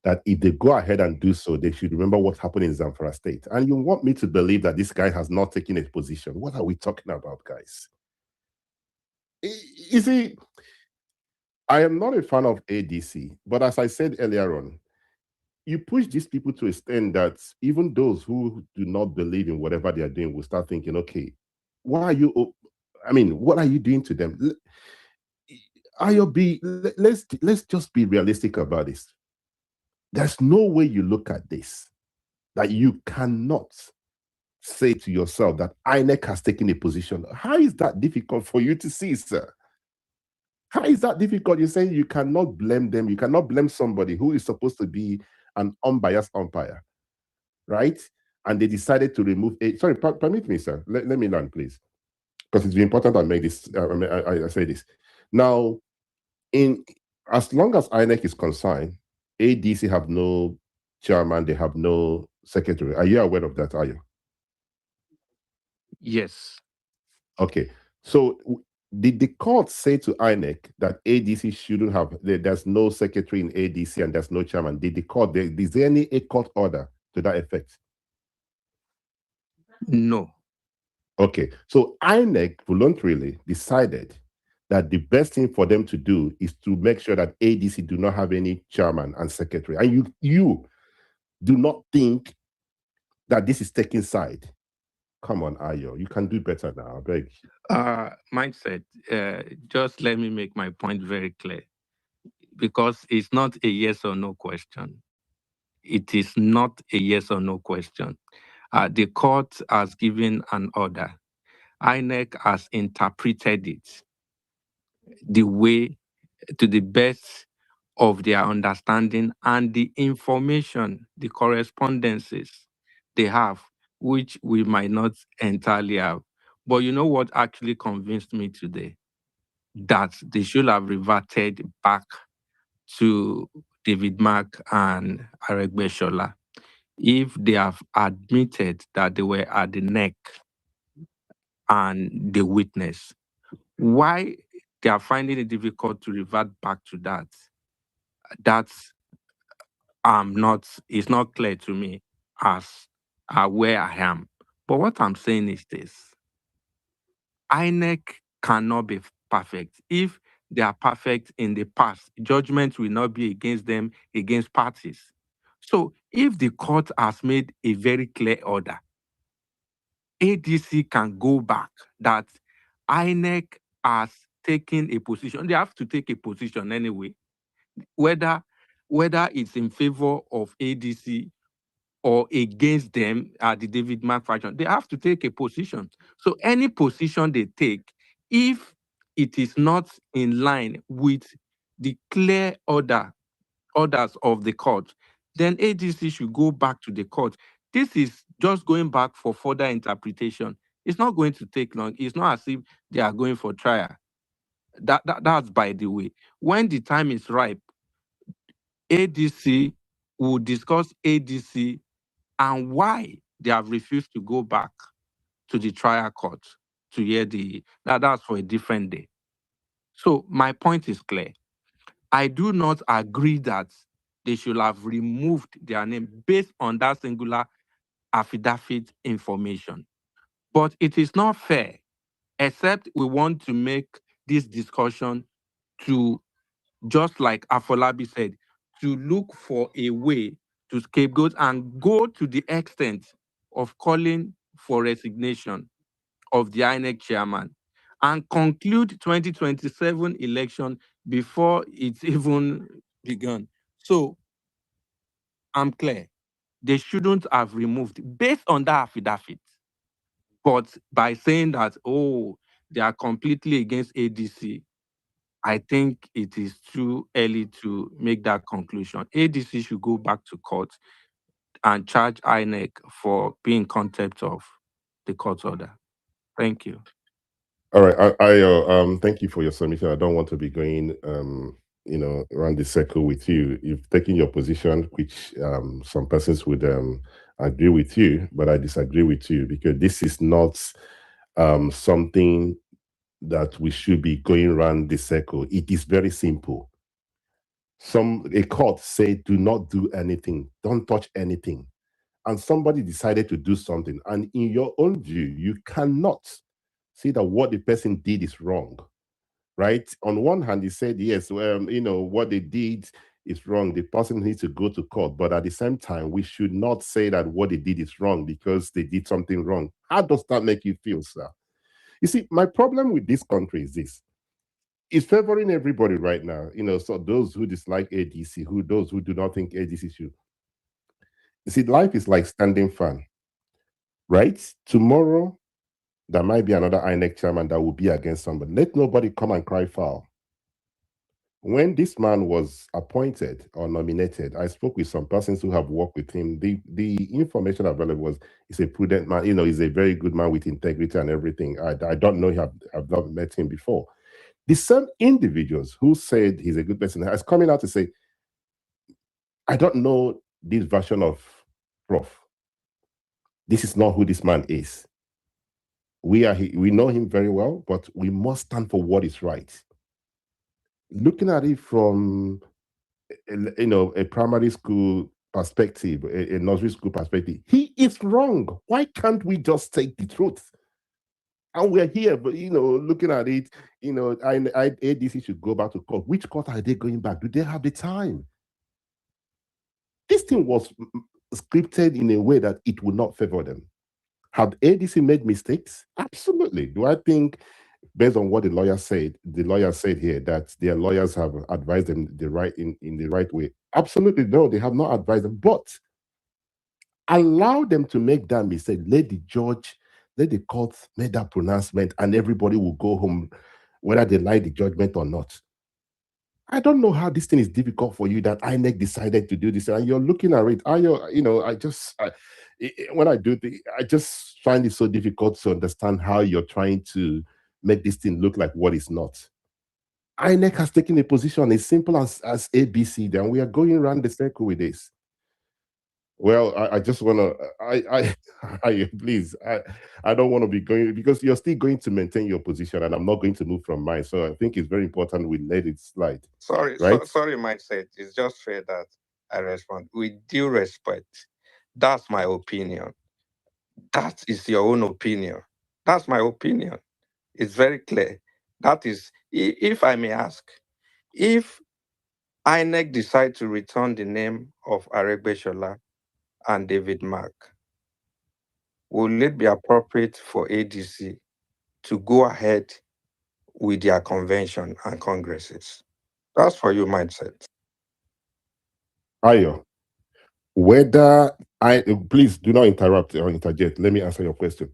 that if they go ahead and do so, they should remember what happened in Zamfara State. And you want me to believe that this guy has not taken a position? What are we talking about, guys? You see, I am not a fan of ADC, but as I said earlier on, you push these people to a extent that even those who do not believe in whatever they are doing will start thinking, okay, what are you doing to them? Let's just be realistic about this. There's no way you look at this that you cannot say to yourself that INEC has taken a position. How is that difficult for you to see, sir? How is that difficult? You're saying you cannot blame them. You cannot blame somebody who is supposed to be an unbiased umpire, right? And they decided to remove a. Sorry, permit me, sir. Let me learn, please, because it's important I make this. I say this now. As long as INEC is concerned, ADC have no chairman. They have no secretary. Are you aware of that? Are you? Yes. Okay. So Did the court say to INEC that ADC shouldn't have, there's no secretary in ADC and there's no chairman? Did the court, is there any court order to that effect? No. Okay, so INEC voluntarily decided that the best thing for them to do is to make sure that ADC do not have any chairman and secretary. And you do not think that this is taking side. Come on, Ayo, you can do better now, I beg. Mindset, just let me make my point very clear, because it's not a yes or no question. It is not a yes or no question. The court has given an order. INEC has interpreted it the way, to the best of their understanding and the information, the correspondences they have, which we might not entirely have. But you know what actually convinced me today? That they should have reverted back to David Mark and Aregbesola if they have admitted that they were at the neck and they witnessed. Why they are finding it difficult to revert back to that, that's it's not clear to me as where I am. But what I'm saying is this: INEC cannot be perfect. If they are perfect in the past, judgment will not be against them, against parties. So if the court has made a very clear order, ADC can go back that INEC has taken a position. They have to take a position anyway, whether it's in favor of ADC or against them at the David Mark faction. They have to take a position. So any position they take, if it is not in line with the clear orders of the court, then ADC should go back to the court. This is just going back for further interpretation. It's not going to take long. It's not as if they are going for trial. That's by the way. When the time is ripe, ADC will discuss ADC and why they have refused to go back to the trial court to hear that's for a different day. So my point is clear. I do not agree that they should have removed their name based on that singular affidavit information. But it is not fair, except we want to make this discussion to, just like Afolabi said, to look for a way to scapegoat and go to the extent of calling for resignation of the INEC chairman and conclude 2027 election before it's even begun. So I'm clear. They shouldn't have removed based on that affidavit. But by saying that, oh, they are completely against ADC, I think it is too early to make that conclusion. ADC should go back to court and charge INEC for being in contempt of the court order. Thank you. All right, I thank you for your submission. I don't want to be going, around the circle with you. You've taken your position, which some persons would agree with you, but I disagree with you because this is not something that we should be going around the circle. It is very simple. A court say, do not do anything, don't touch anything. And somebody decided to do something. And in your own view, you cannot see that what the person did is wrong, right? On one hand, he said, yes, what they did is wrong. The person needs to go to court. But at the same time, we should not say that what they did is wrong because they did something wrong. How does that make you feel, sir? You see, my problem with this country is this. It's favoring everybody right now. So those who dislike ADC, those who do not think ADC should. You see, life is like standing fan, right? Tomorrow, there might be another INEC chairman that will be against somebody. Let nobody come and cry foul. When this man was appointed or nominated, I spoke with some persons who have worked with him. The information available was he's a prudent man. He's a very good man with integrity and everything. I don't know. I've not met him before. The same individuals who said he's a good person has coming out to say, I don't know this version of Prof. This is not who this man is. We know him very well, but we must stand for what is right. Looking at it from a primary school perspective, a nursery school perspective, he is wrong. Why can't we just take the truth? And we're here, but looking at it, ADC should go back to court. Which court are they going back? Do they have the time? This thing was scripted in a way that it would not favor them. Have ADC made mistakes? Absolutely. Do I think, based on what the lawyer said here, that their lawyers have advised them in the right way? Absolutely no, they have not advised them. But allow them to make that mistake. Let the court make that pronouncement, and everybody will go home, whether they like the judgment or not. I don't know how this thing is difficult for you that INEC decided to do this, and you're looking at it. When I do I just find it so difficult to understand how you're trying to make this thing look like what it's not. INEC has taken a position as simple as ABC, then we are going around the circle with this. Well, I just want to, please, I don't want to be going, because you're still going to maintain your position and I'm not going to move from mine. So I think it's very important we let it slide. Sorry, right? sorry, mindset. It's just fair that I respond with due respect. That's my opinion. That is your own opinion. That's my opinion. It's very clear. That is, if I may ask, if INEC decide to return the name of Aregbesola and David Mark, will it be appropriate for ADC to go ahead with their convention and congresses? That's for you, mindset. Ayo, please do not interrupt or interject. Let me answer your question.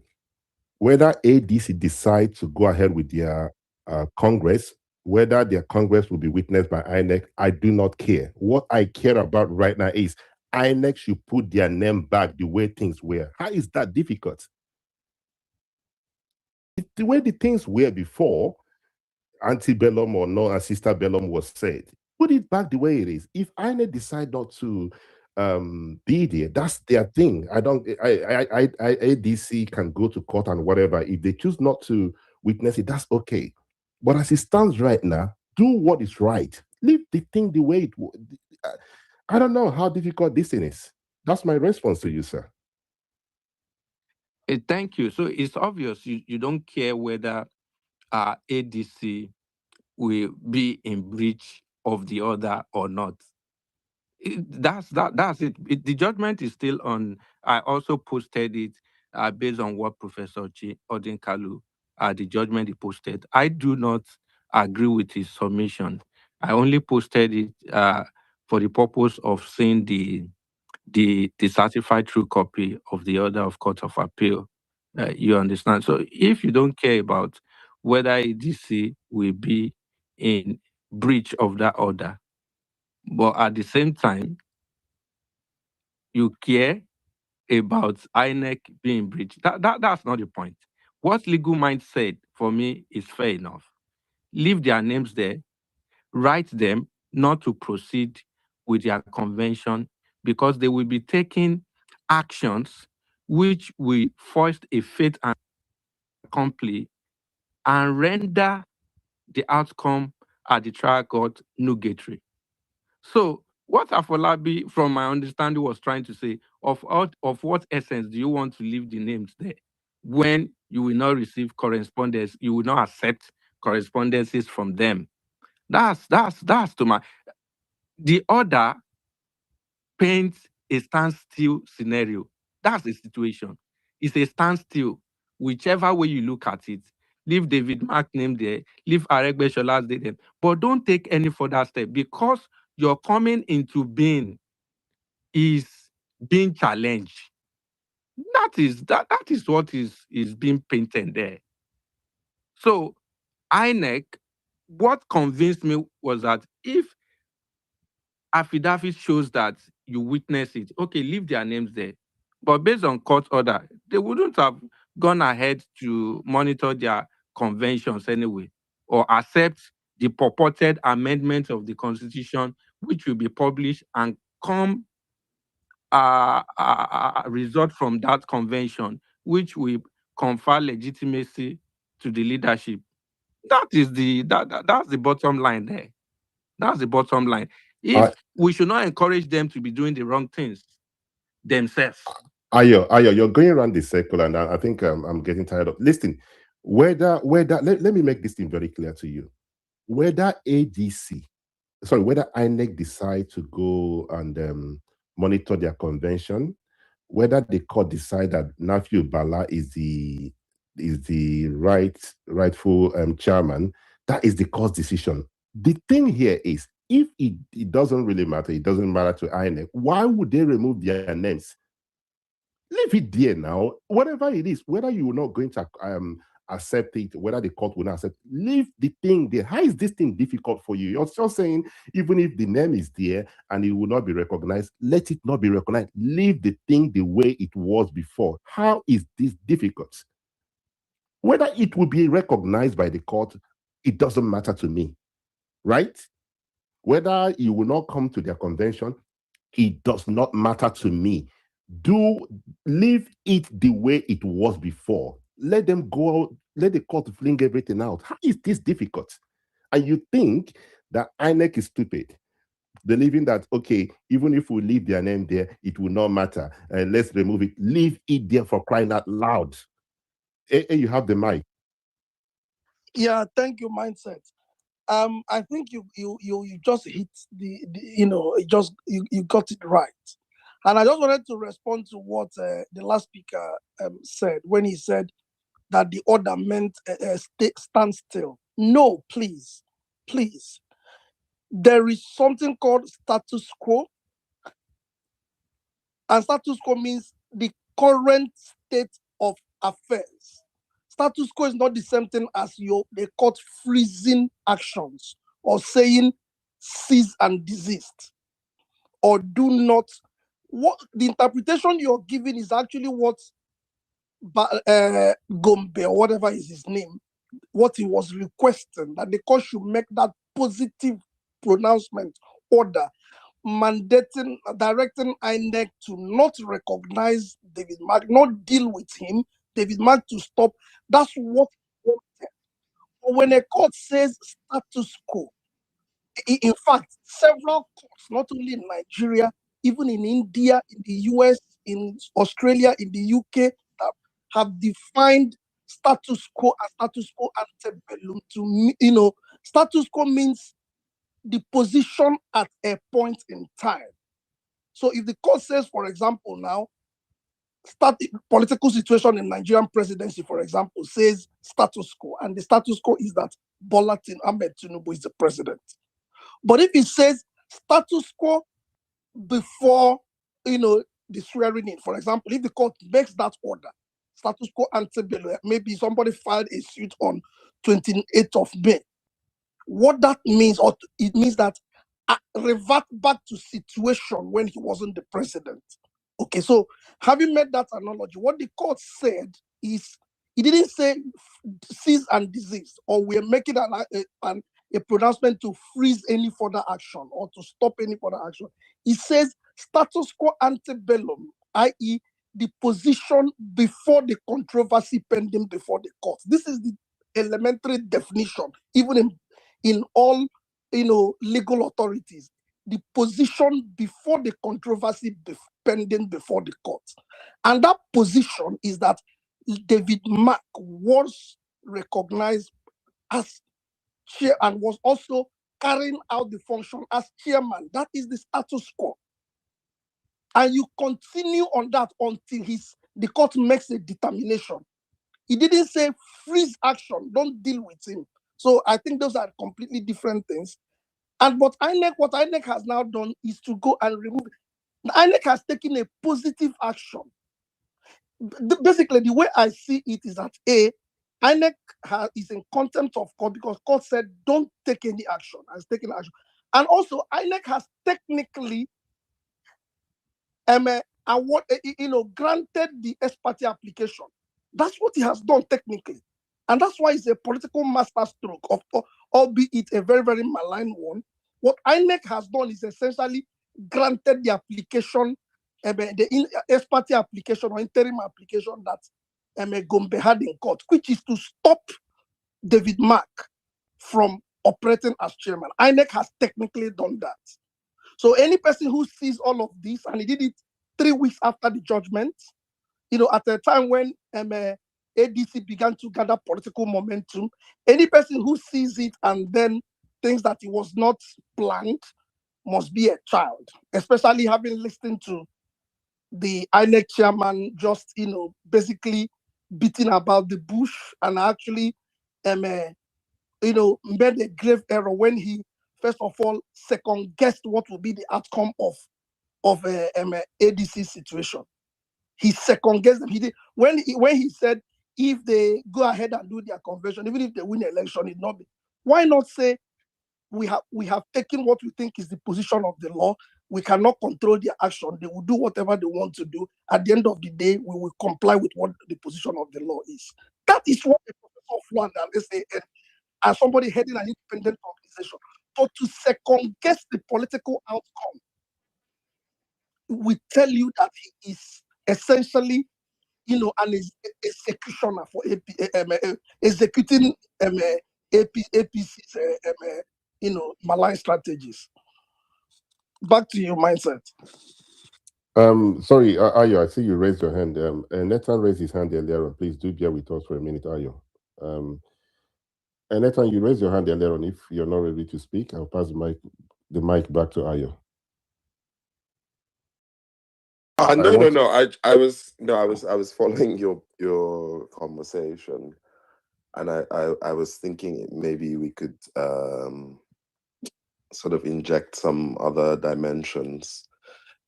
Whether ADC decide to go ahead with their Congress, whether their Congress will be witnessed by INEC, I do not care. What I care about right now is INEC should put their name back the way things were. How is that difficult? The way the things were before, antebellum or no sister bellum was said, put it back the way it is. If INEC decide not to be there, that's their thing. ADC can go to court and whatever. If they choose not to witness it, that's okay. But as it stands right now, do what is right. Leave the thing the way it was. I don't know how difficult this thing is. That's my response to you, sir. Thank you. So it's obvious you don't care whether ADC will be in breach of the order or not. That's it. The judgment is still on. I also posted it based on what Professor Odinkalu, the judgment he posted. I do not agree with his submission. I only posted it for the purpose of seeing the certified true copy of the order of Court of Appeal. You understand? So if you don't care about whether ADC will be in breach of that order, but at the same time, you care about INEC being breached, that's not the point. What Legal Mind said for me is fair enough. Leave their names there, write them not to proceed with their convention because they will be taking actions which will foist a fait accompli and render the outcome at the trial court nugatory. So what Afolabi, from my understanding, was trying to say, of what essence do you want to leave the names there when you will not receive correspondence, you will not accept correspondences from them? That's to my the order paints a standstill scenario. That's the situation. It's a standstill, whichever way you look at it. Leave David Mark name there, leave Aregbesola name, but don't take any further step because your coming into being is being challenged. That is what is being painted there. So INEC, what convinced me was that if affidavit shows that you witness it, okay, leave their names there. But based on court order, they wouldn't have gone ahead to monitor their conventions anyway, or accept the purported amendment of the Constitution, which will be published and result from that convention, which will confer legitimacy to the leadership. That's the bottom line there. That's the bottom line. If we should not encourage them to be doing the wrong things themselves. Ayo, you're going around the circle, and I think I'm getting tired of. Listen, whether let me make this thing very clear to you. Whether INEC decide to go and monitor their convention, whether the court decide that Nafiu Bala is the rightful chairman, that is the court's decision. The thing here is, if it doesn't really matter, it doesn't matter to INEC, why would they remove their names? Leave it there now. Whatever it is, whether you're not going to accept it, whether the court will not accept, leave the thing there. How is this thing difficult for you? You're just saying, even if the name is there and it will not be recognized, let it not be recognized. Leave the thing the way it was before. How is this difficult? Whether it will be recognized by the court, it doesn't matter to me, right? Whether you will not come to their convention, it does not matter to me. Leave it the way it was before. Let them go, let the court fling everything out. How is this difficult? And you think that INEC is stupid, believing that, okay, even if we leave their name there, it will not matter. Let's remove it. Leave it there, for crying out loud. You have the mic. Yeah, thank you, Mindset. I think you just hit you got it right. And I just wanted to respond to what the last speaker said when he said that the order meant stand still. No, please. There is something called status quo. And status quo means the current state of affairs. Status quo is not the same thing as they call freezing actions or saying cease and desist or do not. What the interpretation you're giving is actually what Gombe or whatever is his name, what he was requesting, that the court should make that positive pronouncement order directing INEC to not recognize David Mark, not deal with him, David Mark to stop. That's what he wanted. But when a court says status quo, in fact, several courts, not only in Nigeria, even in India, in the US, in Australia, in the UK, have defined status quo as status quo antebellum. Status quo means the position at a point in time. So if the court says, for example, now, political situation in Nigerian presidency, for example, says status quo, and the status quo is that Bola Ahmed Tinubu is the president. But if it says status quo before, the swearing in, for example, if the court makes that order, status quo antebellum, maybe somebody filed a suit on 28th of May. What that means, it means that revert back to situation when he wasn't the president. Okay, so having made that analogy, what the court said is, he didn't say cease and desist, or we're making a pronouncement to freeze any further action or to stop any further action. It says status quo antebellum, i.e., the position before the controversy pending before the court. This is the elementary definition, even in all legal authorities. The position before the controversy pending before the court. And that position is that David Mark was recognized as chair and was also carrying out the function as chairman. That is the status quo. And you continue on that until the court makes a determination. He didn't say freeze action, don't deal with him. So I think those are completely different things. And what INEC has now done is to go and remove it. INEC has taken a positive action. Basically, the way I see it is that INEC is in contempt of court because court said don't take any action, has taken action. And also, INEC has technically granted the ex parte application. That's what he has done technically. And that's why it's a political masterstroke, albeit a very, very malign one. What INEC has done is essentially granted the application, the ex parte application or interim application that Gombe had in court, which is to stop David Mark from operating as chairman. INEC has technically done that. So any person who sees all of this, and he did it 3 weeks after the judgment, at a time when ADC began to gather political momentum, any person who sees it and then thinks that it was not planned must be a child, especially having listened to the INEC chairman just, basically beating about the bush and actually, made a grave error when he, first of all, second guessed what would be the outcome of ADC situation. He second guessed them. He did when he said if they go ahead and do their convention, even if they win the election, it not be. Why not say we have taken what we think is the position of the law. We cannot control their action. They will do whatever they want to do. At the end of the day, we will comply with what the position of the law is. That is what a professor of law and SAN and somebody heading an independent organization. But to second guess the political outcome, we tell you that he is essentially, an executioner for executing APC's, malign strategies. Back to your mindset. Sorry, Ayo, I see you raised your hand. Nathan raised his hand earlier on. Please do bear with us for a minute, Ayo. Nathan, you raised your hand earlier on. If you're not ready to speak, I'll pass the mic back to Ayo. No. I was following your conversation, and I was thinking maybe we could sort of inject some other dimensions.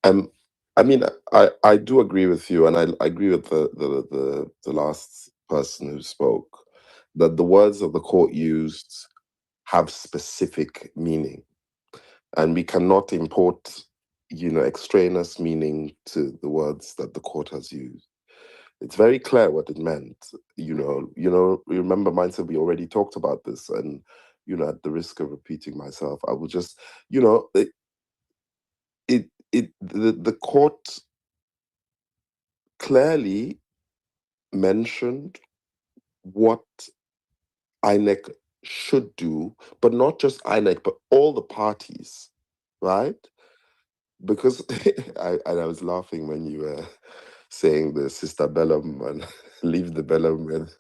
I mean, I do agree with you, and I agree with the last person who spoke, that the words of the court used have specific meaning, and we cannot import, extraneous meaning to the words that the court has used. It's very clear what it meant. Remember, mindset, we already talked about this, and at the risk of repeating myself, I will just, the court clearly mentioned what INEC should do, but not just INEC, but all the parties, right? Because I was laughing when you were saying the sister bellum and leave the bellum with.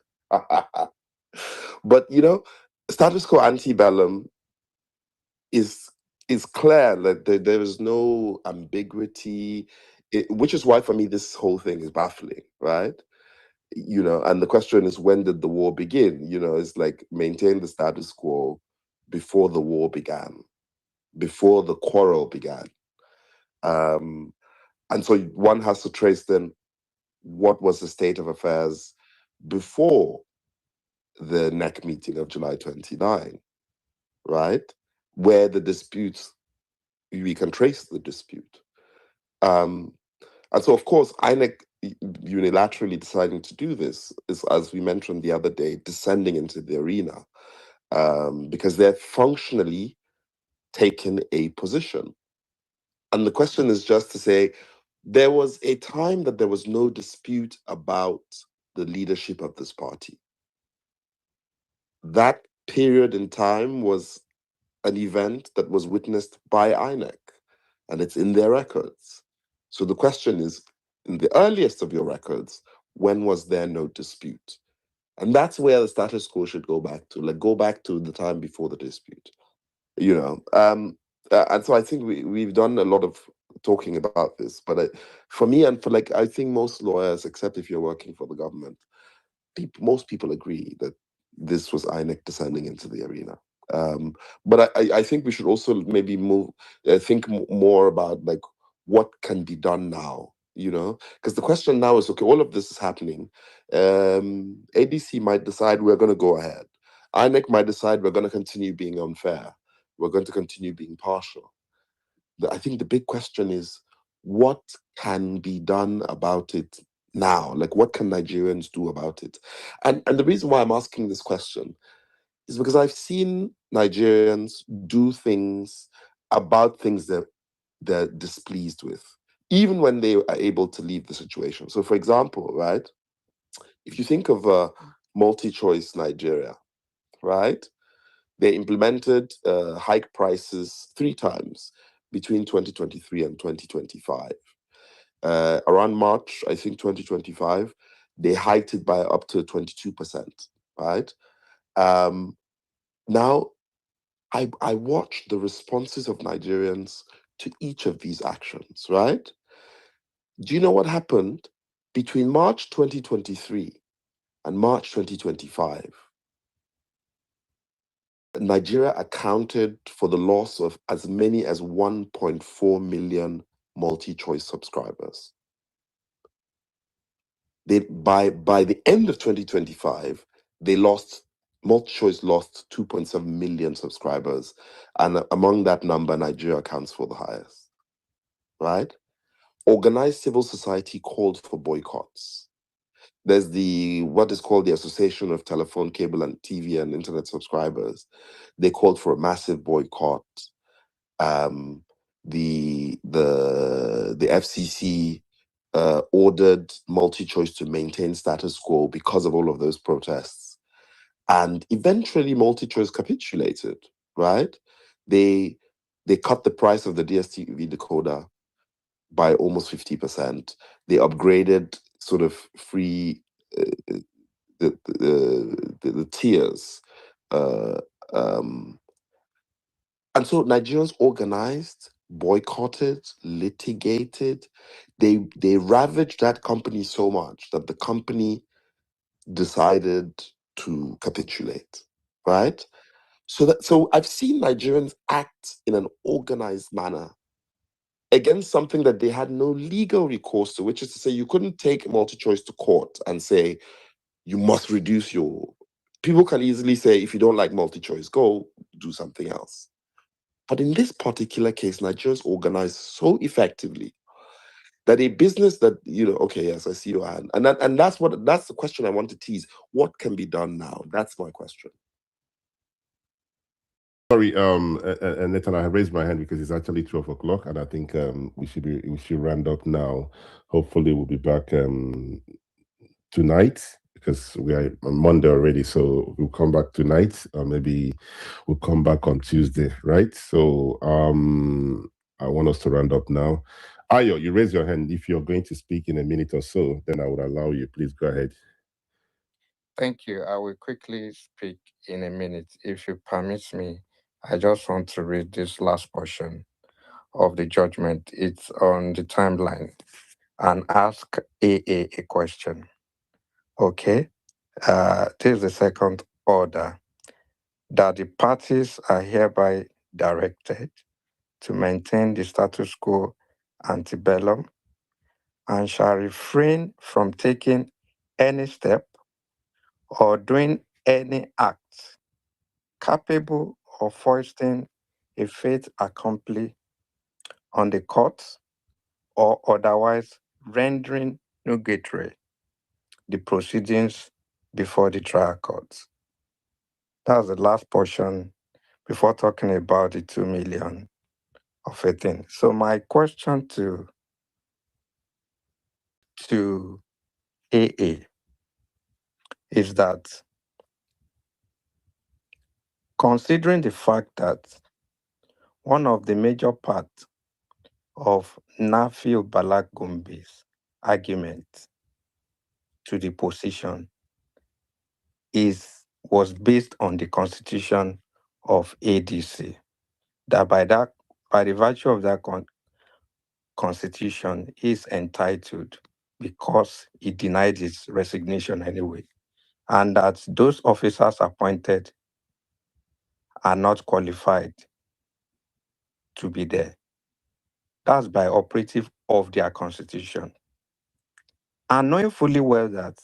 But status quo antebellum is clear that there is no ambiguity, which is why for me this whole thing is baffling, right? And the question is, when did the war begin? It's like maintain the status quo before the war began, before the quarrel began. And so one has to trace then what was the state of affairs before the NEC meeting of July 29, right? Where the disputes, we can trace the dispute. And so, of course, INEC unilaterally deciding to do this is, as we mentioned the other day, descending into the arena, because they're functionally taken a position. And the question is just to say, there was a time that there was no dispute about the leadership of this party. That period in time was an event that was witnessed by INEC, and it's in their records. So the question is, in the earliest of your records, when was there no dispute? And that's where the status quo should go back to, go back to the time before the dispute. And so I think we've done a lot of talking about this, but for me, and for I think most lawyers, except if you're working for the government, most people agree that this was INEC descending into the arena. But I think we should also maybe think more about what can be done now, because the question now is, okay, all of this is happening. ADC might decide we're going to go ahead. INEC might decide we're going to continue being unfair. We're going to continue being partial. I think the big question is, what can be done about it now? What can Nigerians do about it? And the reason why I'm asking this question is because I've seen Nigerians do things about things that they're displeased with, even when they are able to leave the situation. So, for example, right, if you think of multi-choice Nigeria, right? They implemented hike prices 3 times between 2023 and 2025. Around March, I think 2025, they hiked it by up to 22%, right? Now, I watched the responses of Nigerians to each of these actions, right? Do you know what happened between March 2023 and March 2025? Nigeria accounted for the loss of as many as 1.4 million multi-choice subscribers. By the end of 2025, multi-choice lost 2.7 million subscribers, and among that number, Nigeria accounts for the highest, right? Organized civil society called for boycotts. There's what is called the Association of Telephone, Cable, and TV and Internet Subscribers. They called for a massive boycott. The FCC ordered multi-choice to maintain status quo because of all of those protests, and eventually multi-choice capitulated. Right? They cut the price of the DSTV decoder by almost 50%. They upgraded sort of free the tiers. And so Nigerians organized, boycotted, litigated. They ravaged that company so much that the company decided to capitulate, right? So I've seen Nigerians act in an organized manner against something that they had no legal recourse to, which is to say you couldn't take multi-choice to court and say you must reduce your... People can easily say, if you don't like multi-choice, go do something else. But in this particular case, Nigerians organized so effectively that a business that, okay, yes, I see your hand. And that's the question I want to tease. What can be done now? That's my question. Sorry, Nathan, I have raised my hand because it's actually 12 o'clock, and I think we should round up now. Hopefully, we'll be back tonight because we are on Monday already. So we'll come back tonight, or maybe we'll come back on Tuesday, right? So I want us to round up now. Ayo, you raise your hand. If you're going to speak in a minute or so, then I would allow you. Please go ahead. Thank you. I will quickly speak in a minute. If you permit me, I just want to read this last portion of the judgment. It's on the timeline, and ask AA a question. Okay? This is the second order, that the parties are hereby directed to maintain the status quo ante bellum and shall refrain from taking any step or doing any act capable of foisting a fait accompli on the court or otherwise rendering nugatory the proceedings before the trial court. That's the last portion before talking about the 2 million of a thing. So my question to AA is that, considering the fact that one of the major parts of Nafi Balagumbi's argument to the position was based on the constitution of ADC, that by the virtue of that constitution is entitled because he denied his resignation anyway, and that those officers appointed are not qualified to be there. That's by operative of their constitution. And knowing fully well that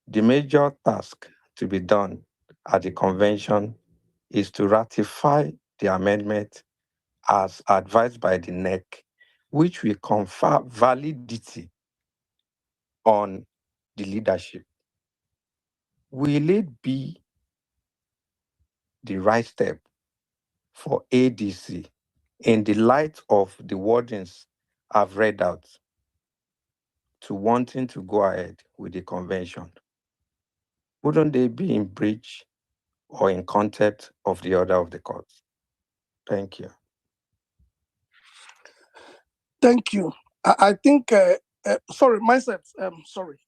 the major task to be done at the convention is to ratify the amendment as advised by the INEC, which will confer validity on the leadership. Will it be the right step for ADC, in the light of the wordings I've read out, to wanting to go ahead with the convention? wouldn't they be in breach or in contempt of the order of the court? Thank you. Thank you. I think, sorry, myself, sorry,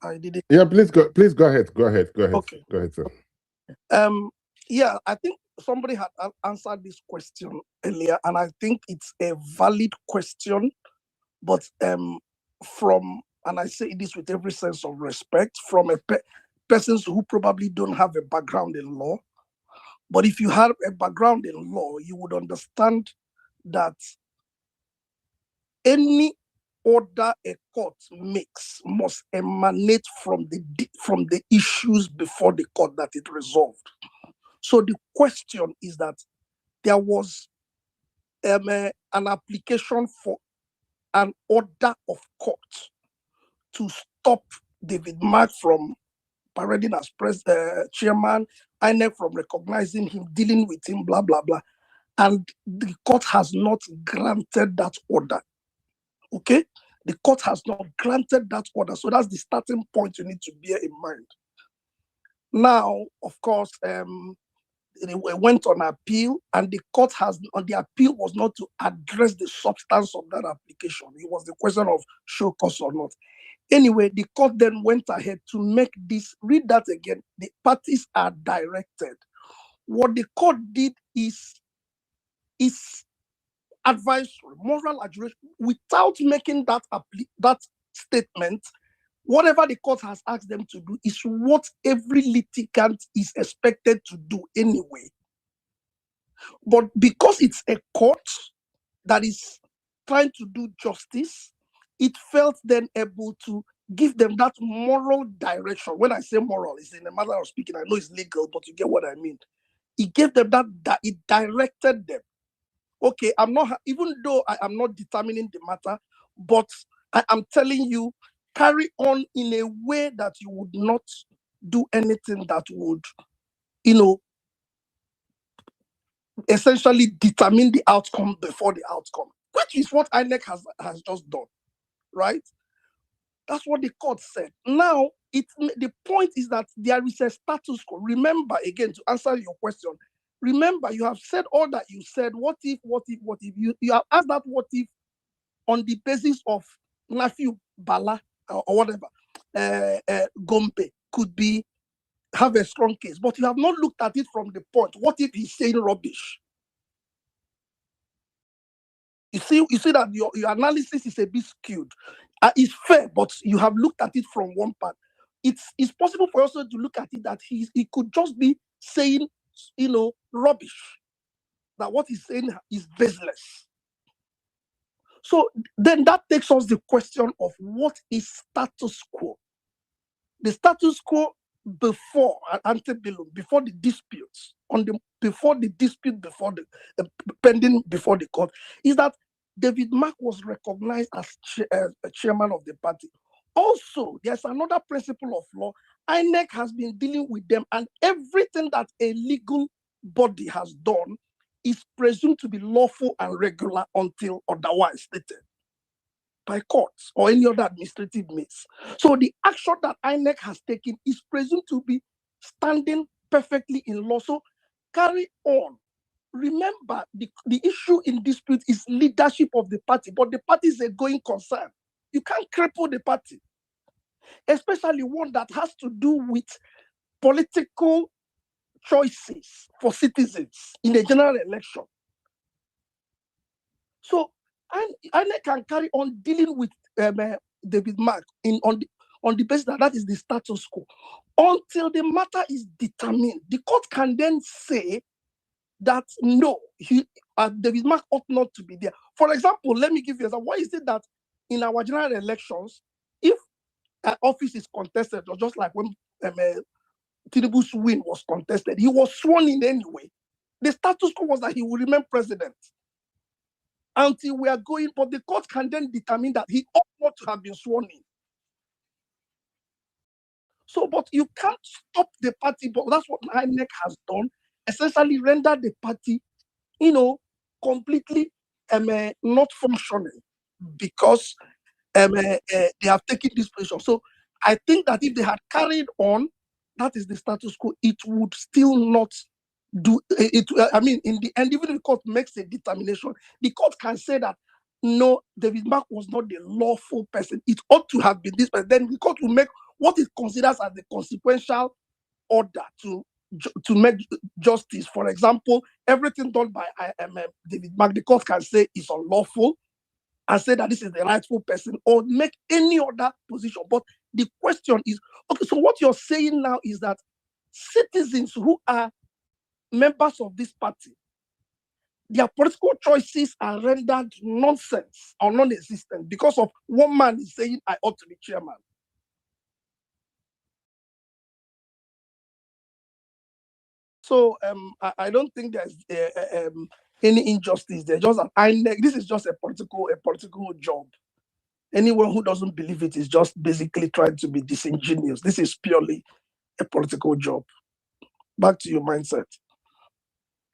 I did it. Yeah, please go ahead. Go ahead, Okay. Go ahead, sir. Yeah, I think somebody had answered this question earlier, and I think it's a valid question, but from, and I say this with every sense of respect, from a persons who probably don't have a background in law. But if you have a background in law, you would understand that any order a court makes must emanate from the issues before the court that it resolved. So the question is that there was an application for an order of court to stop David Mark from parading as chairman, INEC from recognizing him, dealing with him, blah, blah, blah. And the court has not granted that order. Okay? The court has not granted that order. So that's the starting point you need to bear in mind. Now, of course, it went on appeal, and the court the appeal was not to address the substance of that application. It was the question of show cause or not. Anyway, the court then went ahead to make this, read that again, the parties are directed. What the court did is advisory, moral adjuration, without making that statement. Whatever the court has asked them to do is what every litigant is expected to do anyway. But because it's a court that is trying to do justice, it felt then able to give them that moral direction. When I say moral, it's in a matter of speaking. I know it's legal, but you get what I mean. It gave them that it directed them. Okay, I'm not, even though I am not determining the matter, but I am telling you, carry on in a way that you would not do anything that would, essentially determine the outcome before the outcome, which is what INEC has just done, right? That's what the court said. Now, the point is that there is a status quo. Remember, again, to answer your question, remember, you have said all that you said. What if? You have asked that what if on the basis of Nafiu Bala or whatever, Gombe could have a strong case, but you have not looked at it from the point. What if he's saying rubbish? You see that your analysis is a bit skewed. It's fair, but you have looked at it from one part. It's possible for you also to look at it that he could just be saying, rubbish. That what he's saying is baseless. So then that takes us the question of what is status quo? The status quo before antebellum, before the disputes, pending before the court, is that David Mark was recognized as chairman of the party. Also, there's another principle of law. INEC has been dealing with them, and everything that a legal body has done is presumed to be lawful and regular until otherwise stated by courts or any other administrative means. So the action that INEC has taken is presumed to be standing perfectly in law. So carry on. Remember, the issue in dispute is leadership of the party, but the party is a going concern. You can't cripple the party, especially one that has to do with political choices for citizens in a general election. So INEC can carry on dealing with David Mark on the basis that is the status quo until the matter is determined. The court can then say that no, David Mark ought not to be there. For example, let me give you an example. Why is it that in our general elections, if an office is contested, or just like when Tinubu's win was contested, he was sworn in anyway. The status quo was that he will remain president until we are going, but the court can then determine that he ought not to have been sworn in. So, but you can't stop the party, but that's what INEC has done, essentially render the party, completely not functioning because they have taken this position. So I think that if they had carried on that is the status quo, it would still not do it. I mean, in the end, even if the court makes a determination, the court can say that no, David Mark was not the lawful person. It ought to have been this person. Then the court will make what it considers as the consequential order to make justice. For example, everything done by David Mark, the court can say is unlawful and say that this is the rightful person, or make any other position. But the question is, okay, so what you're saying now is that citizens who are members of this party, their political choices are rendered nonsense or non-existent because of one man is saying, I ought to be chairman. So I don't think there's any injustice there. Just an INEC. This is just a political job. Anyone who doesn't believe it is just basically trying to be disingenuous. This is purely a political job. Back to your mindset.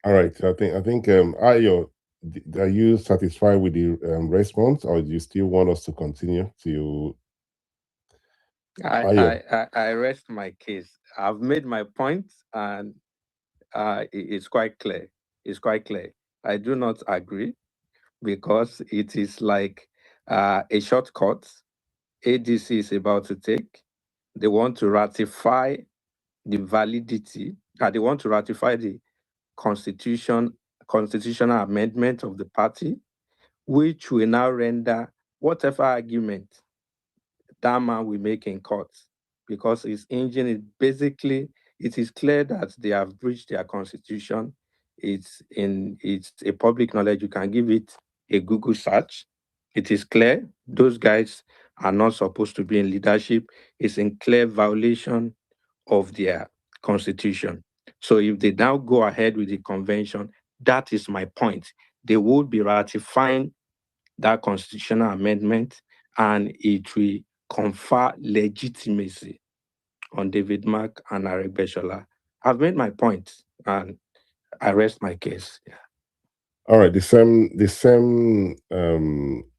All right. I think Ayo, are you satisfied with the response, or do you still want us to continue to? I rest my case. I've made my point, and it's quite clear. It's quite clear. I do not agree, because it is like a shortcut ADC is about to take. They want to ratify the validity, they want to ratify the constitutional amendment of the party, which will now render whatever argument that man will make in court, because his engine is basically, it is clear that they have breached their constitution. It's a public knowledge. You can give it a Google search. It is clear those guys are not supposed to be in leadership. It's in clear violation of their constitution. So if they now go ahead with the convention, that is my point. They would be ratifying that constitutional amendment, and it will confer legitimacy on David Mark and Aregbesola. I've made my point, and I rest my case. Yeah. All right. The same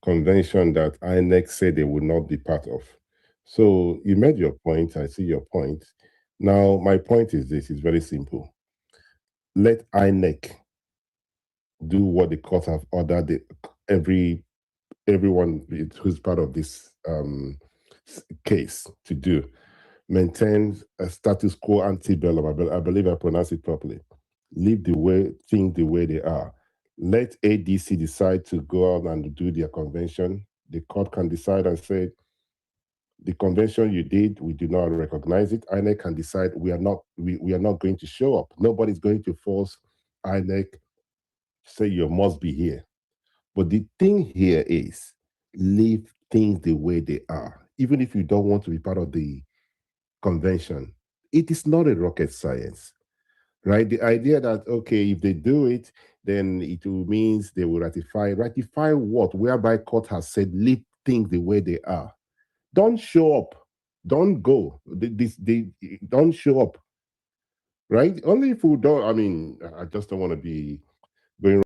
convention that INEC said they would not be part of. So you made your point. I see your point. Now, my point is this: it's very simple. Let INEC do what the court have ordered everyone who's part of this case to do. Maintain a status quo ante bellum. I believe I pronounced it properly. Leave things the way they are. Let ADC decide to go out and do their convention. The court can decide and say, the convention you did, we do not recognize it. INEC can decide we are not going to show up. Nobody's going to force INEC to say you must be here. But the thing here is, leave things the way they are. Even if you don't want to be part of the convention, it is not a rocket science, right? The idea that, okay, if they do it, then it will means they will ratify. Ratify what? Whereby court has said, leave things the way they are. Don't show up. Don't go. They don't show up, right? Only if you don't, I mean, I just don't want to be going